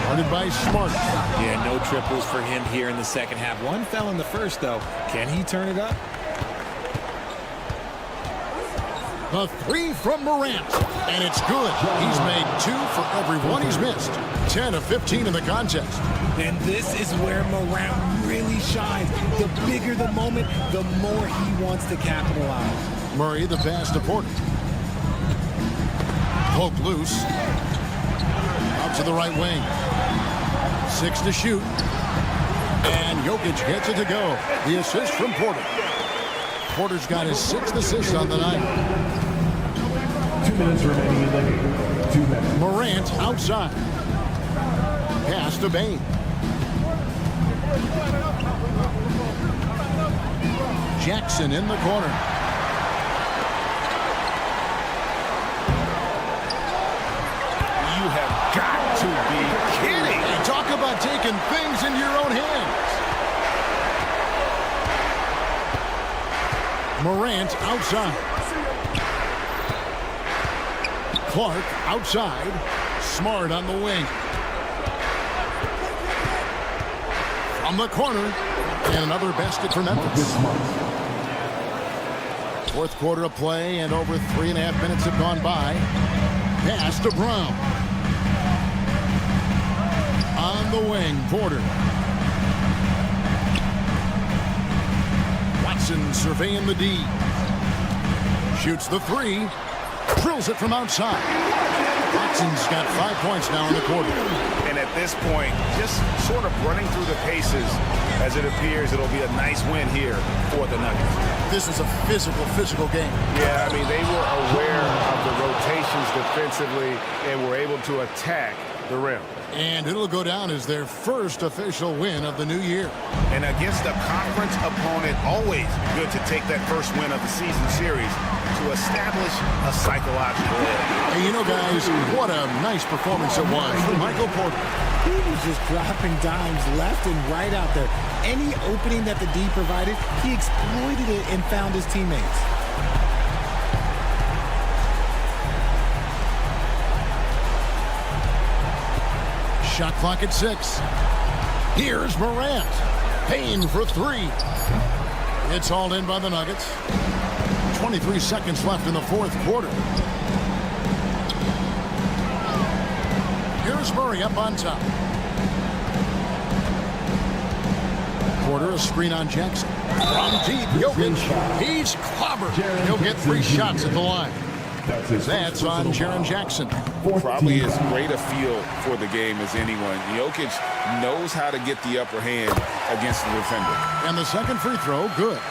Guarded by Smart. Yeah, no triples for him here in the second half. One fell in the first, though. Can he turn it up? The three from Morant, and it's good. He's made 2 for every one he's missed. 10 of 15 in the contest. And this is where Morant really shines. The bigger the moment, the more he wants to capitalize. Murray, the pass to Porter. Poke loose. Out to the right wing. 6 to shoot. And Jokic gets it to go. The assist from Porter. Porter's got his 6th assist on the night. 2 minutes remaining in the game. 2 minutes. Morant outside. Pass to Bain. Jackson in the corner. You have got to be kidding. Hey, talk about taking things into your own hands. Morant outside. Clark outside. Smart on the wing. From the corner. And another basket for Memphis. Fourth quarter of play and over 3.5 minutes have gone by. Pass to Brown. On the wing, Porter. Watson surveying the D. Shoots the 3. Drills it from outside. Watson's got 5 points now in the quarter. And at this point, just sort of running through the paces, as it appears it'll be a nice win here for the Nuggets. This was a physical game. Yeah, I mean, they were aware of the rotations defensively and were able to attack the rim. And it'll go down as their first official win of the new year. And against a conference opponent, always good to take that first win of the season series to establish a psychological edge. And you know, guys, what a nice performance it was from Michael Porter. He was just dropping dimes left and right out there. Any opening that the D provided, he exploited it and found his teammates. Shot clock at 6. Here's Morant. Payne for 3. It's hauled in by the Nuggets. 23 seconds left in the fourth quarter. Here's Murray up on top. Porter, a screen on Jackson. From deep, Jokic. He's clobbered. He'll get 3 shots at the line. That's on Jaren Jackson. Probably as great a feel for the game as anyone. Jokic knows how to get the upper hand against the defender. And the second free throw, good.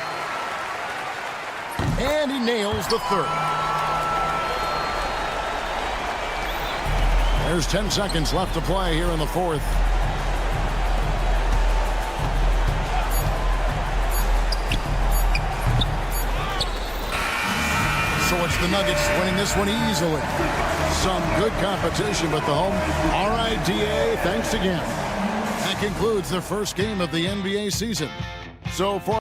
And he nails the third. There's 10 seconds left to play here in the fourth. So it's the Nuggets winning this one easily. Some good competition with the home. All right, DA, thanks again. That concludes the first game of the NBA season. So for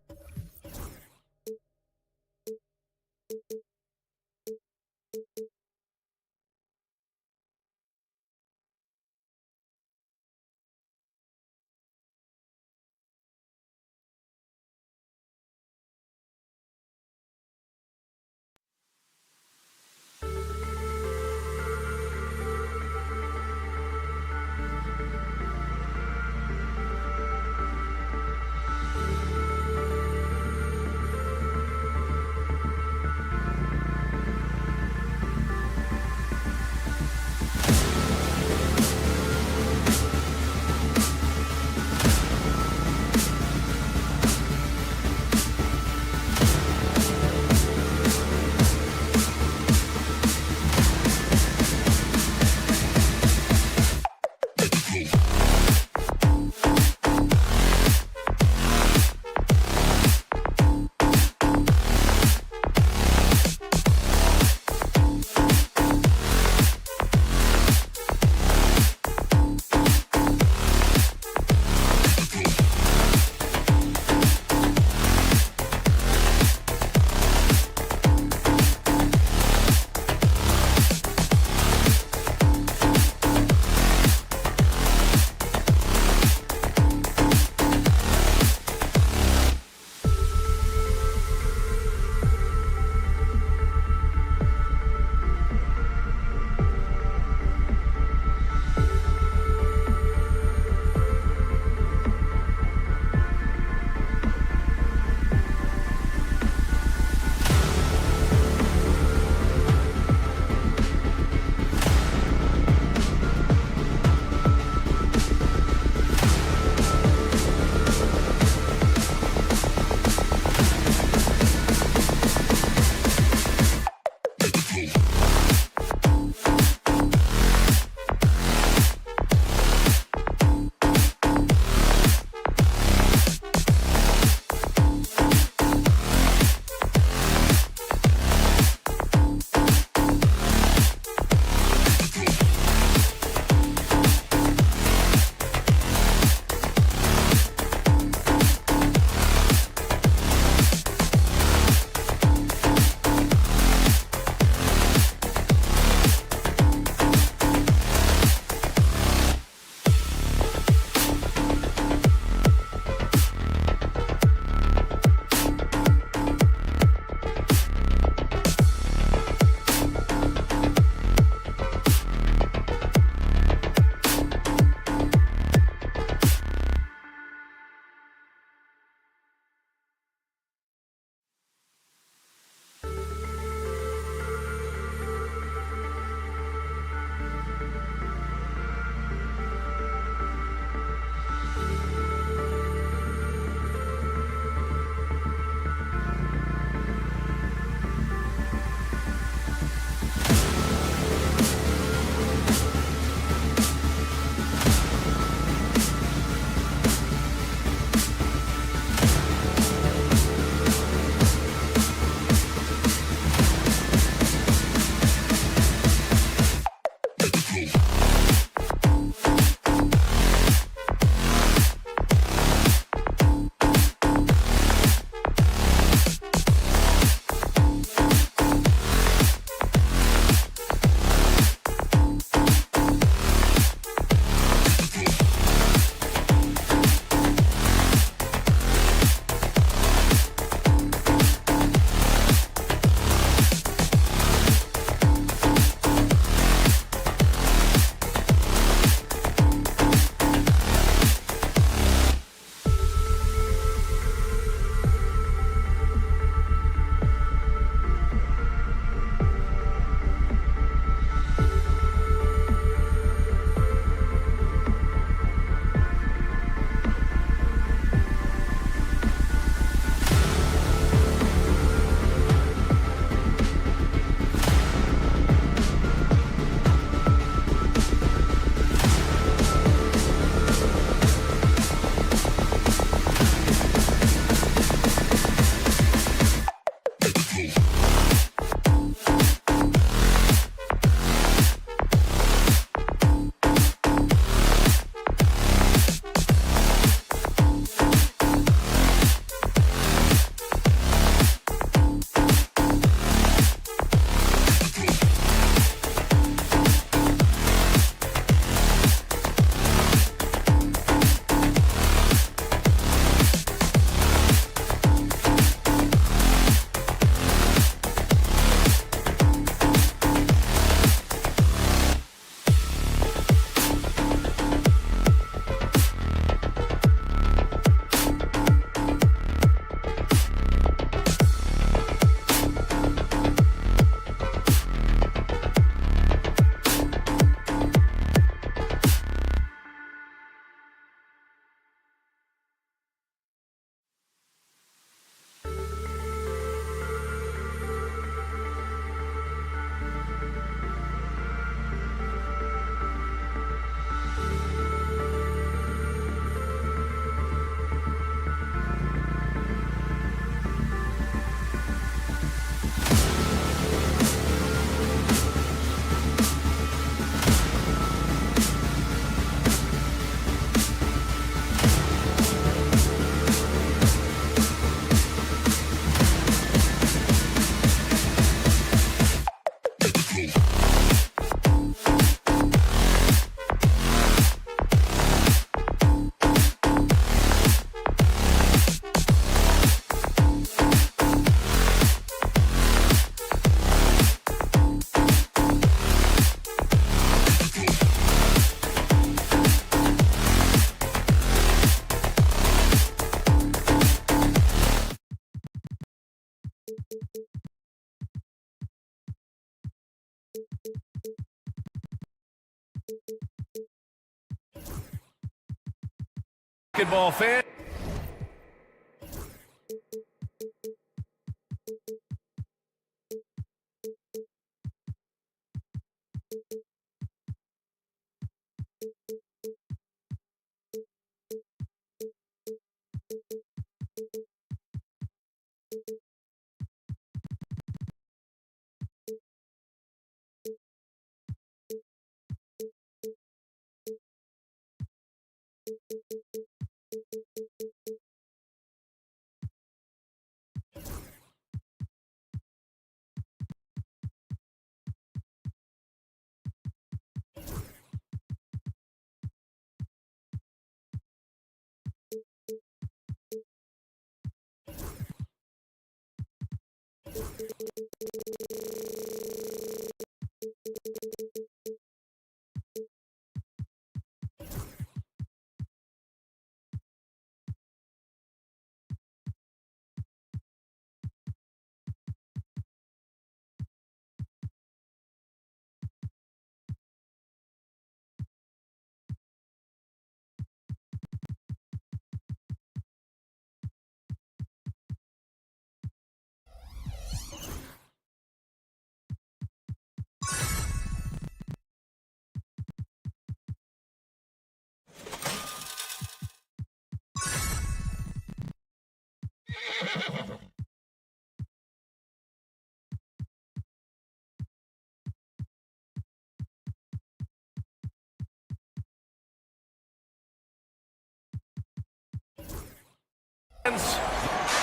Basketball fan.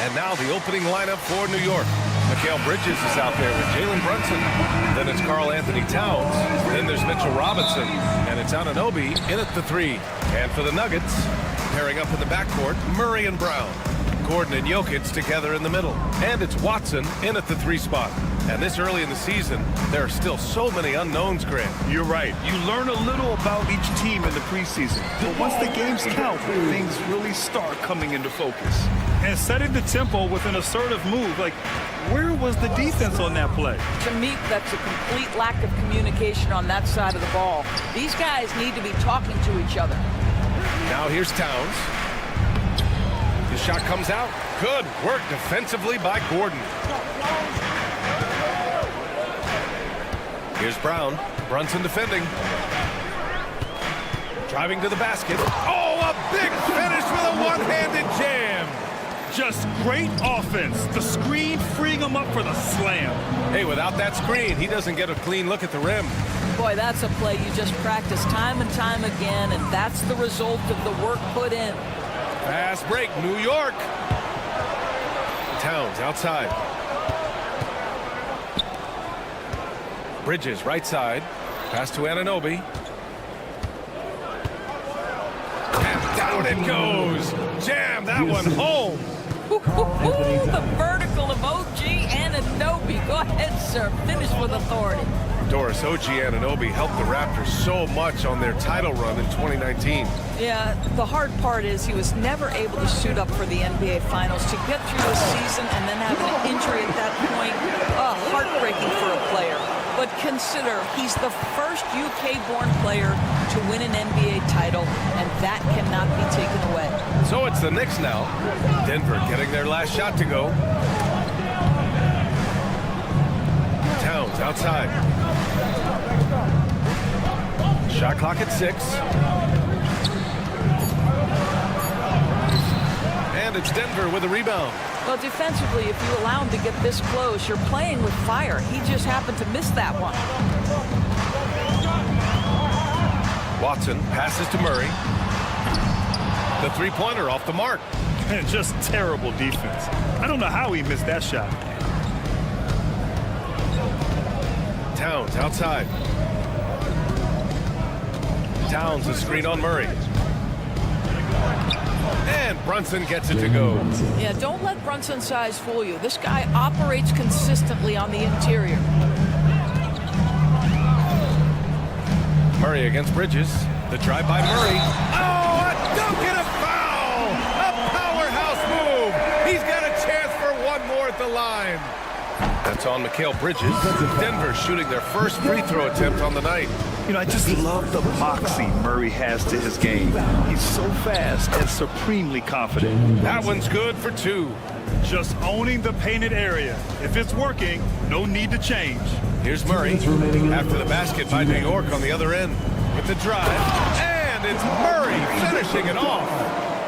And now the opening lineup for New York. Mikal Bridges is out there with Jalen Brunson. Then it's Karl Anthony Towns. Then there's Mitchell Robinson. And it's Anunoby in at the 3. And for the Nuggets, pairing up in the backcourt, Murray and Brown. Gordon and Jokic together in the middle. And it's Watson in at the 3 spot. And this early in the season, there are still so many unknowns, Grant. You're right. You learn a little about each team in the preseason. But once the games count, things really start coming into focus. And setting the tempo with an assertive move, like, where was the defense on that play? To me, that's a complete lack of communication on that side of the ball. These guys need to be talking to each other. Now here's Towns. His shot comes out. Good work defensively by Gordon. Here's Brown. Brunson defending. Driving to the basket. Oh, a big finish with a one-handed jam. Just great offense. The screen freeing him up for the slam. Hey, without that screen, he doesn't get a clean look at the rim. Boy, that's a play you just practice time and time again, and that's the result of the work put in. Fast break, New York. Towns outside. Bridges right side. Pass to Anunoby. And down it goes. Jam that one home. The vertical of OG Anunoby. Go ahead, sir. Finish with authority. Doris, OG Anunoby helped the Raptors so much on their title run in 2019. Yeah, the hard part is he was never able to suit up for the NBA Finals. To get through the season and then have an injury at that point, heartbreaking for a player. But consider, he's the first UK-born player to win an NBA title, and that cannot be taken away. So it's the Knicks now. Denver getting their last shot to go. Towns outside. Shot clock at 6. And it's Denver with a rebound. Well, defensively, if you allow him to get this close, you're playing with fire. He just happened to miss that one. Watson passes to Murray. The three-pointer off the mark. And just terrible defense. I don't know how he missed that shot. Towns outside. Towns a screen on Murray. And Brunson gets it to go. Yeah, don't let Brunson's size fool you. This guy operates consistently on the interior. Murray against Bridges. The drive by Murray. Oh, a dunk and a foul! A powerhouse move! He's got a chance for one more at the line. That's on Mikal Bridges. Denver shooting their first free throw attempt on the night. You know, I just love the moxie Murray has to his game. He's so fast and supremely confident. That one's good for 2. Just owning the painted area. If it's working, no need to change. Here's Murray after the basket by New York on the other end with the drive. And it's Murray finishing it off.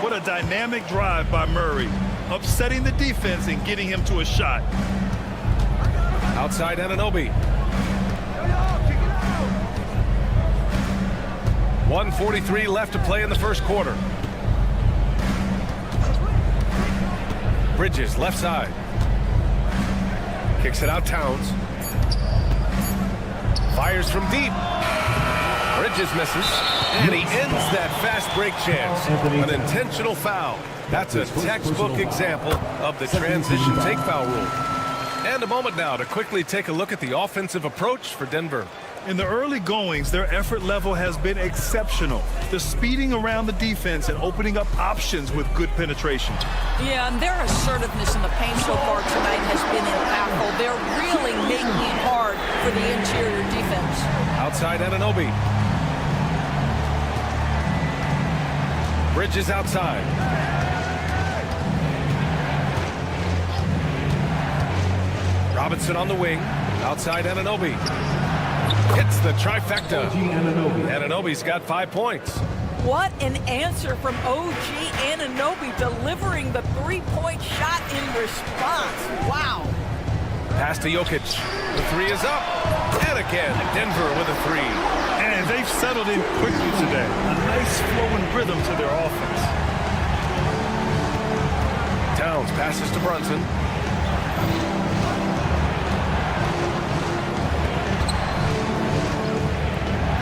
What a dynamic drive by Murray. Upsetting the defense and getting him to a shot. Outside Anunoby. 1:43 left to play in the first quarter. Bridges left side. Kicks it out Towns. Fires from deep. Bridges misses. And he ends that fast break chance. An intentional foul. That's a textbook example of the transition take foul rule. And a moment now to quickly take a look at the offensive approach for Denver. In the early goings, their effort level has been exceptional. The speeding around the defense and opening up options with good penetration. Yeah, and their assertiveness in the paint so far tonight has been impactful. They're really making it hard for the interior defense. Outside Anunoby. Bridges outside. Robinson on the wing. Outside Anunoby. Hits the trifecta. Anunoby's got 5 points. What an answer from OG Anunoby, delivering the three-point shot in response. Wow. Pass to Jokic. The 3 is up. And again, Denver with a 3. And they've settled in quickly today. A nice flowing rhythm to their offense. Towns passes to Brunson.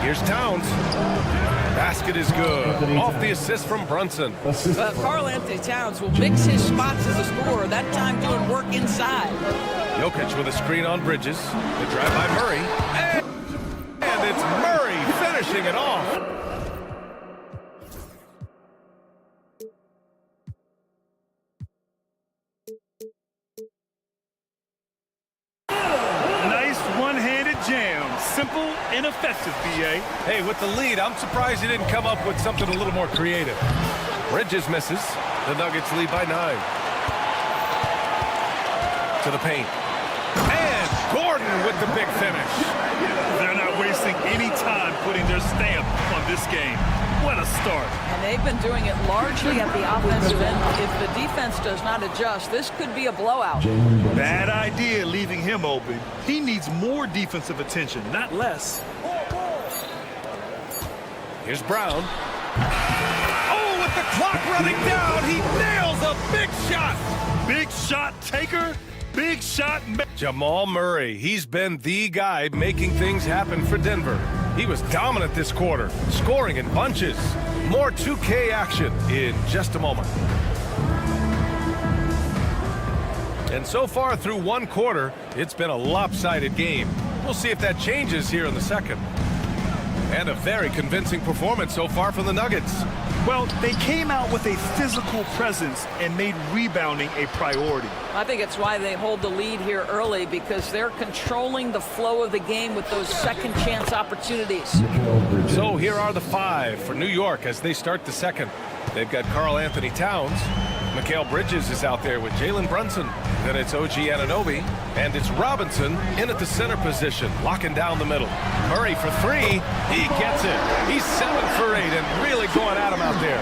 Here's Towns. Basket is good. Off the assist from Brunson. Karl-Anthony Towns will mix his spots as a scorer, that time doing work inside. Jokic with a screen on Bridges. The drive by Murray. And it's Murray finishing it off. Nice one-handed jam. Simple and effective, B.A. Hey, with the lead, I'm surprised he didn't come up with something a little more creative. Bridges misses. The Nuggets lead by 9. To the paint. And Gordon with the big finish. They're not wasting any time putting their stamp on this game. What a start. And they've been doing it largely at the offensive end. If the defense does not adjust, this could be a blowout. Bad idea leaving him open. He needs more defensive attention, not less. Here's Brown. Oh, with the clock running down, he nails a big shot. Big shot taker, big shot. Jamal Murray, he's been the guy making things happen for Denver. He was dominant this quarter, scoring in bunches. More 2K action in just a moment. And so far through one quarter, it's been a lopsided game. We'll see if that changes here in the second. And a very convincing performance so far from the Nuggets. Well, they came out with a physical presence and made rebounding a priority. I think it's why they hold the lead here early, because they're controlling the flow of the game with those second chance opportunities. So here are the 5 for New York as they start the second. They've got Karl-Anthony Towns. Mikal Bridges is out there with Jalen Brunson. Then it's OG Anunoby. And it's Robinson in at the center position, locking down the middle. Murray for 3. He gets it. He's 7 for 8 and really going at him out there.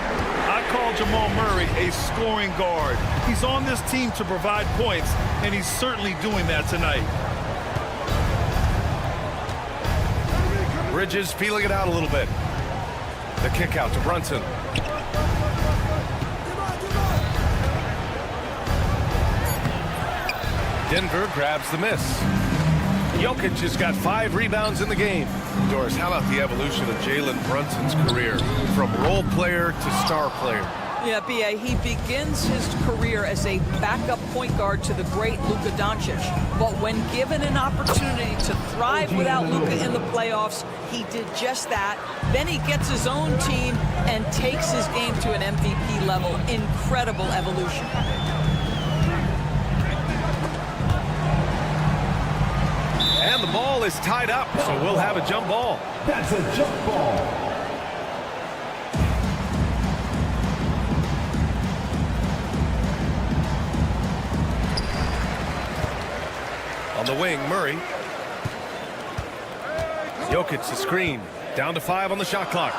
I call Jamal Murray a scoring guard. He's on this team to provide points, and he's certainly doing that tonight. Bridges feeling it out a little bit. The kick out to Brunson. Denver grabs the miss. Jokic has got 5 rebounds in the game. Doris, how about the evolution of Jalen Brunson's career from role player to star player? Yeah, B.A., he begins his career as a backup point guard to the great Luka Doncic. But when given an opportunity to thrive without Luka in the playoffs, he did just that. Then he gets his own team and takes his game to an MVP level. Incredible evolution. ball is tied up, so we'll have a jump ball. That's a jump ball. On the wing, Murray. Jokic the screen. Down to 5 on the shot clock.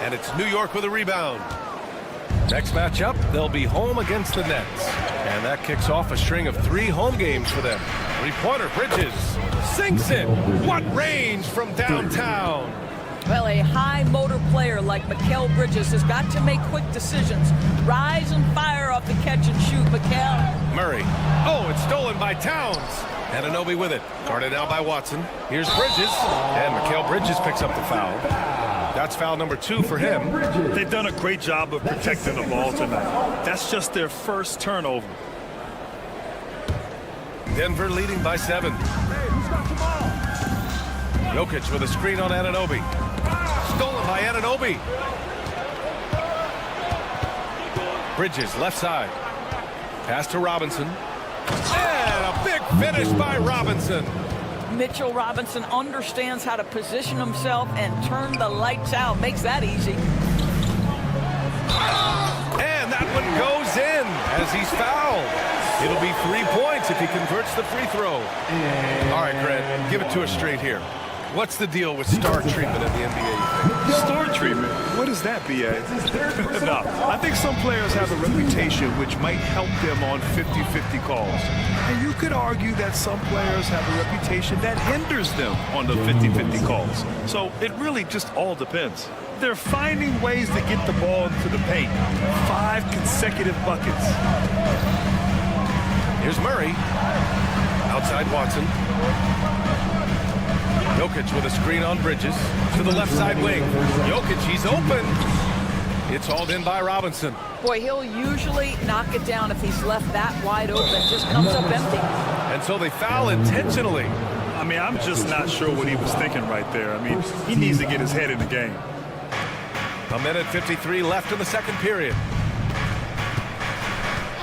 And it's New York with a rebound. Next matchup, they'll be home against the Nets. And that kicks off a string of 3 home games for them. Three-pointer, Bridges sinks it. What range from downtown. Well, a high motor player like Mikal Bridges has got to make quick decisions. Rise and fire off the catch and shoot, Mikal. Murray. Oh, it's stolen by Towns. Anunoby with it. Guarded now by Watson. Here's Bridges. And Mikal Bridges picks up the foul. That's foul number 2 for him. They've done a great job of protecting the ball tonight. That's just their first turnover. Denver leading by 7. Jokic with a screen on Anunoby. Stolen by Anunoby. Bridges left side. Pass to Robinson. And a big finish by Robinson. Mitchell Robinson understands how to position himself and turn the lights out. Makes that easy. And that one goes in as he's fouled. It'll be 3 points if he converts the free throw. All right, Grant, give it to us straight here. What's the deal with star treatment in the NBA? Star treatment? What is that, B.A.? No, I think some players have a reputation which might help them on 50-50 calls. And you could argue that some players have a reputation that hinders them on the 50-50 calls. So it really just all depends. They're finding ways to get the ball into the paint. 5 consecutive buckets. Here's Murray. Outside Watson. Jokic with a screen on Bridges to the left side wing. Jokic, he's open. It's hauled in by Robinson. Boy, he'll usually knock it down if he's left that wide open. Just comes up empty. And so they foul intentionally. I mean, I'm just not sure what he was thinking right there. I mean, he needs to get his head in the game. A minute 53 left in the second period.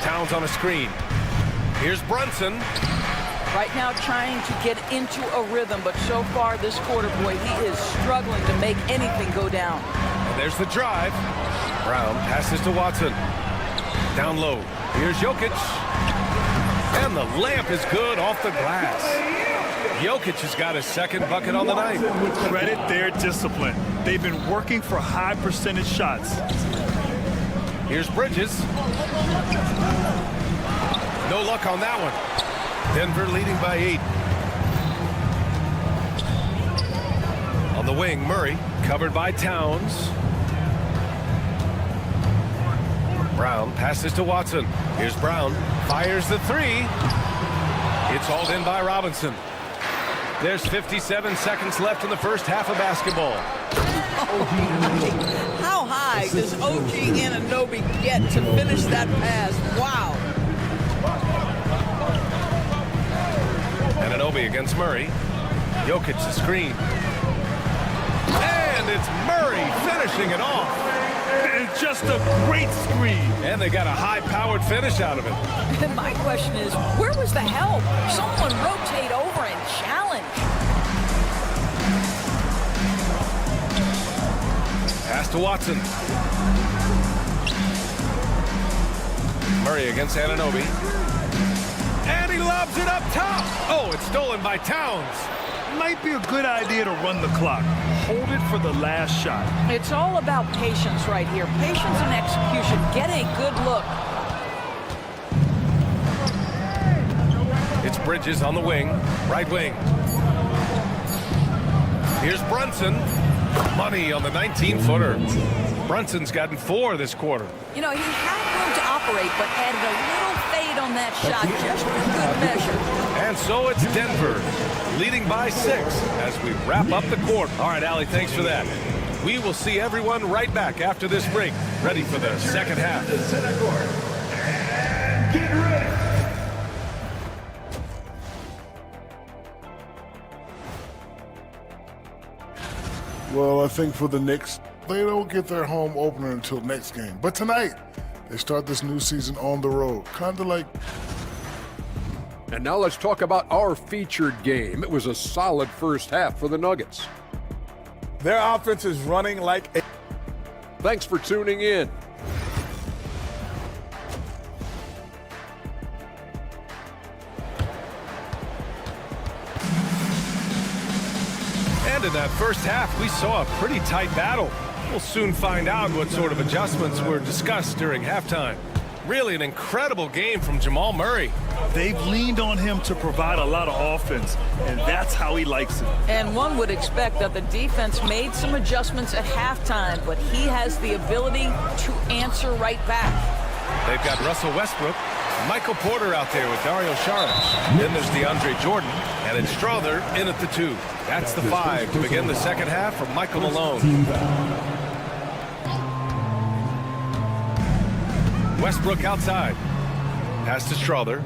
Towns on a screen. Here's Brunson. Right now trying to get into a rhythm, but so far this quarter, boy, he is struggling to make anything go down. And there's the drive. Brown passes to Watson. Down low. Here's Jokic. And the layup is good off the glass. Jokic has got his second bucket on the night. Credit their discipline. They've been working for high percentage shots. Here's Bridges. No luck on that one. Denver leading by 8. On the wing, Murray, covered by Towns. Brown passes to Watson. Here's Brown, fires the 3. It's hauled in by Robinson. There's 57 seconds left in the first half of basketball. How high does OG Anunoby get to finish that pass? Wow. Anunoby against Murray. Jokic the screen. And it's Murray finishing it off. It's just a great screen. And they got a high-powered finish out of it. And my question is, where was the help? Someone rotate over and challenge. Pass to Watson. Murray against Anunoby. And he lobs it up top. Oh, it's stolen by Towns. Might be a good idea to run the clock. Hold it for the last shot. It's all about patience right here. Patience and execution. Get a good look. It's Bridges on the wing. Right wing. Here's Brunson. Money on the 19-footer. Brunson's gotten 4 this quarter. You know, he had room to operate, but added a little fade on that shot just for good measure. And so it's Denver leading by 6 as we wrap up the quarter. All right, Allie, thanks for that. We will see everyone right back after this break, ready for the second half. Get ready. Well, I think for the Knicks, they don't get their home opener until next game. But tonight, they start this new season on the road. Kind of like And now let's talk about our featured game. It was a solid first half for the Nuggets. Their offense is running like a... Thanks for tuning in. And in that first half, we saw a pretty tight battle. We'll soon find out what sort of adjustments were discussed during halftime. Really an incredible game from Jamal Murray. They've leaned on him to provide a lot of offense, and that's how he likes it. And one would expect that the defense made some adjustments at halftime, but he has the ability to answer right back. They've got Russell Westbrook, Michael Porter out there with Dario Saric. Then there's DeAndre Jordan, and it's Strother in at the 2. That's the 5 to begin the second half from Michael Malone. Westbrook outside. Pass to Strother.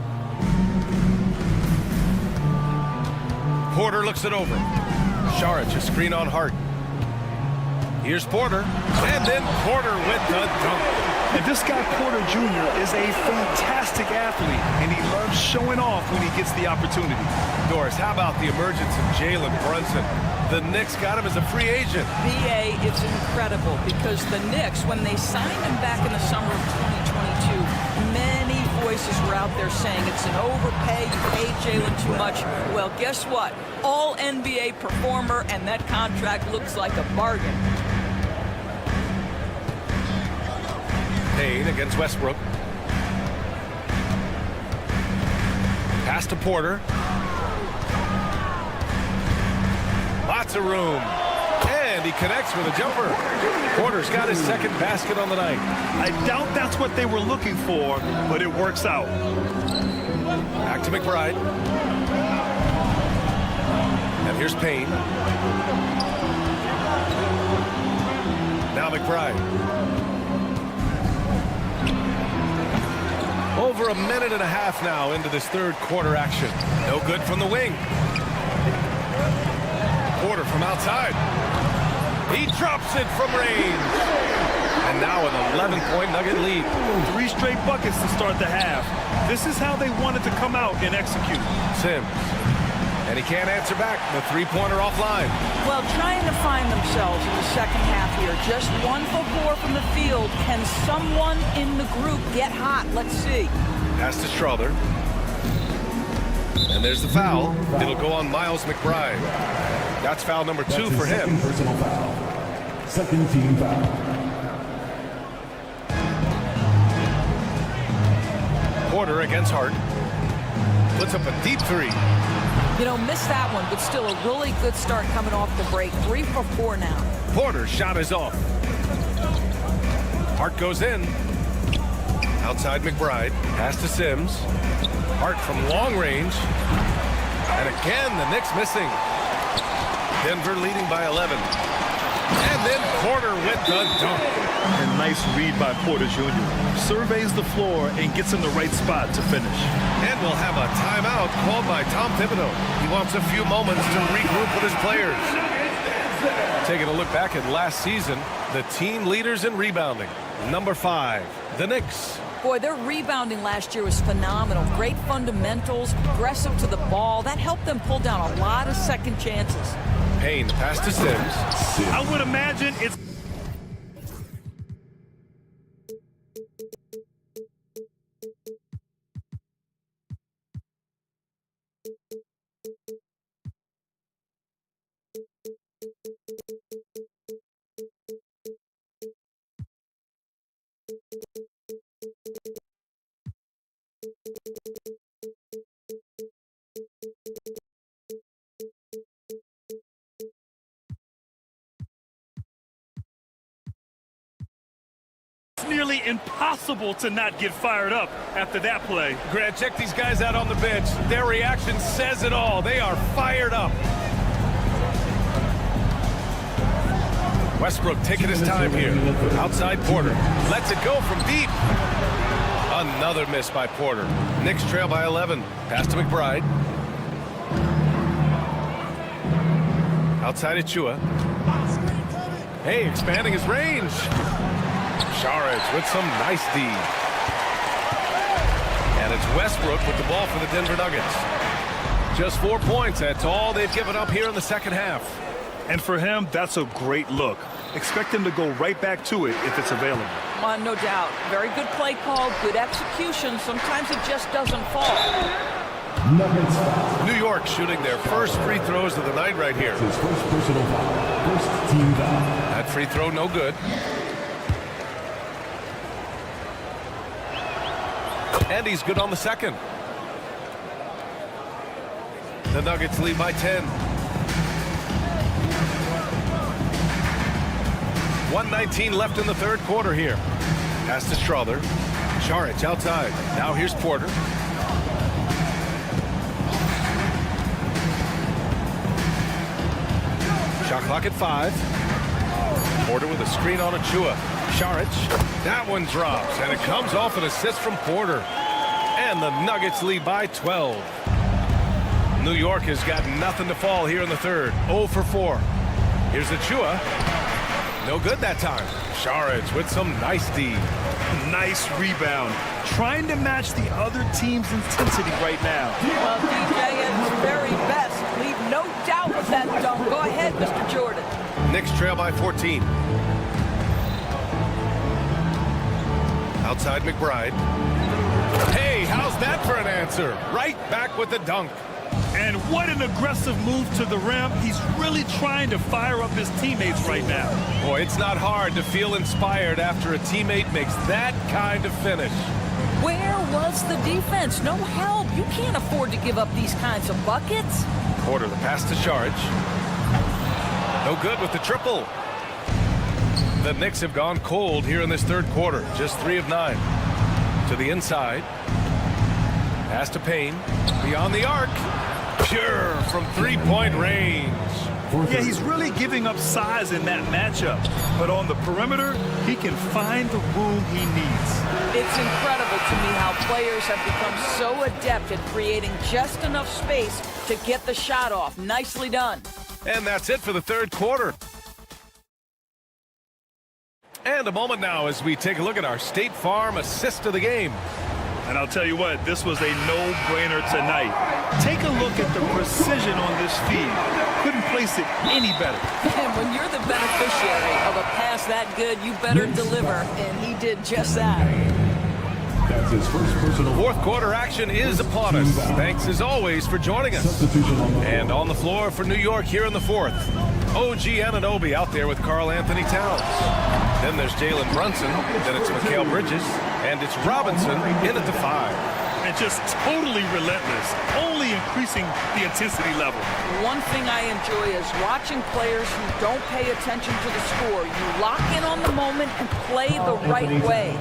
Porter looks it over. Saric, a screen on Hart. Here's Porter. And then Porter with the dunk. And this guy, Porter Jr., is a fantastic athlete, and he loves showing off when he gets the opportunity. Doris, how about the emergence of Jalen Brunson? The Knicks got him as a free agent. BA, it's incredible because the Knicks, when they signed him back in the summer of 2022, many voices were out there saying it's an overpay, you paid Jalen too much. Well, guess what? All NBA performer, and that contract looks like a bargain. Payne against Westbrook. Pass to Porter. Lots of room. And he connects with a jumper. Porter's got his second basket on the night. I doubt that's what they were looking for, but it works out. Back to McBride. And here's Payne. Now McBride. Over a minute and a half now into this third quarter action. No good from the wing. Porter from outside. He drops it from range. And now an 11-point Nugget lead. 3 straight buckets to start the half. This is how they wanted to come out and execute. Sims. And he can't answer back. The three-pointer offline. Well, trying to find themselves in the second half here. Just 1 for 4 from the field. Can someone in the group get hot? Let's see. Pass to Strother. And there's the foul. It'll go on Miles McBride. That's foul number 2 for him. Personal foul. Second team foul. Porter against Hart. Puts up a deep 3. You know, missed that one, but still a really good start coming off the break. 3 for 4 now. Porter's shot is off. Hart goes in. Outside McBride. Pass to Sims. Hart from long range. And again, the Knicks missing. Denver leading by 11. And then Porter with the dunk. A nice read by Porter Jr. Surveys the floor and gets in the right spot to finish. And we'll have a timeout called by Tom Thibodeau. He wants a few moments to regroup with his players. Taking a look back at last season, the team leaders in rebounding. Number 5, the Knicks. Boy, their rebounding last year was phenomenal. Great fundamentals, aggressive to the ball. That helped them pull down a lot of second chances. Payne, pass to Sims. I would imagine it's... nearly impossible to not get fired up after that play. Grant, check these guys out on the bench. Their reaction says it all. They are fired up. Westbrook taking his time here. Outside Porter. Lets it go from deep. Another miss by Porter. Knicks trail by 11. Pass to McBride. Outside Achua. Hey, expanding his range. Saric with some nice D. And it's Westbrook with the ball for the Denver Nuggets. Just 4 points. That's all they've given up here in the second half. And for him, that's a great look. Expect him to go right back to it if it's available. No doubt. Very good play call, good execution. Sometimes it just doesn't fall. New York shooting their first free throws of the night right here. His first personal foul. First team foul. That free throw no good. And he's good on the second. The Nuggets lead by 10. 1:19 left in the third quarter here. Pass to Strother. Saric outside. Now here's Porter. Shot clock at 5. Porter with a screen on Achua. Saric. That one drops, and it comes off an assist from Porter. And the Nuggets lead by 12. New York has got nothing to fall here in the third. 0 for 4. Here's Achua. No good that time. Saric with some nice D. Nice rebound. Trying to match the other team's intensity right now. Well, DJ at his very best. Leave no doubt of that dunk. Go ahead, Mr. Jordan. Knicks trail by 14. Outside McBride. Hey, how's that for an answer? Right back with the dunk. And what an aggressive move to the rim. He's really trying to fire up his teammates right now. Boy, it's not hard to feel inspired after a teammate makes that kind of finish. Where was the defense? No help. You can't afford to give up these kinds of buckets. Porter, the pass to Saric. No good with the triple. The Knicks have gone cold here in this third quarter. Just 3 of 9. To the inside. Pass to Payne. Beyond the arc. Pure from three-point range. Yeah, he's really giving up size in that matchup. But on the perimeter, he can find the room he needs. It's incredible to me how players have become so adept at creating just enough space to get the shot off. Nicely done. And that's it for the third quarter. And a moment now as we take a look at our State Farm assist of the game. And I'll tell you what, this was a no-brainer tonight. Take a look at the precision on this feed. Couldn't place it any better. And when you're the beneficiary of a pass that good, you better deliver. And he did just that. That's his first personal. Fourth quarter action is upon us. Thanks as always for joining us. And on the floor for New York here in the fourth. OG Anunoby out there with Karl Anthony Towns. Then there's Jalen Brunson. Then it's Mikal Bridges. And it's Robinson in at the 5. And just totally relentless, only increasing the intensity level. One thing I enjoy is watching players who don't pay attention to the score. You lock in on the moment and play the right way.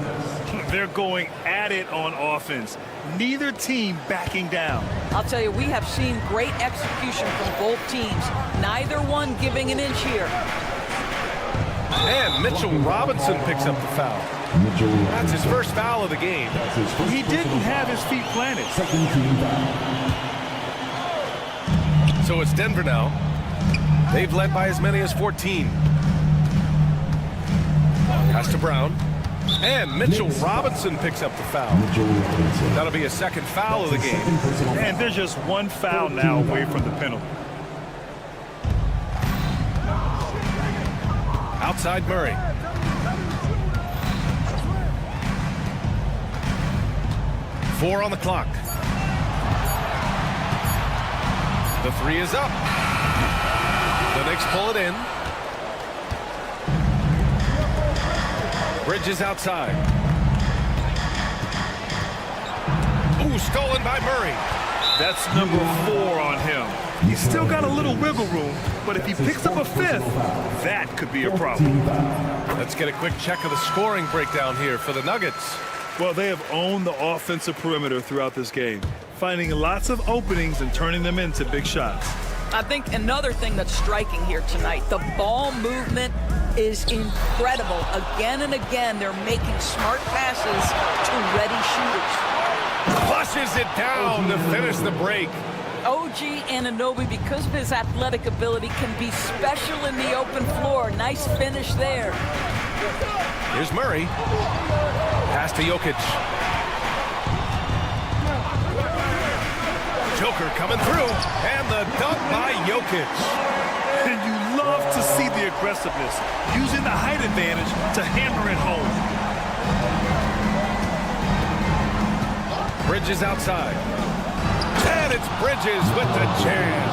They're going at it on offense. Neither team backing down. I'll tell you, we have seen great execution from both teams. Neither one giving an inch here. And Mitchell Robinson picks up the foul. That's his first foul of the game. He didn't have his feet planted. Second team foul. So it's Denver now. They've led by as many as 14. Pass to Brown. And Mitchell Robinson picks up the foul. That'll be a second foul of the game. And they're just one foul now away from the penalty. Outside Murray. Four on the clock. The 3 is up. The Knicks pull it in. Bridges outside. Ooh, stolen by Murray. That's number 4 on him. He's still got a little wiggle room, but if he picks up a 5th, that could be a problem. Let's get a quick check of the scoring breakdown here for the Nuggets. Well, they have owned the offensive perimeter throughout this game, finding lots of openings and turning them into big shots. I think another thing that's striking here tonight, the ball movement is incredible. Again and again, they're making smart passes to ready shooters. Flushes it down to finish the break. OG Anunoby, because of his athletic ability, can be special in the open floor. Nice finish there. Here's Murray. Pass to Jokic. Joker coming through, and the dunk by Jokic. And you love to see the aggressiveness, using the height advantage to hammer it home. Bridges outside. And it's Bridges with the jam.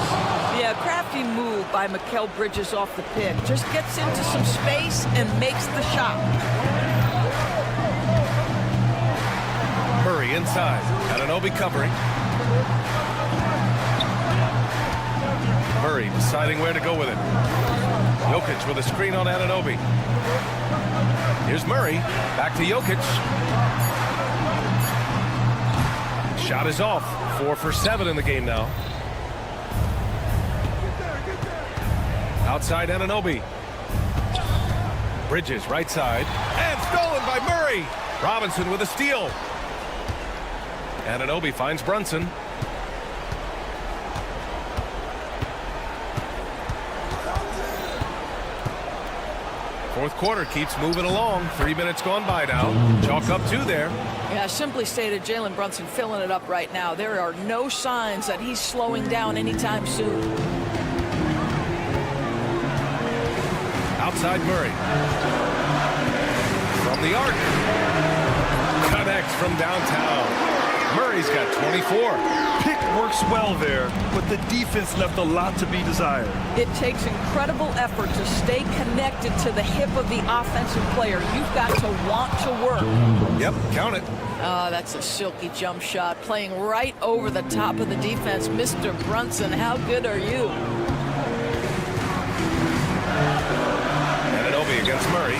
Yeah, crafty move by Mikal Bridges off the pick. Just gets into some space and makes the shot. Murray inside. Anunoby covering. Murray deciding where to go with it. Jokic with a screen on Anunoby. Here's Murray. Back to Jokic. Shot is off. 4 for 7 in the game now. Outside Anunoby. Bridges right side. And stolen by Murray. Robinson with a steal. Anunoby finds Brunson. Fourth quarter keeps moving along. 3 minutes gone by now. Chalk up 2 there. Yeah, simply stated, Jalen Brunson filling it up right now. There are no signs that he's slowing down anytime soon. Outside Murray. From the arc. Connects from downtown. Murray's got 24. Pick works well there, but the defense left a lot to be desired. It takes incredible effort to stay connected to the hip of the offensive player. You've got to want to work. Yep, count it. Oh, that's a silky jump shot, playing right over the top of the defense. Mr. Brunson, how good are you? Anunoby against Murray.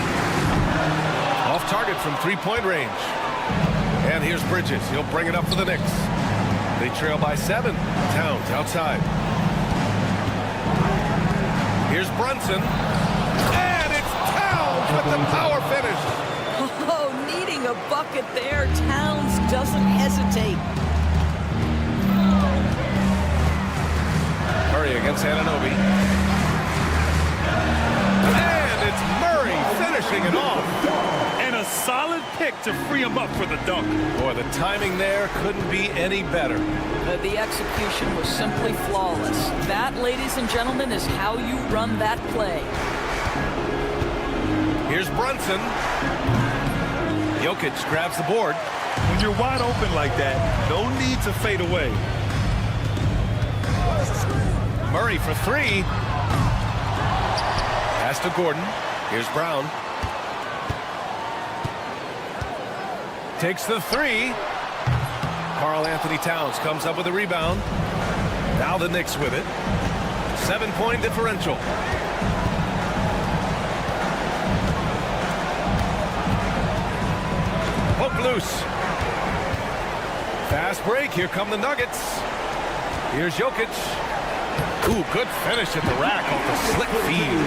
Off target from three-point range. And here's Bridges. He'll bring it up for the Knicks. They trail by 7. Towns outside. Here's Brunson. And it's Towns with the power finish. Oh, needing a bucket there. Towns doesn't hesitate. Murray against Anunoby. And it's Murray finishing it off. And a solid pick to free him up for the dunk. Boy, the timing there couldn't be any better. The execution was simply flawless. That, ladies and gentlemen, is how you run that play. Here's Brunson. Jokic grabs the board. When you're wide open like that, no need to fade away. Murray for 3. Pass to Gordon. Here's Brown. Takes the 3. Karl Anthony Towns comes up with a rebound. Now the Knicks with it. 7-point differential. Hook loose. Fast break. Here come the Nuggets. Here's Jokic. Ooh, good finish at the rack off the slick feed.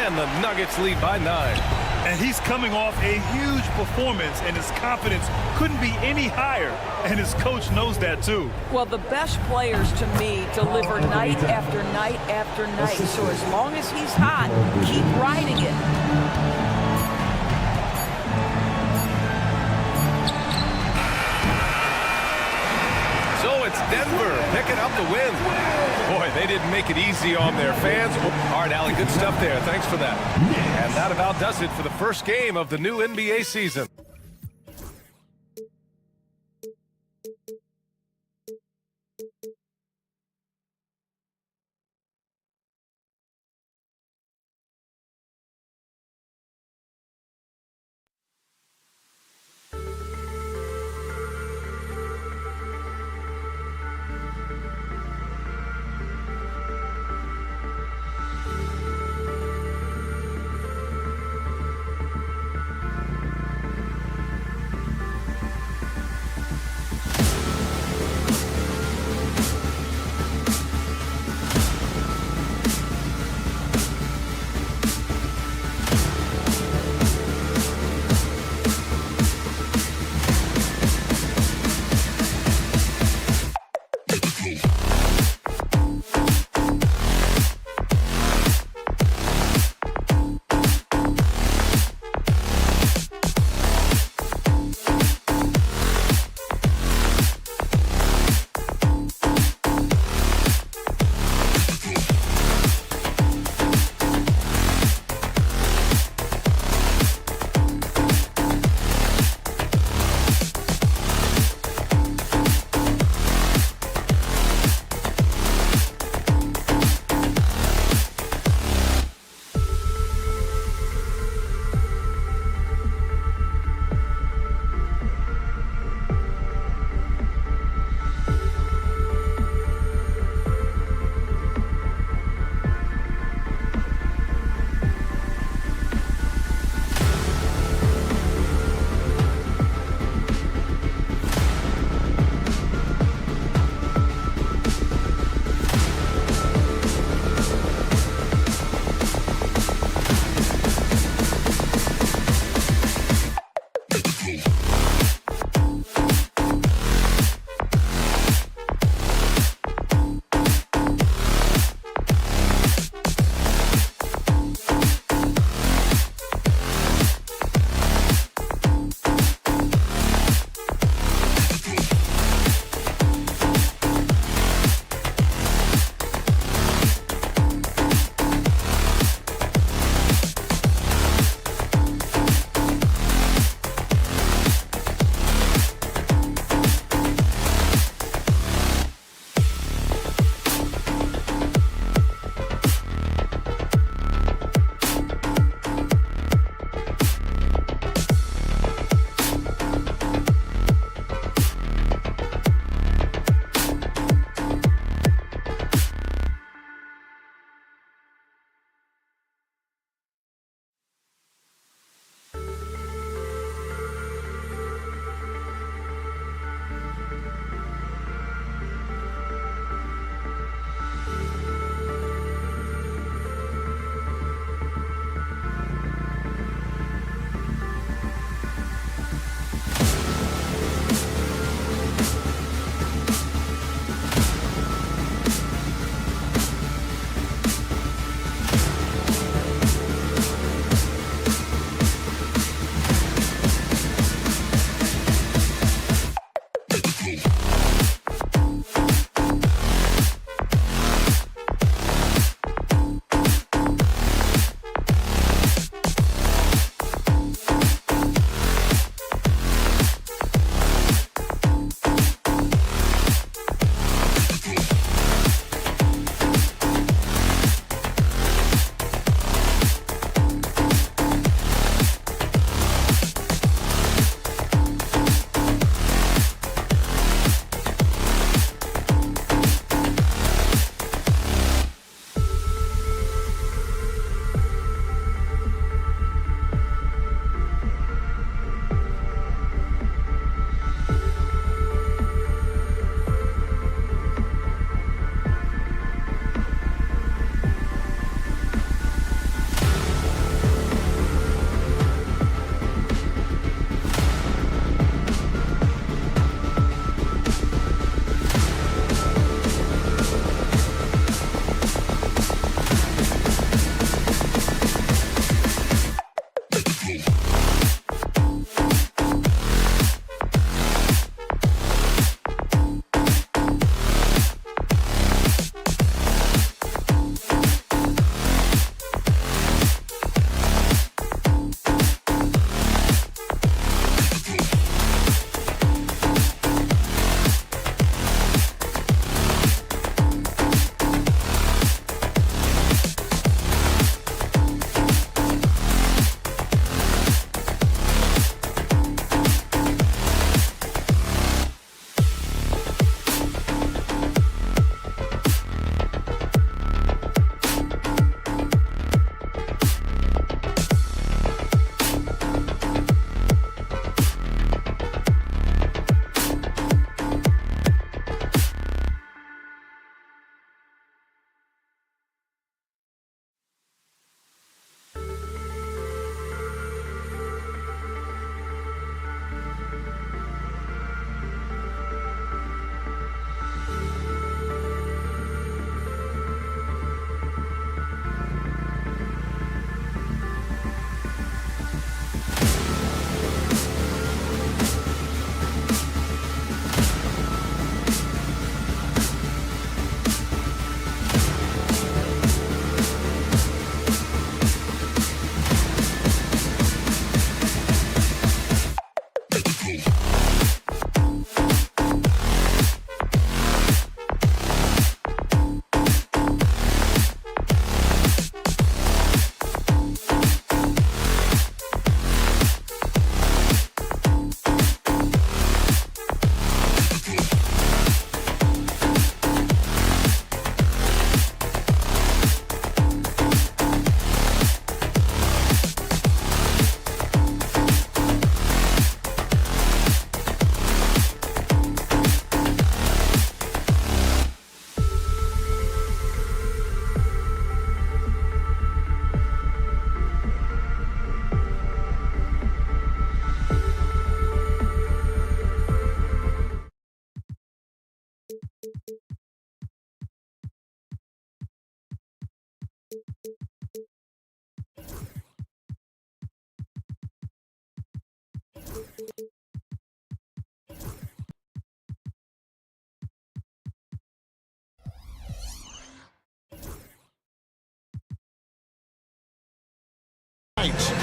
And the Nuggets lead by 9. And he's coming off a huge performance, and his confidence couldn't be any higher. And his coach knows that, too. Well, the best players, to me, deliver night after night after night. So as long as he's hot, keep riding it. So it's Denver picking up the win. Boy, they didn't make it easy on their fans. All right, Allie, good stuff there. Thanks for that. And that about does it for the first game of the new NBA season.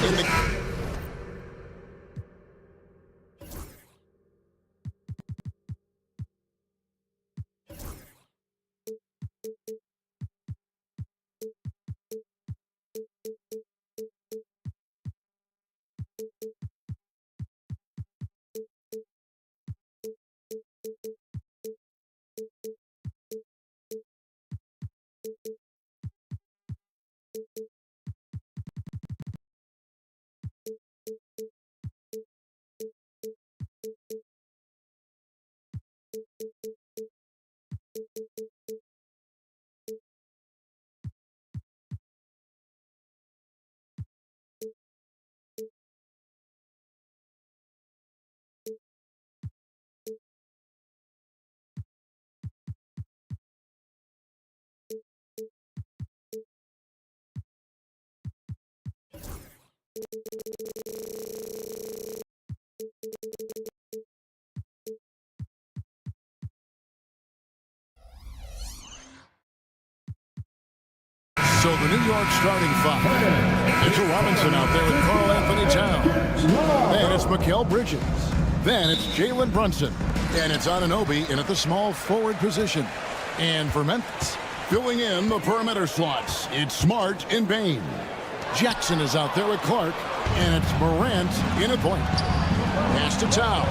in the... So the New York starting five. Mitchell Robinson out there with Karl Anthony Towns. Then it's Mikal Bridges. Then it's Jalen Brunson. And it's Anunoby in at the small forward position. And for Memphis, filling in the perimeter slots, it's Smart and Bane. Jackson is out there with Clark. And it's Morant in at point. Pass to Towns.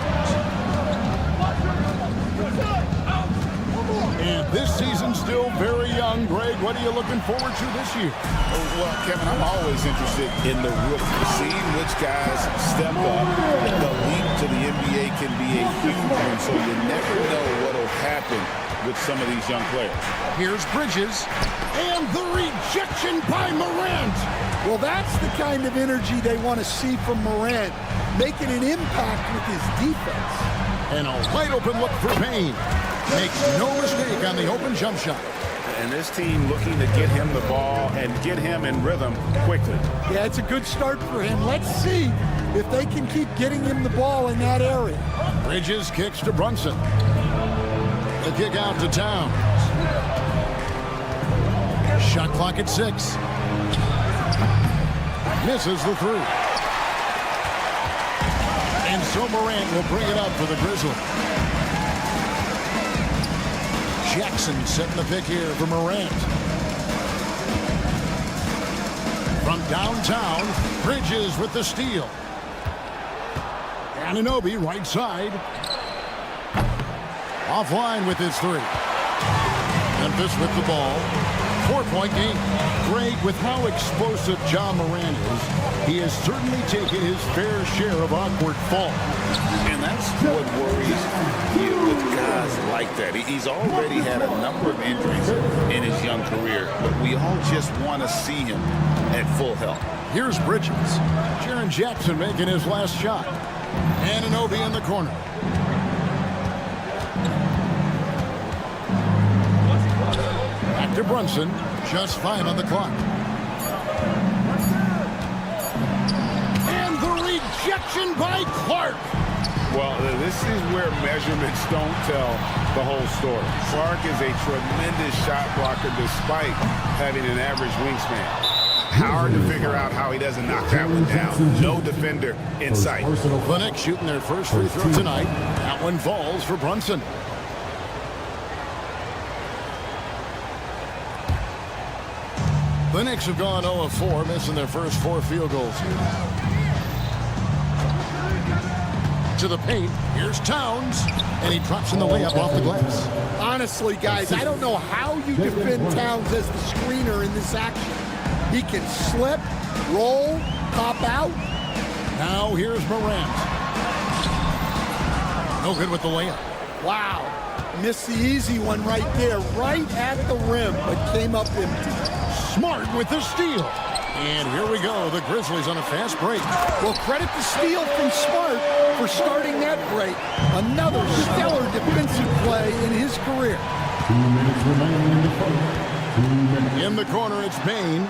And this season's still very young. Greg, what are you looking forward to this year? Well, Kevin, I'm always interested in the rookies, seeing which guys step up. The leap to the NBA can be a huge one, so you never know what will happen with some of these young players. Here's Bridges, and the rejection by Morant. Well, that's the kind of energy they want to see from Morant, making an impact with his defense. And a wide open look for Payne. Makes no mistake on the open jump shot. And this team looking to get him the ball and get him in rhythm quickly. Yeah, it's a good start for him. Let's see if they can keep getting him the ball in that area. Bridges kicks to Brunson. The kick out to Towns. Shot clock at 6. Misses the 3. And so Morant will bring it up for the Grizzlies. Jackson setting the pick here for Morant. From downtown, Bridges with the steal. Anunoby right side. Offline with his 3. Memphis with the ball. 4-point game. Greg, with how explosive John Morant is, he has certainly taken his fair share of awkward falls. And that's what worries you with guys like that. He's already had a number of injuries in his young career, but we all just want to see him at full health. Here's Bridges. Jaren Jackson making his last shot. Anunoby in the corner. Back to Brunson. Just 5 on the clock. And the rejection by Clark. Well, this is where measurements don't tell the whole story. Clark is a tremendous shot blocker despite having an average wingspan. Hard to figure out how he doesn't knock that one down. No defender in sight. The Knicks shooting their first free throw tonight. That one falls for Brunson. The Knicks have gone 0 of 4, missing their first 4 field goals here. To the paint, here's Towns, and he drops in the layup off the glass. Honestly, guys, I don't know how you defend Towns as the screener in this action. He can slip, roll, pop out. Now here's Morant. No good with the layup. Wow. Missed the easy one right there, right at the rim, but came up empty. Smart with the steal. And here we go, the Grizzlies on a fast break. Well, credit the steal from Smart for starting that break. Another stellar defensive play in his career. 2 minutes remaining in the quarter. In the corner, it's Bane.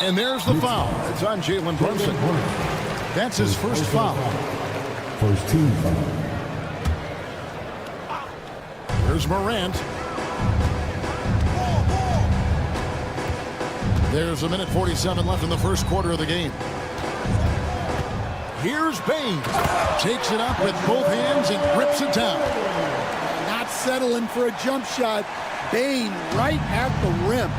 And there's the foul. It's on Jalen Brunson. That's his first foul. First team foul. Here's Morant. There's a minute 47 left in the first quarter of the game. Here's Bane. Takes it up with both hands and rips it down. Not settling for a jump shot. Bane right at the rim.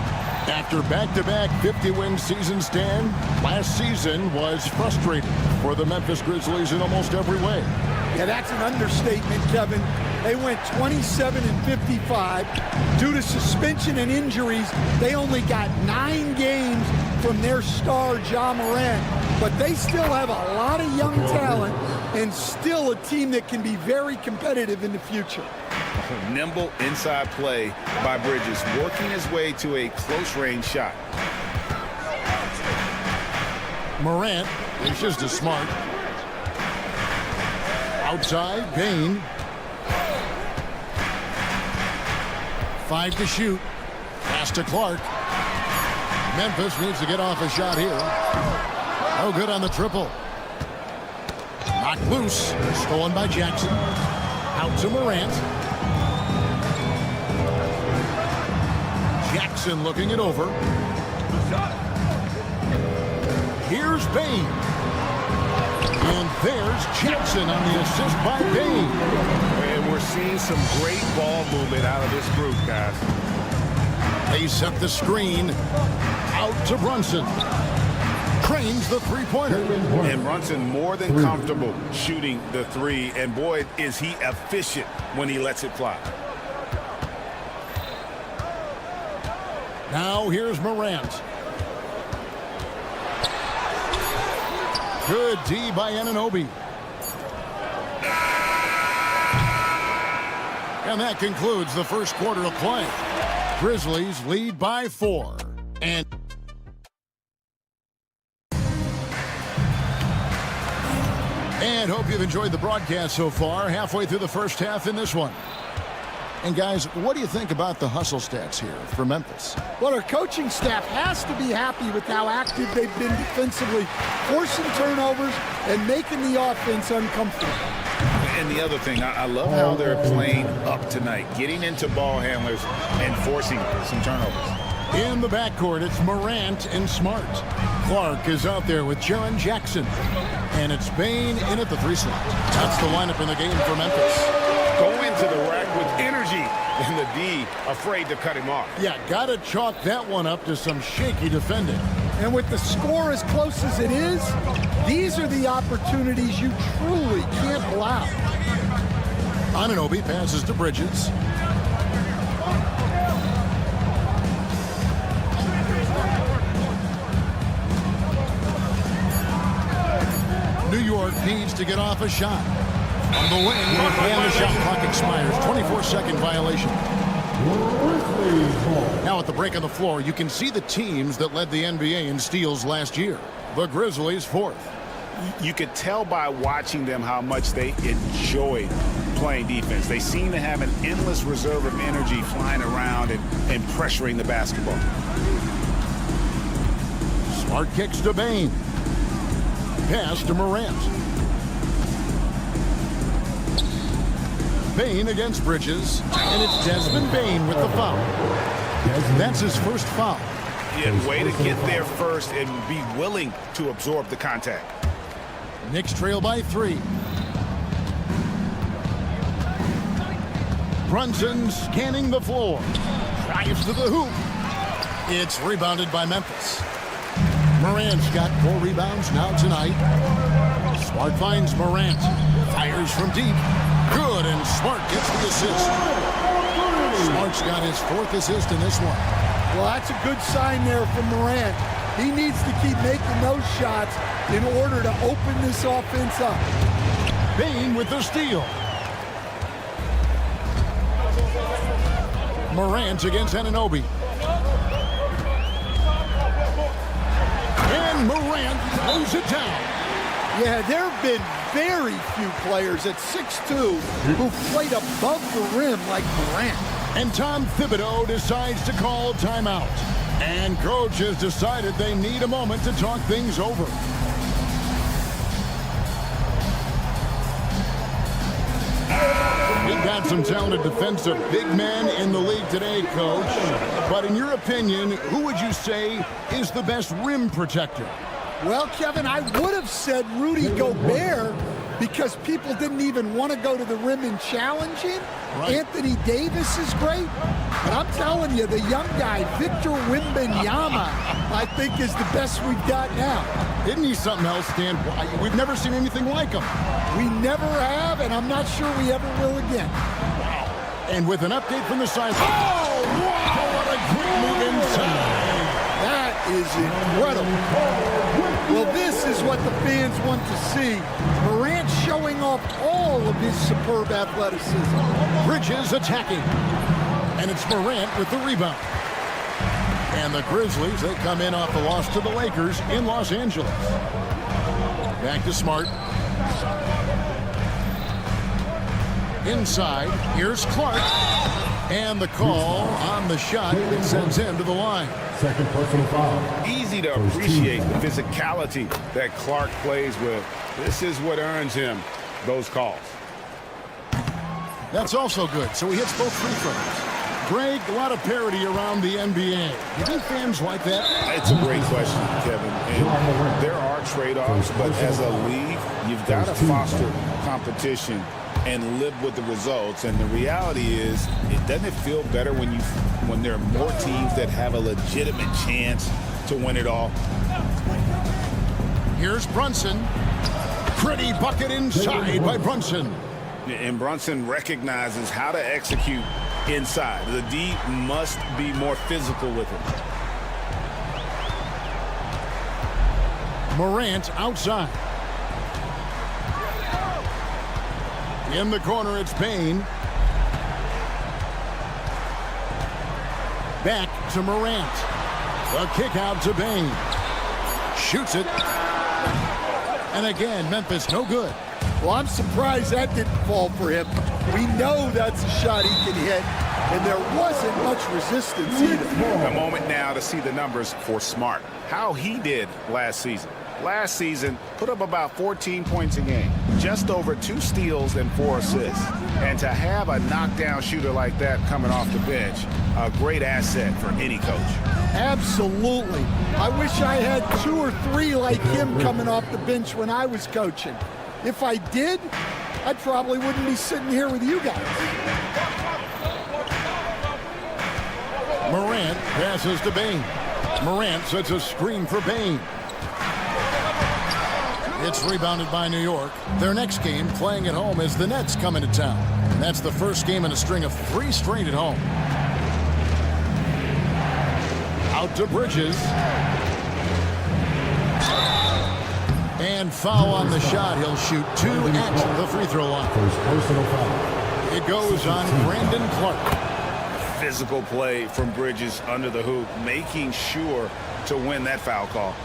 After back-to-back 50-win seasons, Stan, last season was frustrating for the Memphis Grizzlies in almost every way. Yeah, that's an understatement, Kevin. They went 27-55. Due to suspension and injuries, they only got 9 games from their star, Ja Morant. But they still have a lot of young talent and still a team that can be very competitive in the future. Nimble inside play by Bridges, working his way to a close-range shot. Morant is just as smart. Outside, Bane. 5 to shoot. Pass to Clark. Memphis needs to get off a shot here. No good on the triple. Knocked loose. Stolen by Jackson. Out to Morant. Jackson looking it over. Here's Bane. And there's Jackson on the assist by Bane. And we're seeing some great ball movement out of this group, guys. They set the screen. Out to Brunson. Cranes the three-pointer. And Brunson more than comfortable shooting the three. And boy, is he efficient when he lets it fly. Now here's Morant. Good D by Anunoby. And that concludes the first quarter of play. Grizzlies lead by 4. And hope you've enjoyed the broadcast so far. Halfway through the first half in this one. And guys, what do you think about the hustle stats here for Memphis? Well, our coaching staff has to be happy with how active they've been defensively, forcing turnovers and making the offense uncomfortable. And the other thing, I love how they're playing up tonight, getting into ball handlers and forcing some turnovers. In the backcourt, it's Morant and Smart. Clark is out there with Jaren Jackson. And it's Bane in at the 3 slot. That's the lineup in the game for Memphis. Go into the rack with energy, and the D afraid to cut him off. Yeah, got to chalk that one up to some shaky defending. And with the score as close as it is, these are the opportunities you truly can't allow. Anunoby passes to Bridges. New York needs to get off a shot. On the wing, and the shot clock expires. 24-second violation. Now at the break on the floor, you can see the teams that led the NBA in steals last year. The Grizzlies 4th. You could tell by watching them how much they enjoyed playing defense. They seem to have an endless reserve of energy flying around and pressuring the basketball. Smart kicks to Bane. Pass to Morant. Bane against Bridges, and it's Desmond Bane with the foul. That's his first foul. Yeah, way to get there first and be willing to absorb the contact. Knicks trail by 3. Brunson scanning the floor. Drives to the hoop. It's rebounded by Memphis. Morant's got 4 rebounds now tonight. Smart finds Morant. Fires from deep. Good, and Smart gets the assist. Smart's got his 4th assist in this one. Well, that's a good sign there from Morant. He needs to keep making those shots in order to open this offense up. Bane with the steal. Morant against Anunoby. And Morant throws it down. Yeah, there have been very few players at 6'2" who played above the rim like Morant. And Tom Thibodeau decides to call timeout. And coach has decided they need a moment to talk things over. We've got some talented defensive big men in the league today, Coach. But in your opinion, who would you say is the best rim protector? Well, Kevin, I would have said Rudy Gobert because people didn't even want to go to the rim and challenge him. Right. Anthony Davis is great. But I'm telling you, the young guy, Victor Wembanyama, I think is the best we've got now. Isn't he something else, Dan? We've never seen anything like him. We never have, and I'm not sure we ever will again. Wow. And with an update from the side. Oh, wow! What a quick move inside. That is incredible. Well, this is what the fans want to see. Morant showing off all of his superb athleticism. Bridges attacking. And it's Morant with the rebound. And the Grizzlies, they come in off the loss to the Lakers in Los Angeles. Back to Smart. Inside, here's Clark. And the call on the shot that sends him to the line. Second personal foul. Easy to appreciate the physicality that Clark plays with. This is what earns him those calls. That's also good. So he hits both free throws. Greg, a lot of parity around the NBA. Do you think fans like that? It's a great question, Kevin. And there are trade-offs, but as a league, you've got to foster competition and live with the results. And the reality is, doesn't it feel better when there are more teams that have a legitimate chance to win it all? Here's Brunson. Pretty bucket inside by Brunson. And Brunson recognizes how to execute inside. The D must be more physical with him. Morant outside. In the corner, it's Payne. Back to Morant. The kick out to Payne. Shoots it. And again, Memphis no good. Well, I'm surprised that didn't fall for him. We know that's a shot he can hit, and there wasn't much resistance either. A moment now to see the numbers for Smart. How he did last season. Last season, put up about 14 points a game, just over 2 steals and 4 assists. And to have a knockdown shooter like that coming off the bench, a great asset for any coach. Absolutely. I wish I had 2 or 3 like him coming off the bench when I was coaching. If I did, I probably wouldn't be sitting here with you guys. Morant passes to Bane. Morant sets a screen for Bane. It's rebounded by New York. Their next game, playing at home, is the Nets coming to town. And that's the first game in a string of 3 straight at home. Out to Bridges. And foul on the shot. He'll shoot 2 at the free throw line. It goes on Brandon Clark. Physical play from Bridges under the hoop, making sure to win that foul call.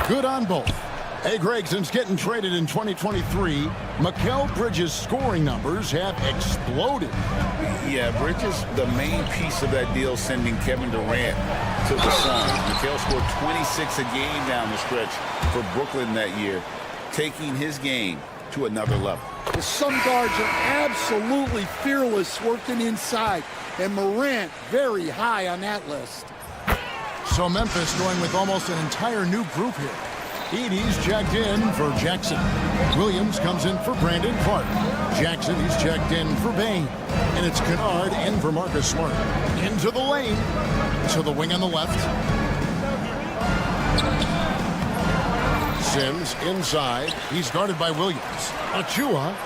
Good on both. Hey, Greg, since getting traded in 2023, Mikal Bridges' scoring numbers have exploded. Yeah, Bridges, the main piece of that deal, sending Kevin Durant to the Suns. Mikal scored 26 a game down the stretch for Brooklyn that year, taking his game to another level. The Sun guards are absolutely fearless working inside, and Morant very high on that list. So Memphis going with almost an entire new group here. Edey's checked in for Jackson. Williams comes in for Brandon Clark. Jackson, he's checked in for Bane. And it's Kennard in for Marcus Smart. Into the lane. To the wing on the left. Sims inside. He's guarded by Williams. Achua.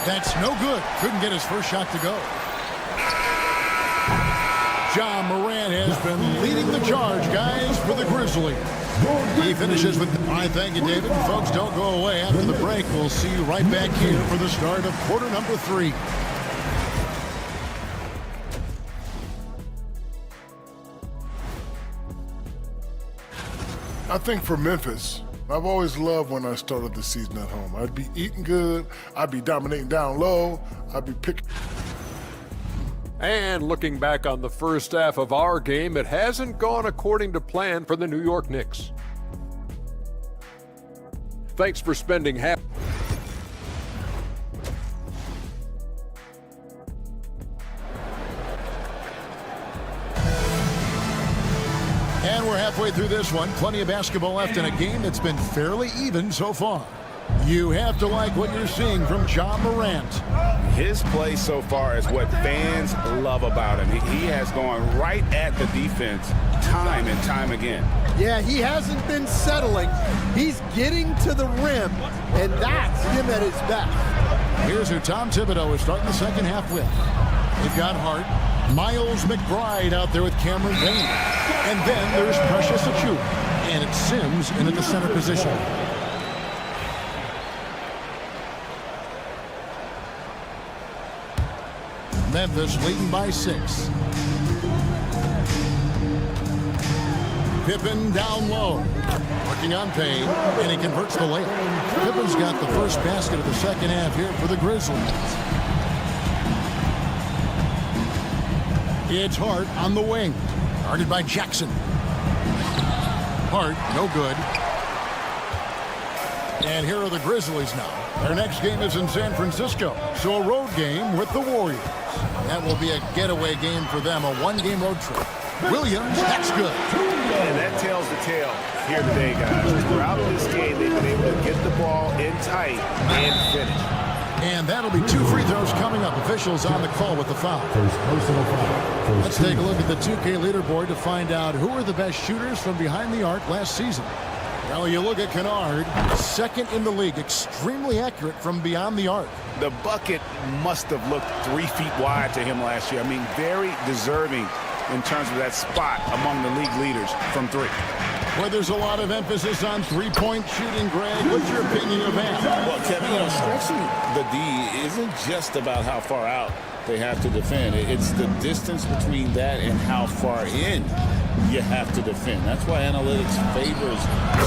That's no good. Couldn't get his first shot to go. Ja Morant has been leading the charge, guys, for the Grizzlies. He finishes with... All right, thank you, David. Folks, don't go away. After the break, we'll see you right back here for the start of quarter number 3. I think for Memphis, I've always loved when I started the season at home. I'd be eating good. I'd be dominating down low. I'd be picking... And looking back on the first half of our game, it hasn't gone according to plan for the New York Knicks. Thanks for spending half. And we're halfway through this one. Plenty of basketball left in a game that's been fairly even so far. You have to like what you're seeing from Ja Morant. His play so far is what fans love about him. He has gone right at the defense time and time again. Yeah, he hasn't been settling. He's getting to the rim, and that's him at his best. Here's who Tom Thibodeau is starting the second half with. They've got Hart, Miles McBride out there with Cameron Payne. And then there's Precious Achiuwa, and it's Sims in at the center position. Memphis leading by 6. Pippen down low, working on Payne, and he converts the layup. Pippen's got the first basket of the second half here for the Grizzlies. It's Hart on the wing, guarded by Jackson. Hart, no good. And here are the Grizzlies now. Their next game is in San Francisco, so a road game with the Warriors. That will be a getaway game for them, a one-game road trip. Williams, that's good. And that tells the tale here today, guys. Throughout this game, they've been able to get the ball in tight and finish. And that'll be 2 free throws coming up. Officials on the call with the foul. Let's take a look at the 2K leaderboard to find out who are the best shooters from behind the arc last season. Well, you look at Kennard, second in the league, extremely accurate from beyond the arc. The bucket must have looked 3 feet wide to him last year. I mean, very deserving in terms of that spot among the league leaders from 3. Well, there's a lot of emphasis on three-point shooting, Greg. What's your opinion of that? Well, Kevin, stretching the D isn't just about how far out they have to defend. It's the distance between that and how far in you have to defend. That's why analytics favors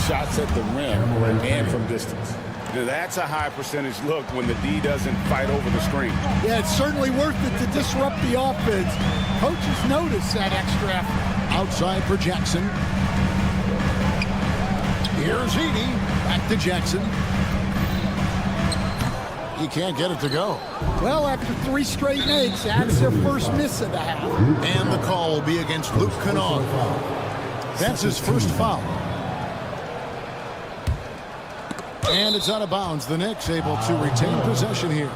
shots at the rim and from distance. That's a high percentage look when the D doesn't fight over the screen. Yeah, it's certainly worth it to disrupt the offense. Coaches notice that extra effort. Outside for Jackson. Here's Edey. Back to Jackson. He can't get it to go. Well, after 3 straight makes, that's their first miss of the half. And the call will be against Luke Kennard. That's his first foul. And it's out of bounds. The Knicks able to retain possession here.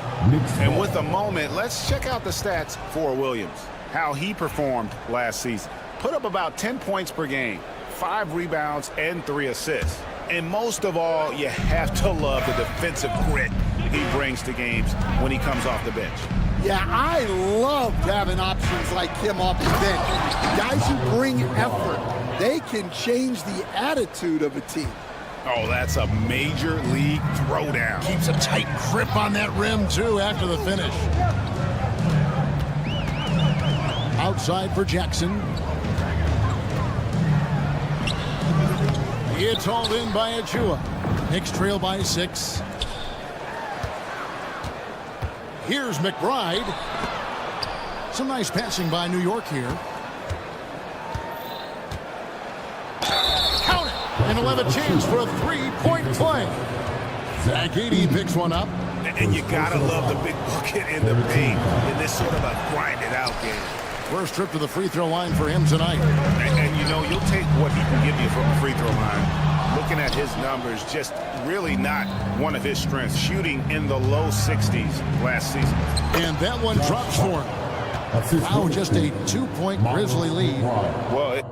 And with a moment, let's check out the stats for Williams. How he performed last season. Put up about 10 points per game, 5 rebounds, and 3 assists. And most of all, you have to love the defensive grit he brings to games when he comes off the bench. Yeah, I love having options like him off the bench. Guys who bring effort. They can change the attitude of a team. Oh, that's a major league throwdown. Keeps a tight grip on that rim, too, after the finish. Outside for Jackson. It's hauled in by Achiuwa. Knicks trail by 6. Here's McBride. Some nice passing by New York here. Count it! And he'll have a chance for a 3-point play. Zach Edey picks one up. And you gotta love the big bucket in the paint in this sort of a grinded-out game. First trip to the free throw line for him tonight. And you know, you'll take what he can give you from the free throw line. Looking at his numbers, just really not one of his strengths. Shooting in the low 60s last season. And that one drops for him. Now just a 2-point Grizzly lead. Well,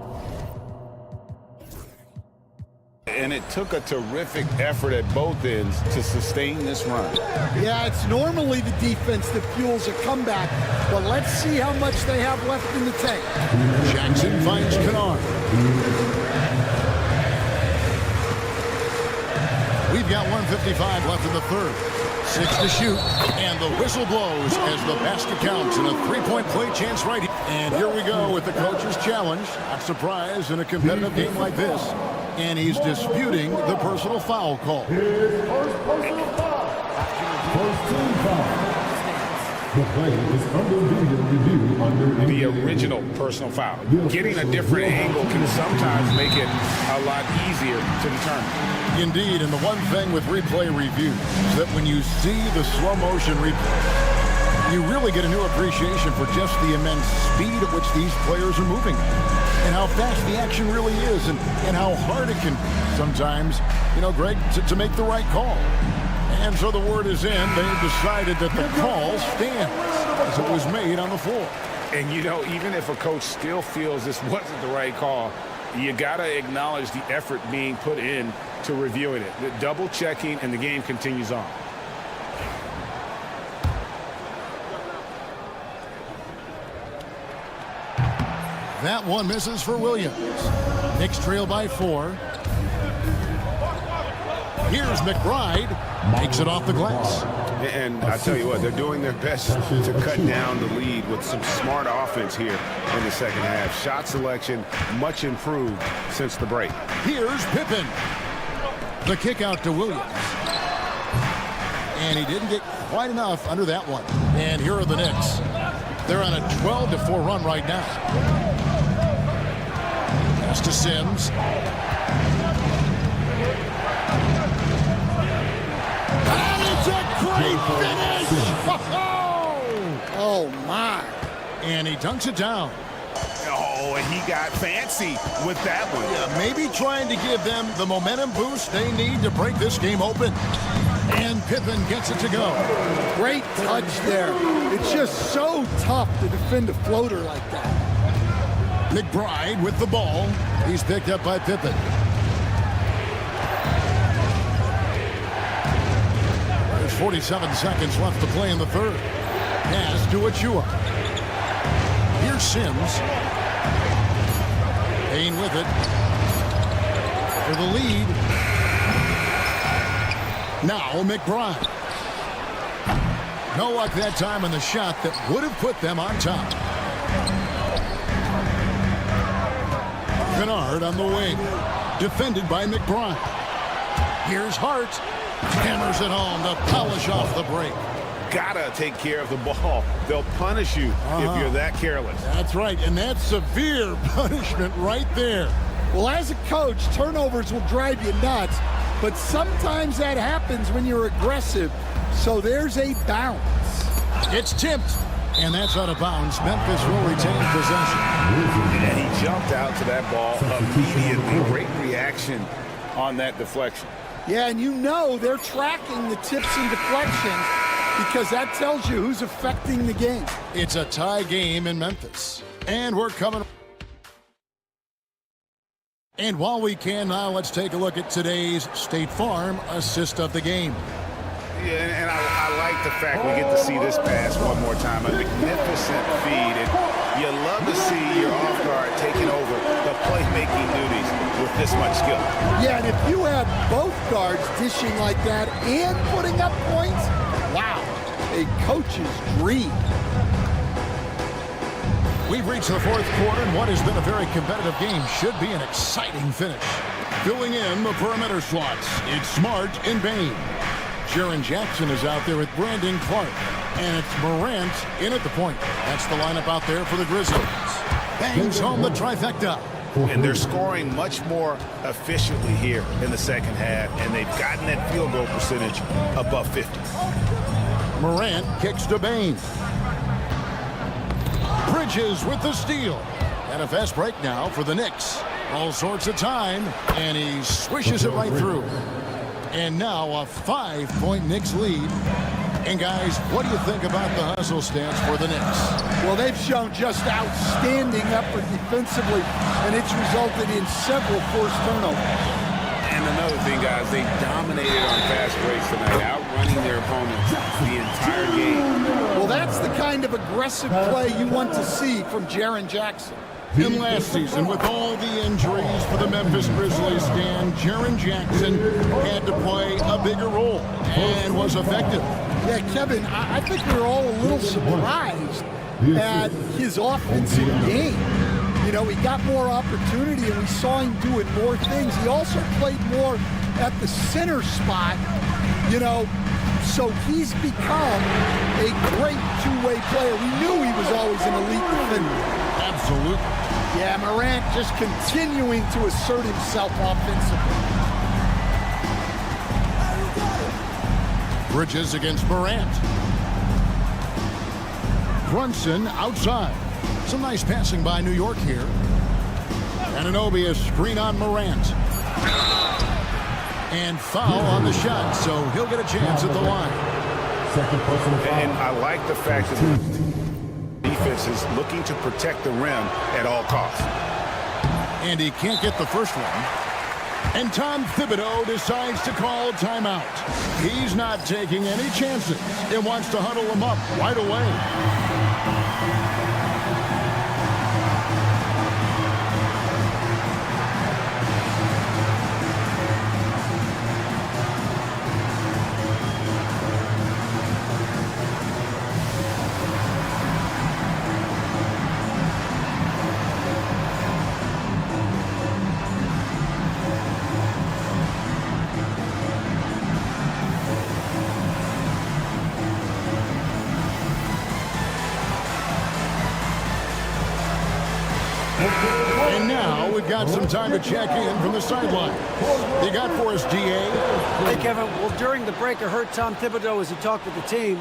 and it took a terrific effort at both ends to sustain this run. Yeah, it's normally the defense that fuels a comeback, but let's see how much they have left in the tank. Jackson finds Kennard. We've got 1:55 left in the third. 6 to shoot, and the whistle blows as the basket counts and a 3-point play chance right here. And here we go with the coach's challenge. Not surprised in a competitive game like this. And he's disputing the personal foul call. Personal foul. First team foul. The play is under video review under the original personal foul. Getting a different angle can sometimes make it a lot easier to determine. Indeed, and the one thing with replay review is that when you see the slow motion replay, you really get a new appreciation for just the immense speed at which these players are moving. and how fast the action really is and how hard it can sometimes, Greg, to make the right call. And so the word is in. They've decided that the call stands as it was made on the floor. And, even if a coach still feels this wasn't the right call, you got to acknowledge the effort being put in to reviewing it. The double checking, and the game continues on. That one misses for Williams. Knicks trail by 4. Here's McBride. Makes it off the glass. And I tell you what, they're doing their best to cut down the lead with some smart offense here in the second half. Shot selection much improved since the break. Here's Pippen. The kick out to Williams. And he didn't get quite enough under that one. And here are the Knicks. They're on a 12-4 run right now. Pass to Sims. And it's a great finish! Oh, my. And he dunks it down. Oh, and he got fancy with that one. Yeah, maybe trying to give them the momentum boost they need to break this game open. And Pippen gets it to go. Great touch there. It's just so tough to defend a floater like that. McBride with the ball. He's picked up by Pippen. There's 47 seconds left to play in the third. Pass to Achua. Here's Sims. Payne with it. For the lead. Now McBride. No luck that time on the shot that would have put them on top. Kennard on the wing. Defended by McBride. Here's Hart. Hammers it home to polish off the break. Gotta take care of the ball. They'll punish you if you're that careless. That's right, and that's severe punishment right there. Well, as a coach, turnovers will drive you nuts, but sometimes that happens when you're aggressive. So there's a bounce. It's tipped, and that's out of bounds. Memphis will retain possession. And he jumped out to that ball immediately. Great reaction on that deflection. Yeah, and they're tracking the tips and deflections because that tells you who's affecting the game. It's a tie game in Memphis. And we're coming. And while we can now, let's take a look at today's State Farm assist of the game. Yeah, and I like the fact we get to see this pass one more time. A magnificent feed. And you love to see your off guard taking over the playmaking duties with this much skill. Yeah, and if you have both guards dishing like that and putting up points, wow, a coach's dream. We've reached the fourth quarter, and what has been a very competitive game should be an exciting finish. Filling in the perimeter slots, it's Smart and Bain. Jaren Jackson is out there with Brandon Clark. And it's Morant in at the point. That's the lineup out there for the Grizzlies. Bangs home the trifecta. And they're scoring much more efficiently here in the second half, and they've gotten that field goal percentage above 50. Morant kicks to Bain. Bridges with the steal. And a fast break now for the Knicks. All sorts of time, and he swishes it right through. And now a 5-point Knicks lead. And guys, what do you think about the hustle stance for the Knicks? Well, they've shown just outstanding effort defensively, and it's resulted in several forced turnovers. And another thing, guys, they dominated on fast breaks tonight, outrunning their opponents the entire game. Well, that's the kind of aggressive play you want to see from Jaren Jackson. In last season, with all the injuries for the Memphis Grizzlies, Dan, Jaren Jackson had to play a bigger role and was effective. Yeah, Kevin, I think we're all a little surprised at his offensive game. He got more opportunity, and we saw him doing more things. He also played more at the center spot, so he's become a great two-way player. We knew he was always an elite defender. Absolutely. Yeah, Morant just continuing to assert himself offensively. Bridges against Morant. Brunson outside. Some nice passing by New York here. Anunoby, a screen on Morant. And foul on the shot, so he'll get a chance at the line. And I like the fact that the defense is looking to protect the rim at all costs. And he can't get the first one. And Tom Thibodeau decides to call timeout. He's not taking any chances and wants to huddle them up right away. And now we've got some time to check in from the sideline. You got for us, DA? Hey, Kevin. Well, during the break, I heard Tom Thibodeau as he talked with the team.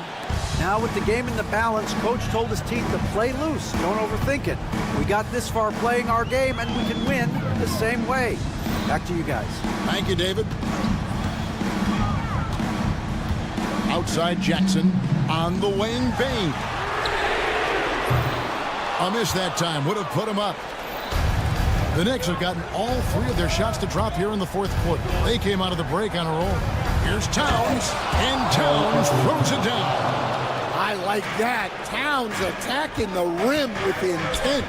Now with the game in the balance, Coach told his team to play loose. Don't overthink it. We got this far playing our game, and we can win the same way. Back to you guys. Thank you, David. Outside Jackson on the wing, Bane. A miss that time. Would have put him up. The Knicks have gotten all three of their shots to drop here in the fourth quarter. They came out of the break on a roll. Here's Towns, and Towns throws it down. I like that. Towns attacking the rim with intent.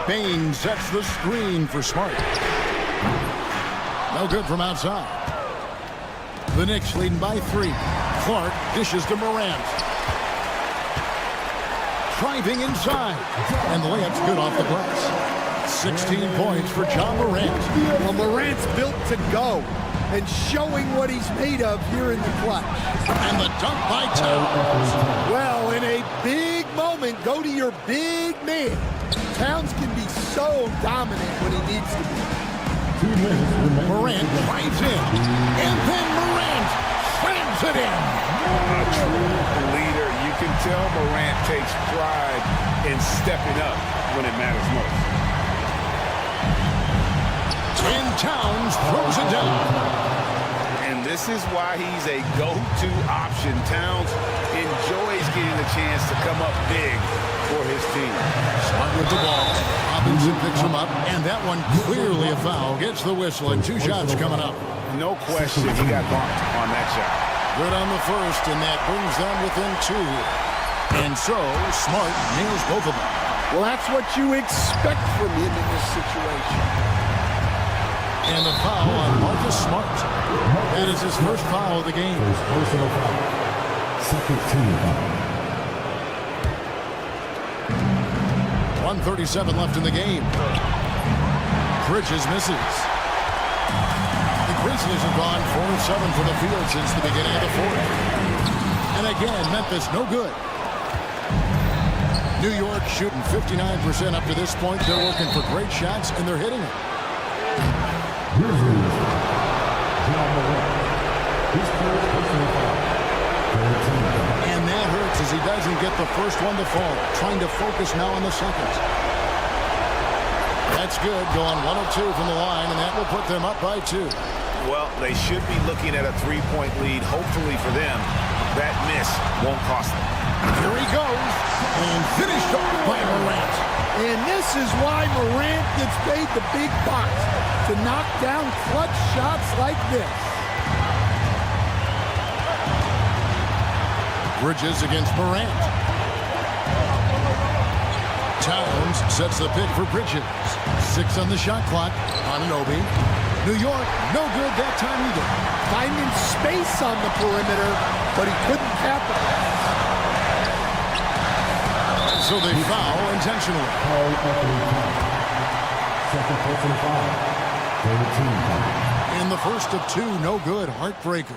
Bane sets the screen for Smart. No good from outside. The Knicks leading by 3. Clark dishes to Morant. Driving inside. And the layup's good off the glass. 16 points for John Morant. Well, Morant's built to go and showing what he's made of here in the clutch. And the dunk by Towns. Well, in a big moment, go to your big man. Towns can be so dominant when he needs to be. Morant drives in. And then Morant slams it in. A true leader. You can tell Morant takes pride in stepping up when it matters most. And Towns throws it down. And this is why he's a go-to option. Towns enjoys getting the chance to come up big for his team. Smart with the ball. Robinson picks him up, and that one clearly a foul. Gets the whistle, and 2 shots coming up. No question he got bumped on that shot. Good on the first, and that brings them within 2. And so, Smart nails both of them. Well, that's what you expect from him in this situation. And the foul on Marcus Smart. That is his first foul of the game. Personal foul. Second team foul. 1:37 left in the game. Bridges misses. The Grizzlies have gone 4 of 7 from the field since the beginning of the fourth. And again, Memphis no good. New York shooting 59% up to this point. They're working for great shots, and they're hitting them. Grizzlies. John Morant. His first personal foul. And that hurts as he doesn't get the first one to fall. Trying to focus now on the second. That's good. Going 1 of 2 from the line, and that will put them up by 2. Well, they should be looking at a 3-point lead. Hopefully for them, that miss won't cost them. Here he goes. And finished off by Morant. And this is why Morant gets paid the big bucks, to knock down clutch shots like this. Bridges against Morant. Towns sets the pick for Bridges. 6 on the shot clock. Anunoby. New York, no good that time either. Finding space on the perimeter, but he couldn't capitalize. So they foul intentionally. Second personal foul. Third team foul. In the first of 2, no good. Heartbreaker.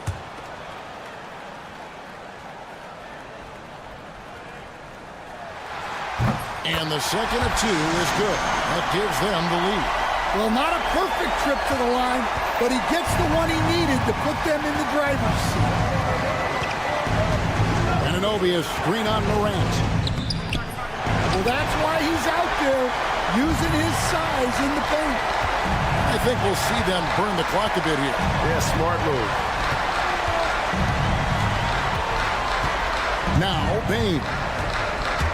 And the second of 2 is good. That gives them the lead. Well, not a perfect trip to the line, but he gets the one he needed to put them in the driver's seat. Anunoby, a screen on Morant. Well, that's why he's out there. using his size in the paint. I think we'll see them burn the clock a bit here. Yeah, smart move. Now Bane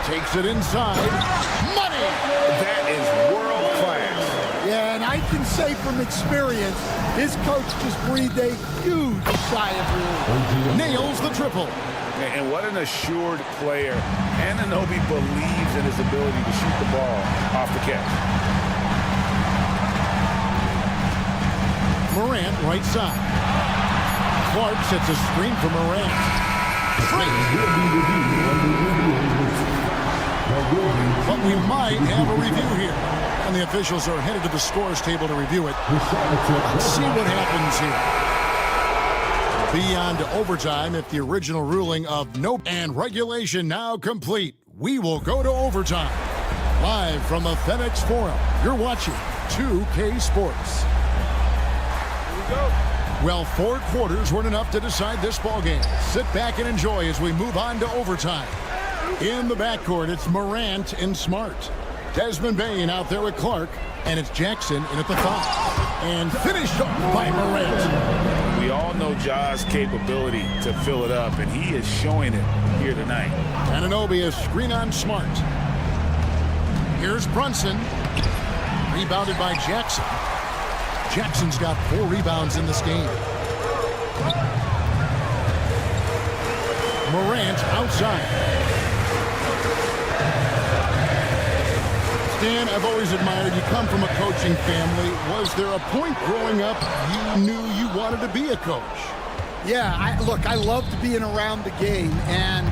takes it inside. Money! That is world class. Yeah, and I can say from experience, his coach just breathed a huge sigh of relief. Nails the triple. And what an assured player. Anunoby believes in his ability to shoot the ball off the catch. Morant, right side. Clark sets a screen for Morant. But we might have a review here. And the officials are headed to the scores table to review it. Let's see what happens here. Beyond overtime if the original ruling of no and regulation now complete. We will go to overtime. Live from the FedEx Forum, you're watching 2K Sports. Here we go. Well, 4 quarters weren't enough to decide this ballgame. Sit back and enjoy as we move on to overtime. In the backcourt, it's Morant and Smart. Desmond Bane out there with Clark, and it's Jackson in at the 5. And finished off by Morant. We all know Ja's capability to fill it up, and he is showing it here tonight. Anunoby is screen on Smart. Here's Brunson. Rebounded by Jackson. Jackson's got 4 rebounds in this game. Morant outside. Stan, I've always admired you. Come from a coaching family. Was there a point growing up you knew you wanted to be a coach? Yeah, I loved being around the game, and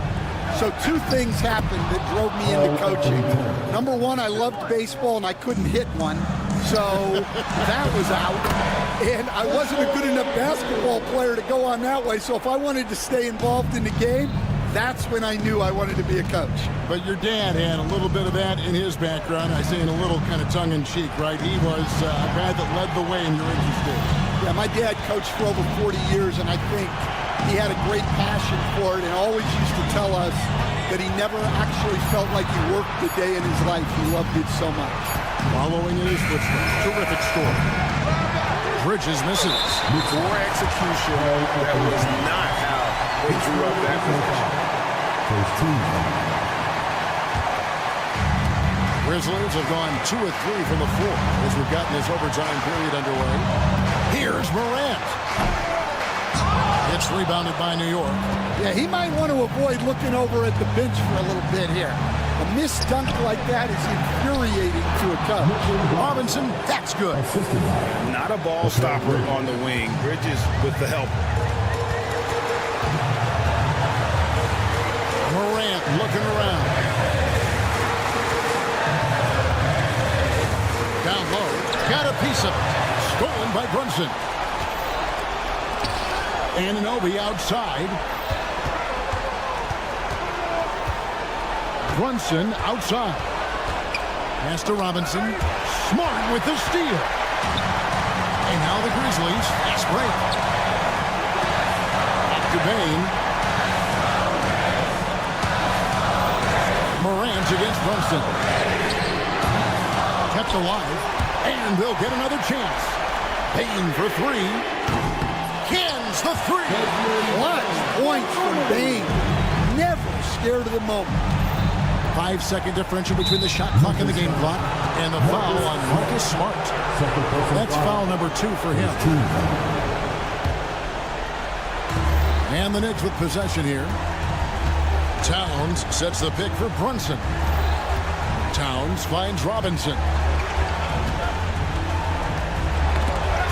so 2 things happened that drove me into coaching. Number 1, I loved baseball, and I couldn't hit one, so that was out. And I wasn't a good enough basketball player to go on that way, so if I wanted to stay involved in the game, that's when I knew I wanted to be a coach. But your dad had a little bit of that in his background. I say in a little kind of tongue-in-cheek, right? He was a guy that led the way, and you're interested. Yeah, my dad coached for over 40 years, and I think he had a great passion for it and always used to tell us that he never actually felt like he worked the day in his life. He loved it so much. Following in his footsteps, terrific story. Bridges misses. Poor execution. That was not how they drew up that position. Grizzlies have gone 2 of 3 from the floor as we've gotten this overtime period underway. Here's Morant. It's rebounded by New York. Yeah, he might want to avoid looking over at the bench for a little bit here. A missed dunk like that is infuriating to a coach. Robinson, that's good. Not a ball stopper on the wing. Bridges with the help. Morant looking around. Down low. Got a piece of it. Stolen by Brunson. Anunoby outside. Brunson outside. Pass to Robinson. Smart with the steal. And now the Grizzlies. Fast break. Back to Bane. Morant against Brunson. Kept alive. And they'll get another chance. Bane for 3. Cans the 3. Clutch points from Bane. Never scared of the moment. 5-second differential between the shot clock and the game clock. And the foul on Marcus Smart. That's foul number 2 for him. And the Knicks with possession here. Towns sets the pick for Brunson. Towns finds Robinson.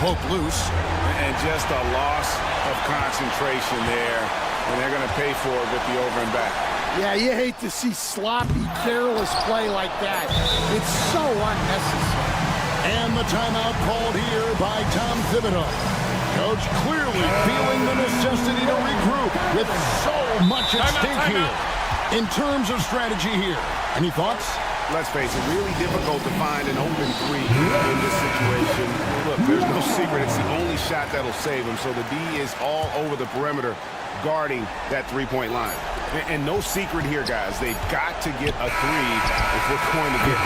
Poke loose. And just a loss of concentration there. And they're going to pay for it with the over and back. Yeah, you hate to see sloppy, careless play like that. It's so unnecessary. And the timeout called here by Tom Thibodeau. Coach clearly feeling the necessity to regroup with so much at stake here. In terms of strategy here, any thoughts? Let's face it, really difficult to find an open 3 in this situation. Look, there's no secret. It's the only shot that'll save him. So the D is all over the perimeter. guarding that three-point line. And no secret here, guys. They've got to get a three if we're going to get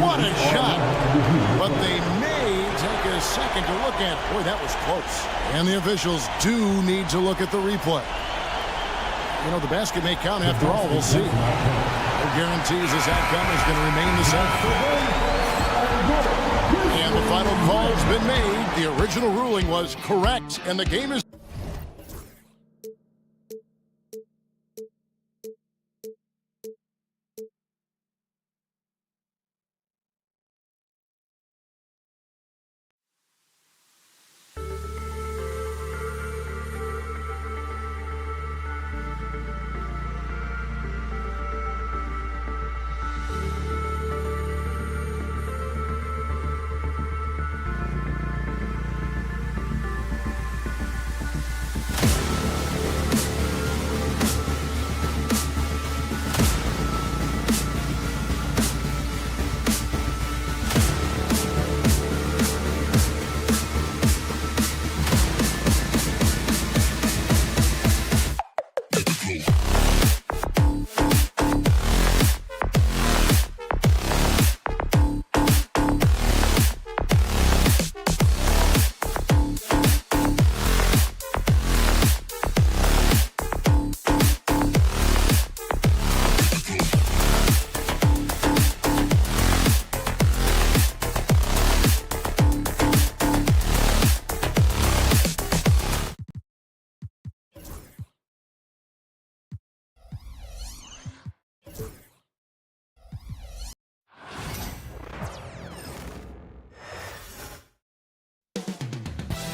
What a shot! But they may take a second to look at. Boy, that was close. And the officials do need to look at the replay. You know, the basket may count after all. We'll see. No guarantees this outcome is going to remain the same. And the final call's been made. The original ruling was correct, and the game is...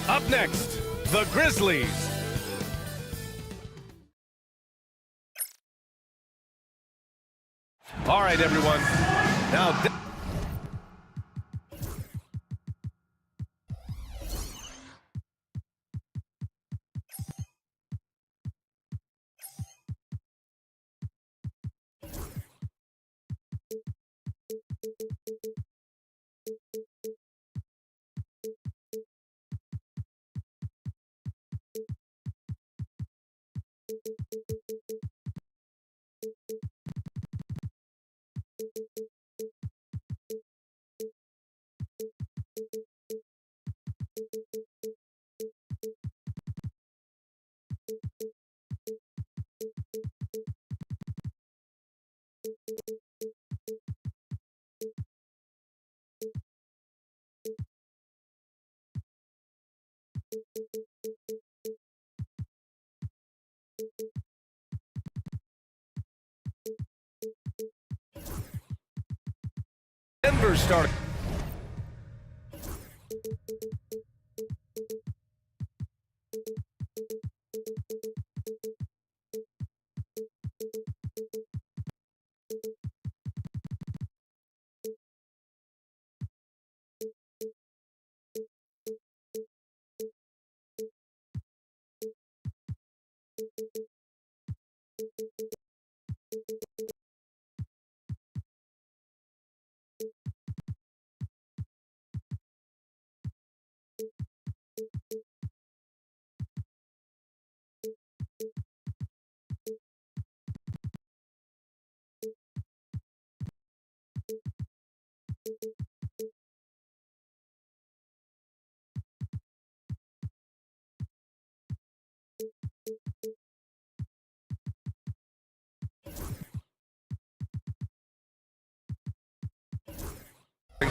Up next, the Grizzlies. All right, everyone. Now... Denver starting.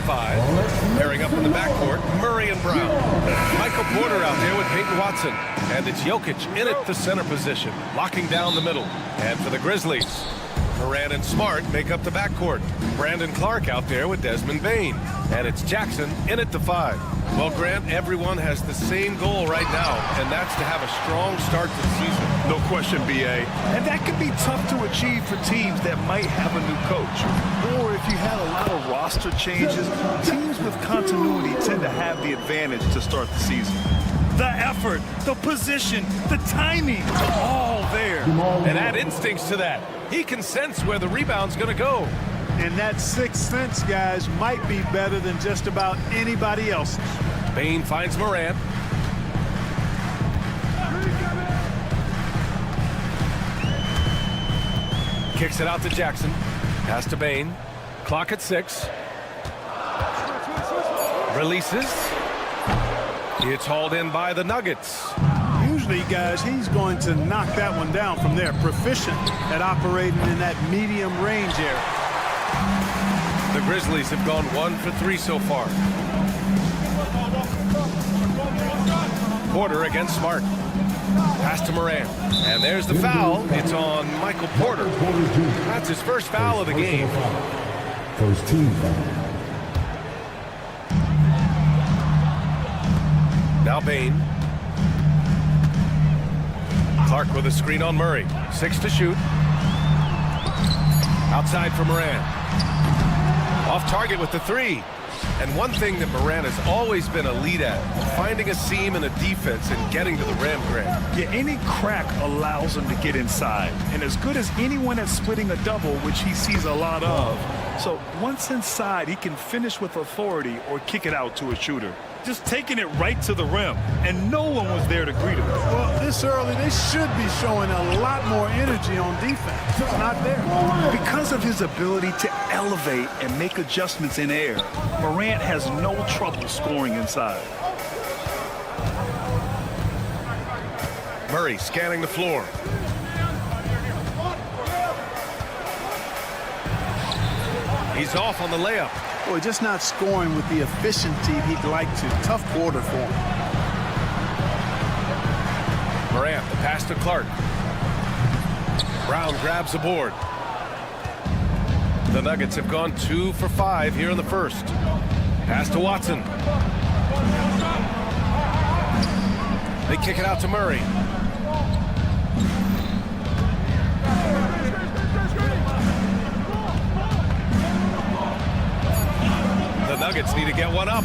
Five. Pairing up in the backcourt, Murray and Brown. Michael Porter out there with Peyton Watson. And it's Jokic in at the center position, locking down the middle. And for the Grizzlies, Morant and Smart make up the backcourt. Brandon Clark out there with Desmond Bane. And it's Jackson in at the 5. Well, Grant, everyone has the same goal right now, and that's to have a strong start to the season. No question, B.A. And that can be tough to achieve for teams that might have a new coach. Or if you had a lot of roster changes, teams with continuity tend to have the advantage to start the season. The effort, the position, the timing, all there. And add instincts to that. He can sense where the rebound's going to go. And that sixth sense, guys, might be better than just about anybody else's. Bane finds Morant. kicks it out to Jackson. Pass to Bain. Clock at 6. Releases. It's hauled in by the Nuggets. Usually, guys, he's going to knock that one down from there. Proficient at operating in that medium range area. The Grizzlies have gone 1 for 3 so far. Porter against Smart. Pass to Moran. And there's the foul. It's on Michael Porter. That's his first foul of the game. First team foul. Now Bain. Clark with a screen on Murray. 6 to shoot. Outside for Moran. Off target with the 3. And one thing that Moran has always been a lead at, finding a seam in a defense and getting to the rim, Greg. Yeah, any crack allows him to get inside. And as good as anyone at splitting a double, which he sees a lot of. So once inside, he can finish with authority or kick it out to a shooter. Just taking it right to the rim, and no one was there to greet him. Well, this early, they should be showing a lot more energy on defense. It's not there. Because of his ability to elevate and make adjustments in air, Morant has no trouble scoring inside. Murray scanning the floor. He's off on the layup. Boy, just not scoring with the efficiency he'd like to. Tough quarter for him. Morant, the pass to Clark. Brown grabs the board. The Nuggets have gone 2 for 5 here in the first. Pass to Watson. They kick it out to Murray. The Nuggets need to get one up.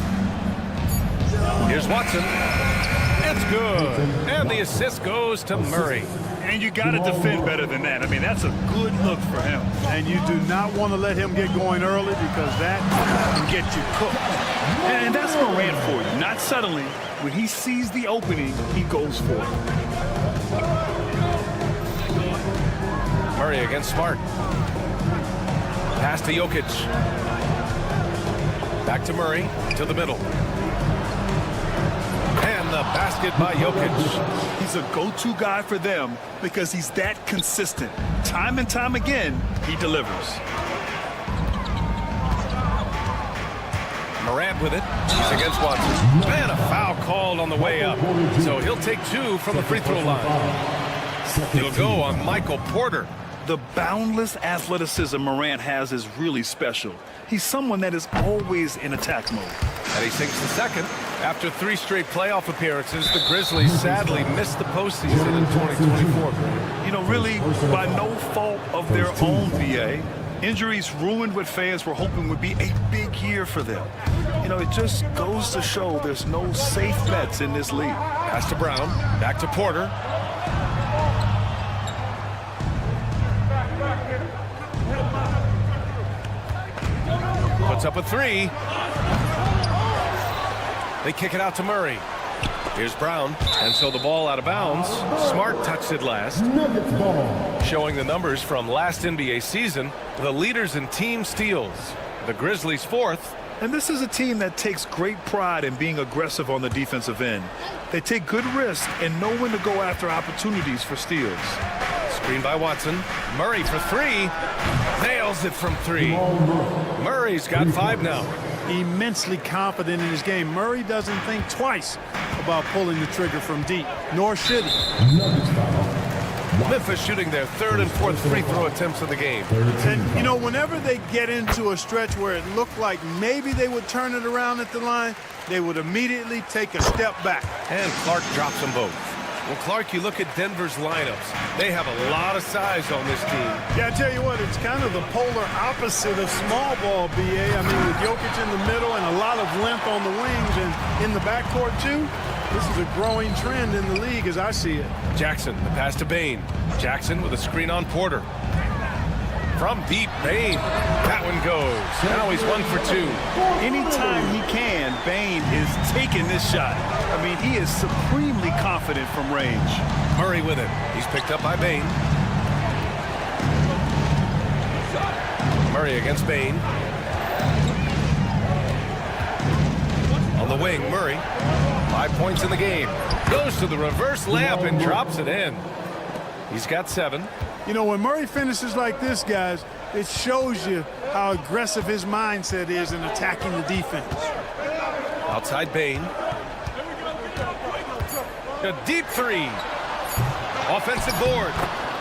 Here's Watson. It's good. And the assist goes to Murray. And you got to defend better than that. I mean, that's a good look for him. And you do not want to let him get going early because that can get you cooked. And that's Morant for you. Not suddenly. When he sees the opening, he goes for it. Murray against Smart. Pass to Jokic. Back to Murray, to the middle. And the basket by Jokic. He's a go-to guy for them because he's that consistent. Time and time again, he delivers. Morant with it. He's against Watson. And a foul called on the way up. So he'll take 2 from the free throw line. He'll go on Michael Porter. The boundless athleticism Morant has is really special. He's someone that is always in attack mode. And he sinks the second. After 3 straight playoff appearances, the Grizzlies sadly missed the postseason in 2024. You know, really, by no fault of their own, BA. Injuries ruined what fans were hoping would be a big year for them. You know, it just goes to show there's no safe bets in this league. Pass to Brown. Back to Porter. Puts up a 3. They kick it out to Murray. Here's Brown, and so the ball out of bounds. Smart touched it last. Showing the numbers from last NBA season, the leaders in team steals. The Grizzlies 4th. And this is a team that takes great pride in being aggressive on the defensive end. They take good risks and know when to go after opportunities for steals. Screen by Watson. Murray for 3. Nails it from 3. Murray's got 5 now. Immensely confident in his game. Murray doesn't think twice about pulling the trigger from deep, nor should he. Memphis shooting their 3rd and 4th free throw attempts of the game. And, you know, whenever they get into a stretch where it looked like maybe they would turn it around at the line, they would immediately take a step back. And Clark drops them both. Well, Clark, you look at Denver's lineups. They have a lot of size on this team. Yeah, I tell you what, it's kind of the polar opposite of small ball, BA. I mean, with Jokic in the middle and a lot of length on the wings and in the backcourt, too, this is a growing trend in the league as I see it. Jackson, the pass to Bain. Jackson with a screen on Porter. From deep, Bain. That one goes. Now he's 1 for 2. Anytime he can, Bain is taking this shot. I mean, he is supremely confident from range. Murray with it. He's picked up by Bain. Murray against Bain. On the wing, Murray. 5 points in the game. Goes to the reverse layup and drops it in. He's got 7. You know, when Murray finishes like this, guys, it shows you how aggressive his mindset is in attacking the defense. Outside Bain. A deep 3. Offensive board.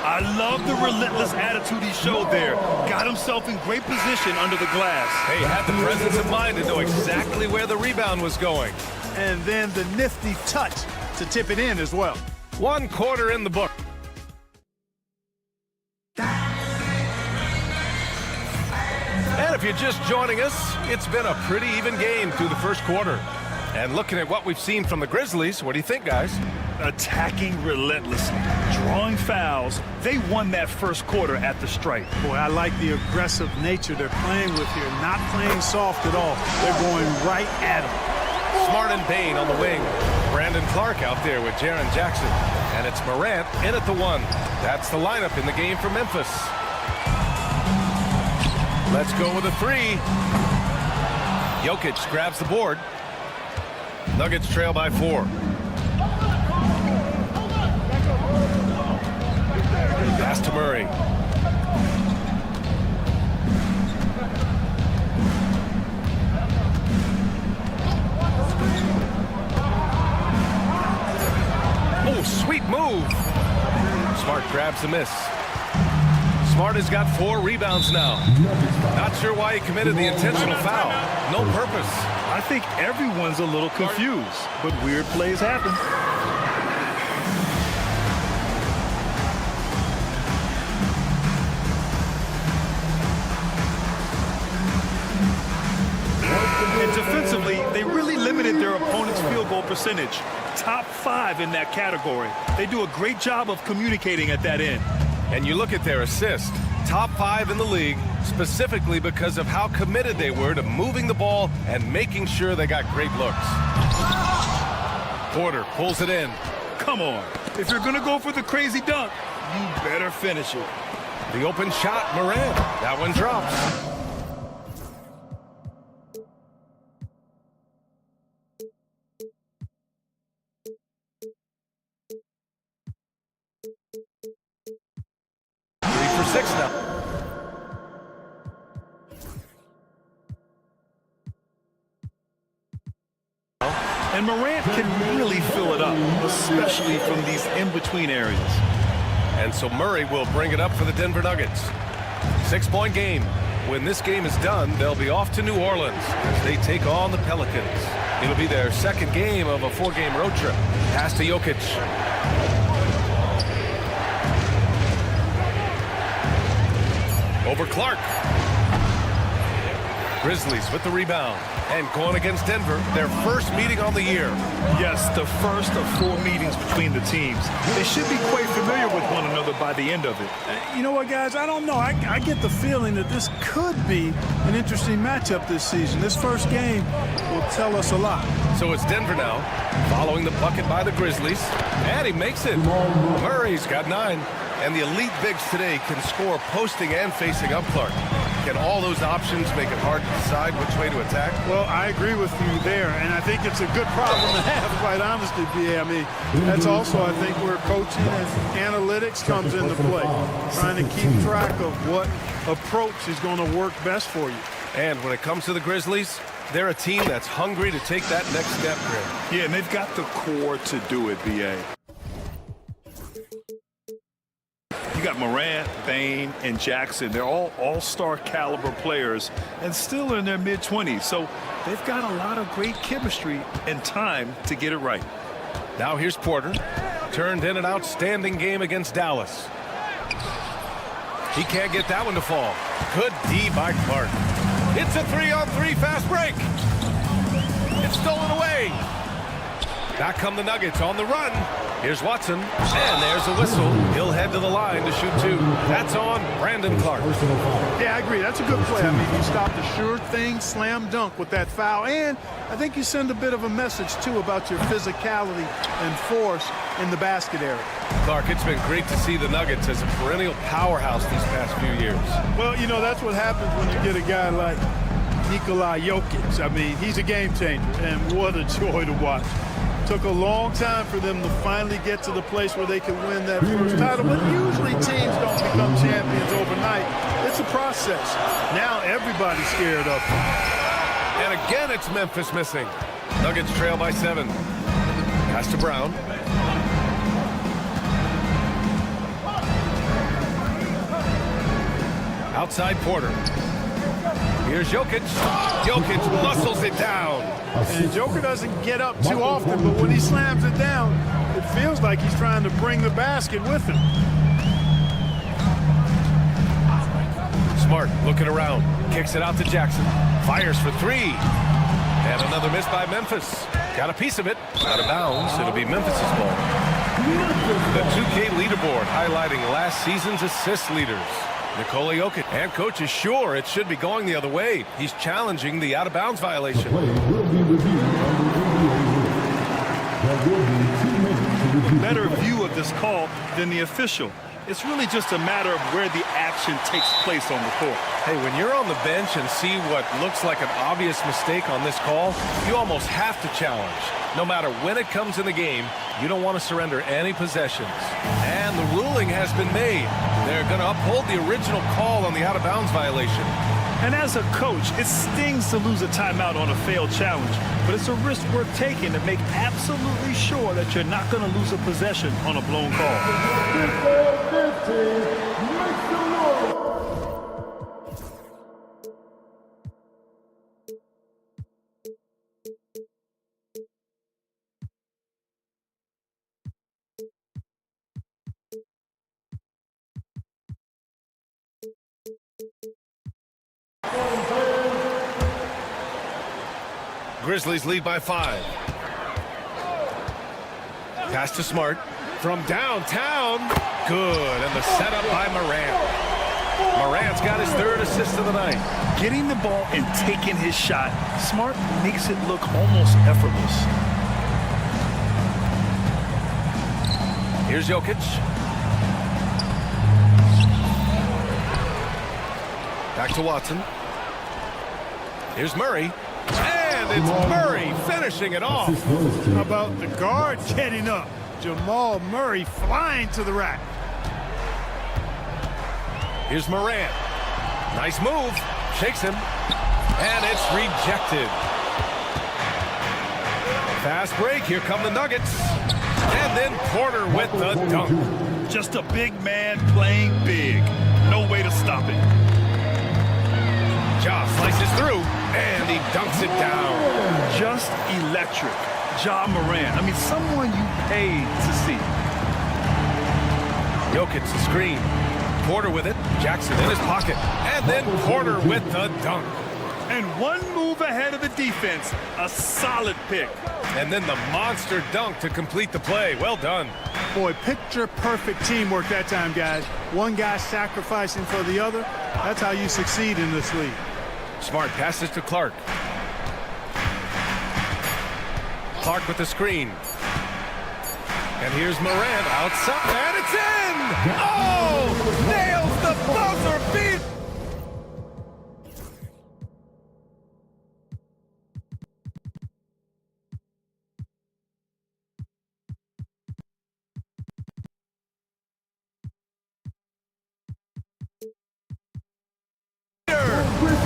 I love the relentless attitude he showed there. Got himself in great position under the glass. Hey, had the presence of mind to know exactly where the rebound was going. And then the nifty touch to tip it in as well. 1 quarter in the book. And if you're just joining us, it's been a pretty even game through the first quarter. And looking at what we've seen from the Grizzlies, what do you think, guys? Attacking relentlessly, drawing fouls. They won that first quarter at the stripe. Boy, I like the aggressive nature they're playing with here. Not playing soft at all. They're going right at them. Smart and Bain on the wing. Brandon Clark out there with Jaren Jackson. And it's Morant in at the 1. That's the lineup in the game for Memphis. Let's go with a 3. Jokic grabs the board. Nuggets trail by 4. Pass to Murray. Oh, sweet move. Smart grabs the miss. Smart has got 4 rebounds now. Not sure why he committed the intentional foul. No purpose. I think everyone's a little confused, but weird plays happen. And defensively, they really limited their opponent's field goal percentage. Top 5 in that category. They do a great job of communicating at that end. And you look at their assist, top 5 in the league, specifically because of how committed they were to moving the ball and making sure they got great looks. Porter pulls it in. Come on. If you're going to go for the crazy dunk, you better finish it. The open shot, Morant. That one drops. For 6 now. And Morant can really fill it up, especially from these in-between areas. And so Murray will bring it up for the Denver Nuggets. 6-point game. When this game is done, they'll be off to New Orleans as they take on the Pelicans. It'll be their second game of a 4-game road trip. Pass to Jokic. Over Clark. Grizzlies with the rebound. And going against Denver, their first meeting on the year. Yes, the first of 4 meetings between the teams. They should be quite familiar with one another by the end of it. You know what, guys? I don't know. I get the feeling that this could be an interesting matchup this season. This first game will tell us a lot. So it's Denver now, following the bucket by the Grizzlies. And he makes it. Murray's got 9. And the elite bigs today can score posting and facing up Clark. Can all those options make it hard to decide which way to attack? Well, I agree with you there, and I think it's a good problem to have, quite honestly, BA. I mean, that's also, I think, where coaching and analytics comes into play. Trying to keep track of what approach is going to work best for you. And when it comes to the Grizzlies, they're a team that's hungry to take that next step, Greg. Yeah, and they've got the core to do it, BA. You got Morant, Bain, and Jackson. They're all all-star caliber players and still in their mid-20s. So they've got a lot of great chemistry and time to get it right. Now here's Porter. Turned in an outstanding game against Dallas. He can't get that one to fall. Good D by Clark. It's a 3-on-3 fast break. It's stolen away. Back come the Nuggets on the run. Here's Watson, and there's a whistle. He'll head to the line to shoot 2. That's on Brandon Clark. Yeah, I agree. That's a good play. I mean, you stopped a sure thing slam dunk with that foul, and I think you send a bit of a message, too, about your physicality and force in the basket area. Clark, it's been great to see the Nuggets as a perennial powerhouse these past few years. Well, you know, that's what happens when you get a guy like Jokic. I mean, he's a game changer, and what a joy to watch. Took a long time for them to finally get to the place where they can win that first title, but usually teams don't become champions overnight. It's a process. Now everybody's scared of them. And again, it's Memphis missing. Nuggets trail by 7. Pass to Brown. Outside Porter. Here's Jokic. Jokic muscles it down. And Joker doesn't get up too often, but when he slams it down, it feels like he's trying to bring the basket with him. Smart looking around. Kicks it out to Jackson. Fires for 3. And another miss by Memphis. Got a piece of it. Out of bounds. It'll be Memphis's ball. The 2K leaderboard highlighting last season's assist leaders. Nikola Jokic. And coach is sure it should be going the other way. He's challenging the out-of-bounds violation. Better view of this call than the official. It's really just a matter of where the action takes place on the court. Hey, when you're on the bench and see what looks like an obvious mistake on this call, you almost have to challenge. No matter when it comes in the game, you don't want to surrender any possessions. And the ruling has been made. They're going to uphold the original call on the out-of-bounds violation. And as a coach, it stings to lose a timeout on a failed challenge, but it's a risk worth taking to make absolutely sure that you're not going to lose a possession on a blown call. Grizzlies lead by 5. Pass to Smart. From downtown. Good. And the setup by Morant. Morant's got his 3rd assist of the night. Getting the ball and taking his shot, Smart makes it look almost effortless. Here's Jokic. Back to Watson. Here's Murray. And it's Murray finishing it off. How about the guard getting up? Jamal Murray flying to the rack. Here's Morant. Nice move. Shakes him. And it's rejected. Fast break. Here come the Nuggets. And then Porter with the dunk. Just a big man playing big. No way to stop it. Ja slices through, and he dunks it down. Just electric. Ja Morant. I mean, someone you paid to see. Jokic the screen. Porter with it. Jackson in his pocket. And then Porter with the dunk. And one move ahead of the defense. A solid pick. And then the monster dunk to complete the play. Well done. Boy, picture-perfect teamwork that time, guys. One guy sacrificing for the other. That's how you succeed in this league. Smart passes to Clark. Clark with the screen. And here's Morant outside, and it's in! Oh! Nails the buzzer beat!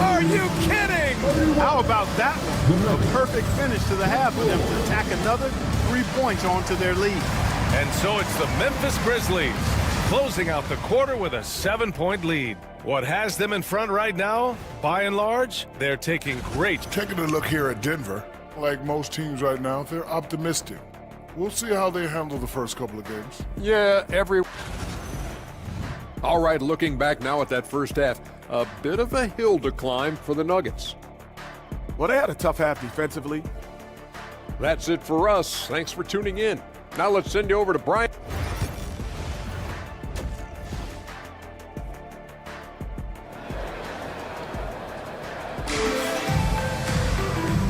Are you kidding? How about that one? A perfect finish to the half for them to attack another 3 points onto their lead. And so it's the Memphis Grizzlies closing out the quarter with a 7-point lead. What has them in front right now? By and large, they're taking great. Taking a look here at Denver, like most teams right now, they're optimistic. We'll see how they handle the first couple of games. Yeah, All right, looking back now at that first half, a bit of a hill to climb for the Nuggets. Well, they had a tough half defensively. That's it for us. Thanks for tuning in. Now let's send you over to Brian.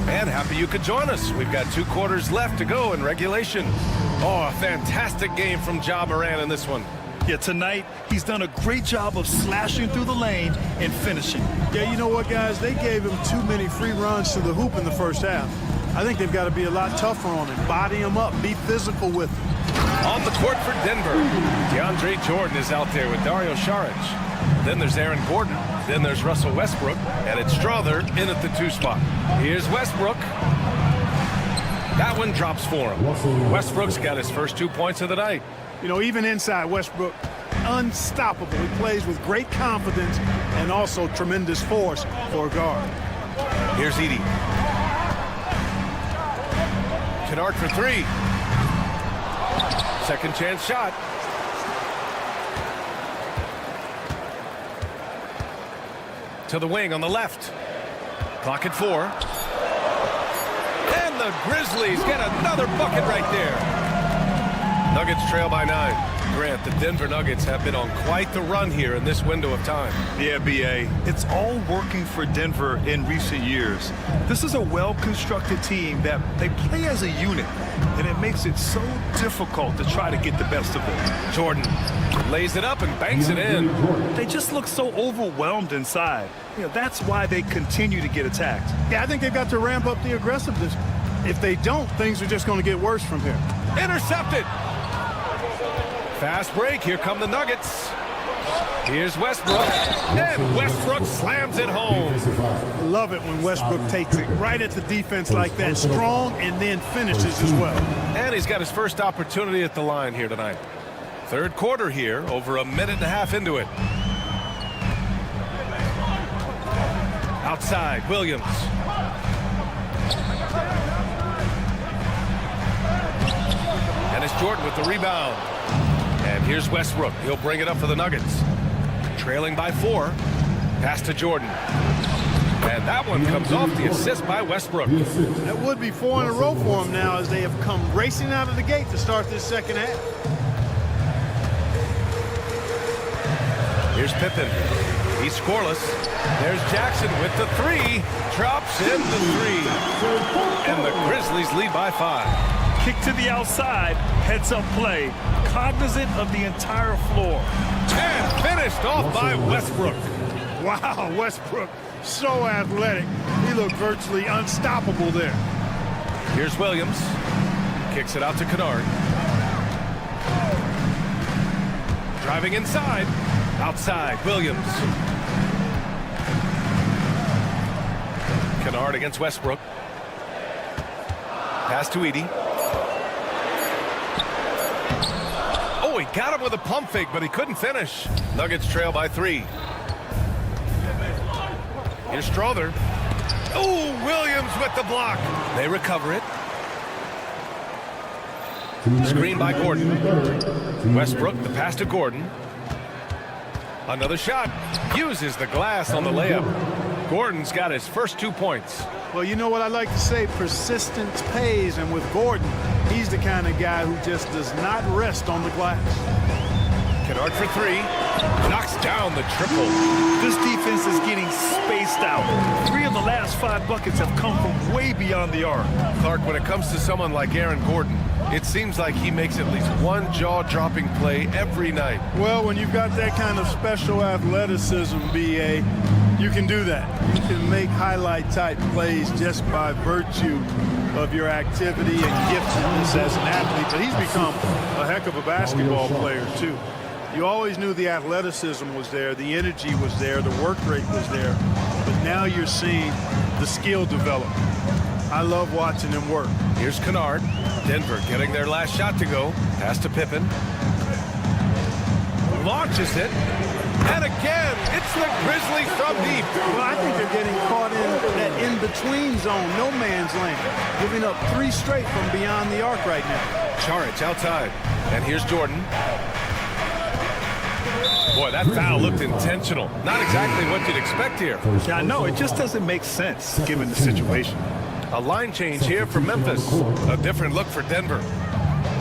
And happy you could join us. We've got 2 quarters left to go in regulation. Oh, a fantastic game from Ja Morant in this one. Yeah, tonight he's done a great job of slashing through the lane and finishing. Yeah, you know what, guys? They gave him too many free runs to the hoop in the first half. I think they've got to be a lot tougher on him. Body him up. Be physical with him. On the court for Denver, DeAndre Jordan is out there with Dario Saric. Then there's Aaron Gordon. Then there's Russell Westbrook. And it's Strother in at the 2 spot. Here's Westbrook. That one drops for him. Westbrook's got his first 2 points of the night. You know, even inside, Westbrook, unstoppable. He plays with great confidence and also tremendous force for a guard. Here's Edey. Kennard for 3. Second chance shot. To the wing on the left. Clock at 4. And the Grizzlies get another bucket right there. Nuggets trail by 9. Grant, the Denver Nuggets have been on quite the run here in this window of time. Yeah, B.A., it's all working for Denver in recent years. This is a well-constructed team that they play as a unit, and it makes it so difficult to try to get the best of it. Jordan lays it up and banks it in. They just look so overwhelmed inside. You know, that's why they continue to get attacked. Yeah, I think they've got to ramp up the aggressiveness. If they don't, things are just going to get worse from here. Intercepted. Fast break. Here come the Nuggets. Here's Westbrook. And Westbrook slams it home. I love it when Westbrook takes it right at the defense like that, strong, and then finishes as well. And he's got his first opportunity at the line here tonight. Third quarter here, over a minute and a half into it. Outside, Williams. And it's Jordan with the rebound. And here's Westbrook. He'll bring it up for the Nuggets. Trailing by 4. Pass to Jordan. And that one comes off the assist by Westbrook. That would be 4 in a row for him now as they have come racing out of the gate to start this second half. Here's Pippen. He's scoreless. There's Jackson with the 3. Drops in the 3. And the Grizzlies lead by 5. Kick to the outside, heads-up play, cognizant of the entire floor. And finished off by Westbrook. Wow, Westbrook, so athletic. He looked virtually unstoppable there. Here's Williams. Kicks it out to Kennard. Driving inside. Outside, Williams. Kennard against Westbrook. Pass to Edey. Oh, he got him with a pump fake, but he couldn't finish. Nuggets trail by 3. Here's Strother. Oh, Williams with the block. They recover it. Screen by Gordon. Westbrook, the pass to Gordon. Another shot. Uses the glass on the layup. Gordon's got his first 2 points. Well, you know what I like to say, persistence pays, and with Gordon, he's the kind of guy who just does not rest on the glass. Kennard for 3. Knocks down the triple. This defense is getting spaced out. 3 of the last 5 buckets have come from way beyond the arc. Clark, when it comes to someone like Aaron Gordon, it seems like he makes at least one jaw-dropping play every night. Well, when you've got that kind of special athleticism, B.A., you can do that. You can make highlight-type plays just by virtue of your activity and giftedness as an athlete. But he's become a heck of a basketball player, too. You always knew the athleticism was there, the energy was there, the work rate was there. But now you're seeing the skill develop. I love watching him work. Here's Kennard. Denver getting their last shot to go. Pass to Pippen. Launches it. And again, it's the Grizzlies from deep. Well, I think they're getting caught in that in-between zone, no man's land, giving up 3 straight from beyond the arc right now. Saric outside. And here's Jordan. Boy, that foul looked intentional. Not exactly what you'd expect here. Yeah, no, it just doesn't make sense given the situation. A line change here for Memphis. A different look for Denver.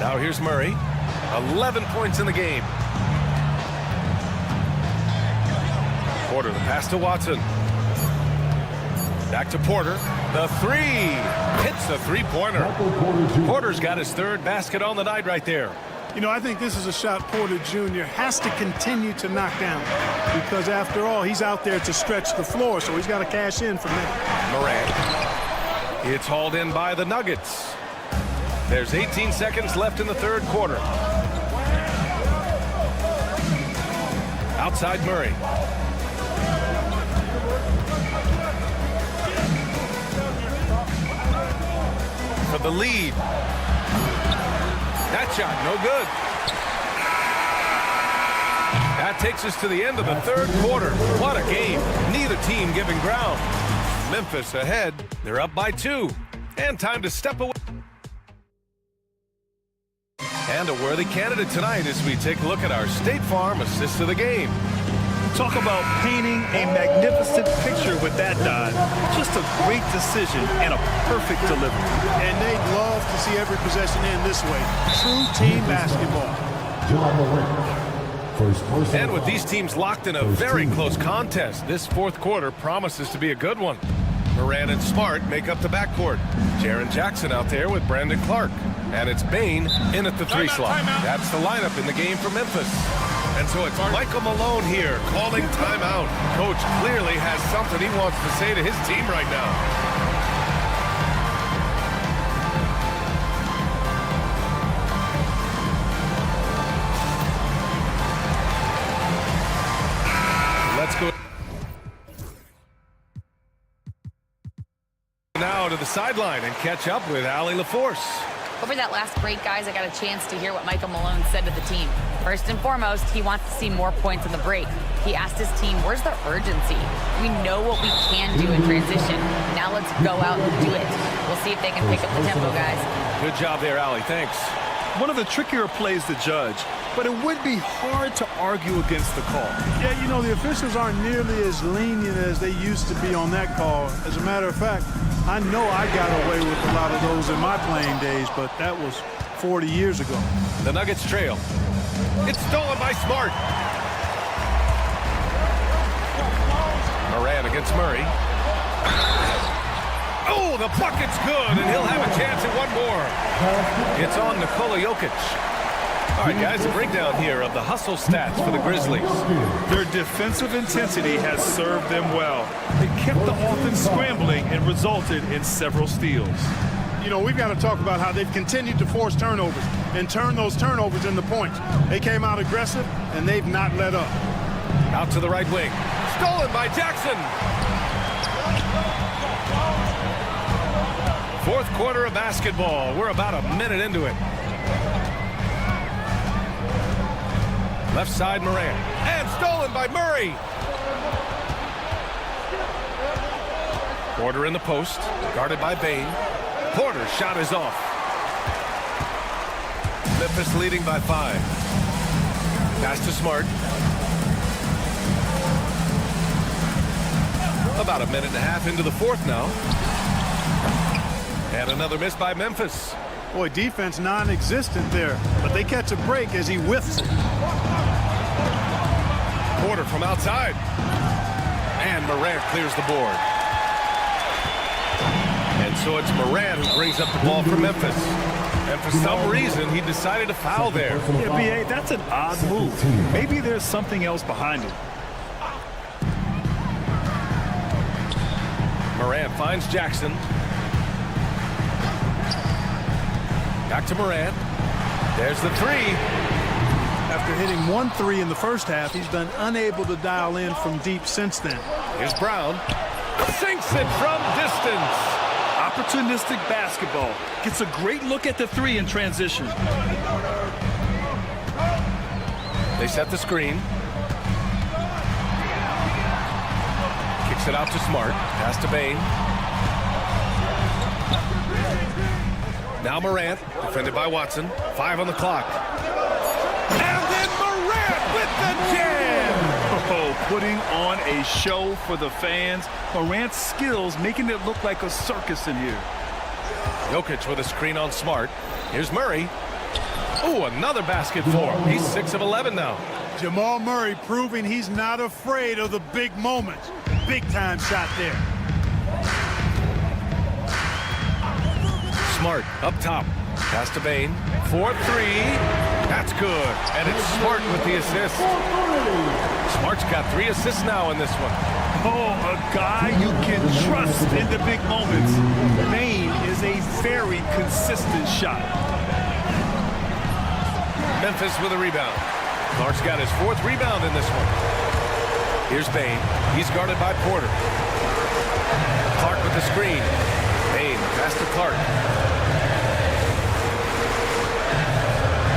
Now here's Murray. 11 points in the game. Porter, the pass to Watson. Back to Porter. The 3. hits a three-pointer. Porter's got his third basket on the night right there. You know, I think this is a shot Porter Jr. has to continue to knock down because, after all, he's out there to stretch the floor, so he's got to cash in from that. Morant. It's hauled in by the Nuggets. There's 18 seconds left in the third quarter. Outside Murray. For the lead. That shot, no good. That takes us to the end of the third quarter. What a game. Neither team giving ground. Memphis ahead. They're up by 2. And time to step away. And a worthy candidate tonight as we take a look at our State Farm assist of the game. Talk about painting a magnificent picture with that dive. Just a great decision and a perfect delivery. And they'd love to see every possession end this way. True team basketball. And with these teams locked in a very close contest, this fourth quarter promises to be a good one. Morant and Smart make up the backcourt. Jaren Jackson out there with Brandon Clark. And it's Bane in at the three slot. That's the lineup in the game for Memphis. And so it's Michael Malone here calling timeout. Coach clearly has something he wants to say to his team right now. Let's go now to the sideline and catch up with Allie LaForce. Over that last break, guys, I got a chance to hear what Michael Malone said to the team. First and foremost, he wants to see more points in the break. He asked his team, where's the urgency? We know what we can do in transition. Now let's go out and do it. We'll see if they can pick up the tempo, guys. Good job there, Allie. Thanks. One of the trickier plays to judge, but it would be hard to argue against the call. Yeah, you know, the officials aren't nearly as lenient as they used to be on that call. As a matter of fact, I know I got away with a lot of those in my playing days, but that was 40 years ago. The Nuggets trail. It's stolen by Smart. Morant against Murray. Oh, the bucket's good, and he'll have a chance at one more. It's on Nikola Jokic. All right, guys, a breakdown here of the hustle stats for the Grizzlies. Their defensive intensity has served them well. It kept the offense scrambling and resulted in several steals. You know, we've got to talk about how they've continued to force turnovers and turn those turnovers into points. They came out aggressive, and they've not let up. Out to the right wing. Stolen by Jackson. Fourth quarter of basketball. We're about a minute into it. Left side, Morant. And stolen by Murray. Porter in the post. Guarded by Bane. Porter's shot is off. Memphis leading by 5. Pass to Smart. About a minute and a half into the fourth now. And another miss by Memphis. Boy, defense non-existent there, but they catch a break as he whiffs it. Porter from outside. And Morant clears the board. And so it's Morant who brings up the ball for Memphis. And for some reason, he decided to foul there. Yeah, B.A., that's an odd move. Maybe there's something else behind it. Morant finds Jackson. Back to Morant. There's the three. After hitting 1 3 in the first half, he's been unable to dial in from deep since then. Here's Brown. Sinks it from distance. Opportunistic basketball. Gets a great look at the three in transition. They set the screen. Kicks it out to Smart. Pass to Bane. Now Morant, defended by Watson. 5 on the clock. And then Morant with the jam! Oh, putting on a show for the fans. Morant's skills making it look like a circus in here. Jokic with a screen on Smart. Here's Murray. Oh, another basket for him. He's 6 of 11 now. Jamal Murray proving he's not afraid of the big moments. Big time shot there. Smart up top. Pass to Bane. 4-3. That's good. And it's Smart with the assist. Smart's got 3 assists now in this one. Oh, a guy you can trust in the big moments. Bane is a very consistent shot. Memphis with a rebound. Clark's got his 4th rebound in this one. Here's Bane. He's guarded by Porter. Clark with the screen. Bane, pass to Clark.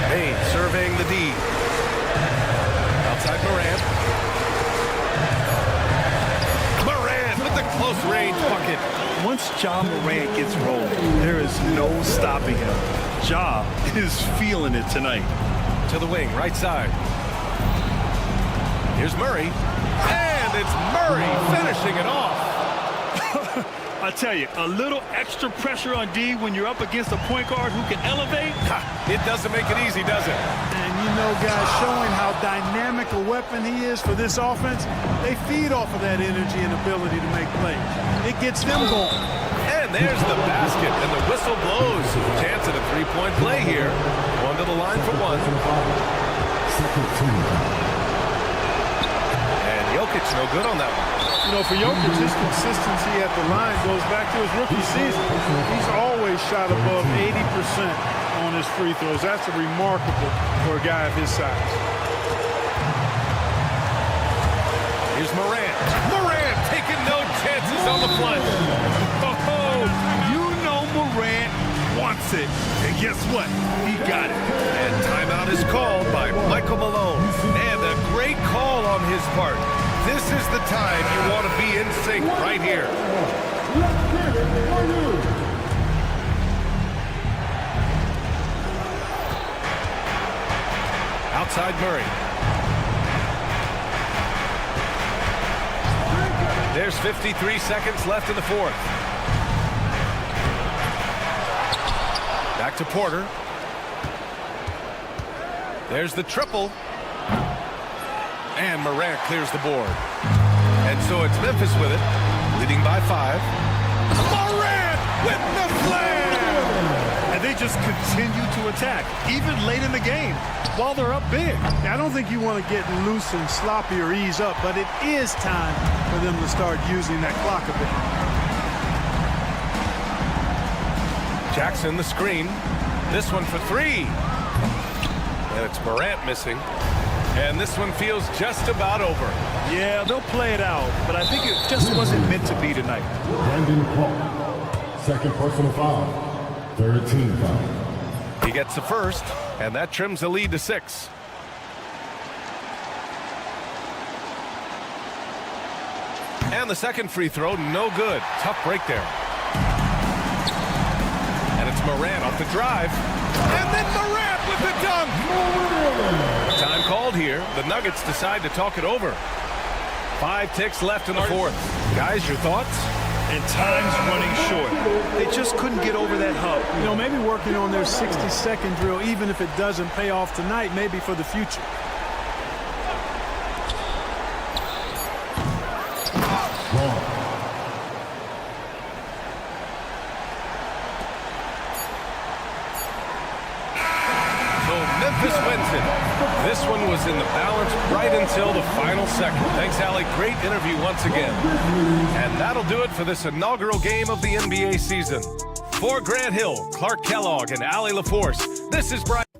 Bane surveying the D. Outside Morant. Morant with the close range bucket. Once Ja Morant gets rolling, there is no stopping him. Ja is feeling it tonight. To the wing, right side. Here's Murray. And it's Murray finishing it off. I tell you, a little extra pressure on D when you're up against a point guard who can elevate. It doesn't make it easy, does it? And you know, guys, showing how dynamic a weapon he is for this offense, they feed off of that energy and ability to make plays. It gets them going. And there's the basket, and the whistle blows. Chance at a 3-point play here. One to the line for one. And Jokic no good on that one. You know, for Jokic, his consistency at the line goes back to his rookie season. He's always shot above 80% on his free throws. That's remarkable for a guy of his size. Here's Morant. Morant taking no chances on the plunge. Oh, you know Morant wants it. And guess what? He got it. And timeout is called by Michael Malone. And a great call on his part. This is the time you want to be in sync right here. Outside Murray. There's 53 seconds left in the 4th. Back to Porter. There's the triple. And Morant clears the board. And so it's Memphis with it, leading by 5. Morant with the slam! And they just continue to attack, even late in the game, while they're up big. I don't think you want to get loose and sloppy or ease up, but it is time for them to start using that clock a bit. Jackson the screen. This one for 3. And it's Morant missing. And this one feels just about over. Yeah, they'll play it out, but I think it just wasn't meant to be tonight. Brandon Clark, 2nd personal foul, 3rd team foul. He gets the 1st, and that trims the lead to 6. And the 2nd free throw, no good. Tough break there. And it's Morant off the drive. And then Morant with the dunk. Time called here. The Nuggets decide to talk it over. 5 ticks left in the 4th. Guys, your thoughts? And time's running short. They just couldn't get over that hump. You know, maybe working on their 60-second drill, even if it doesn't pay off tonight, maybe for the future. Memphis wins it. This one was in the balance right until the final second. Thanks, Allie. Great interview once again. And that'll do it for this inaugural game of the NBA season. For Grant Hill, Clark Kellogg, and Allie LaForce, this is Brian.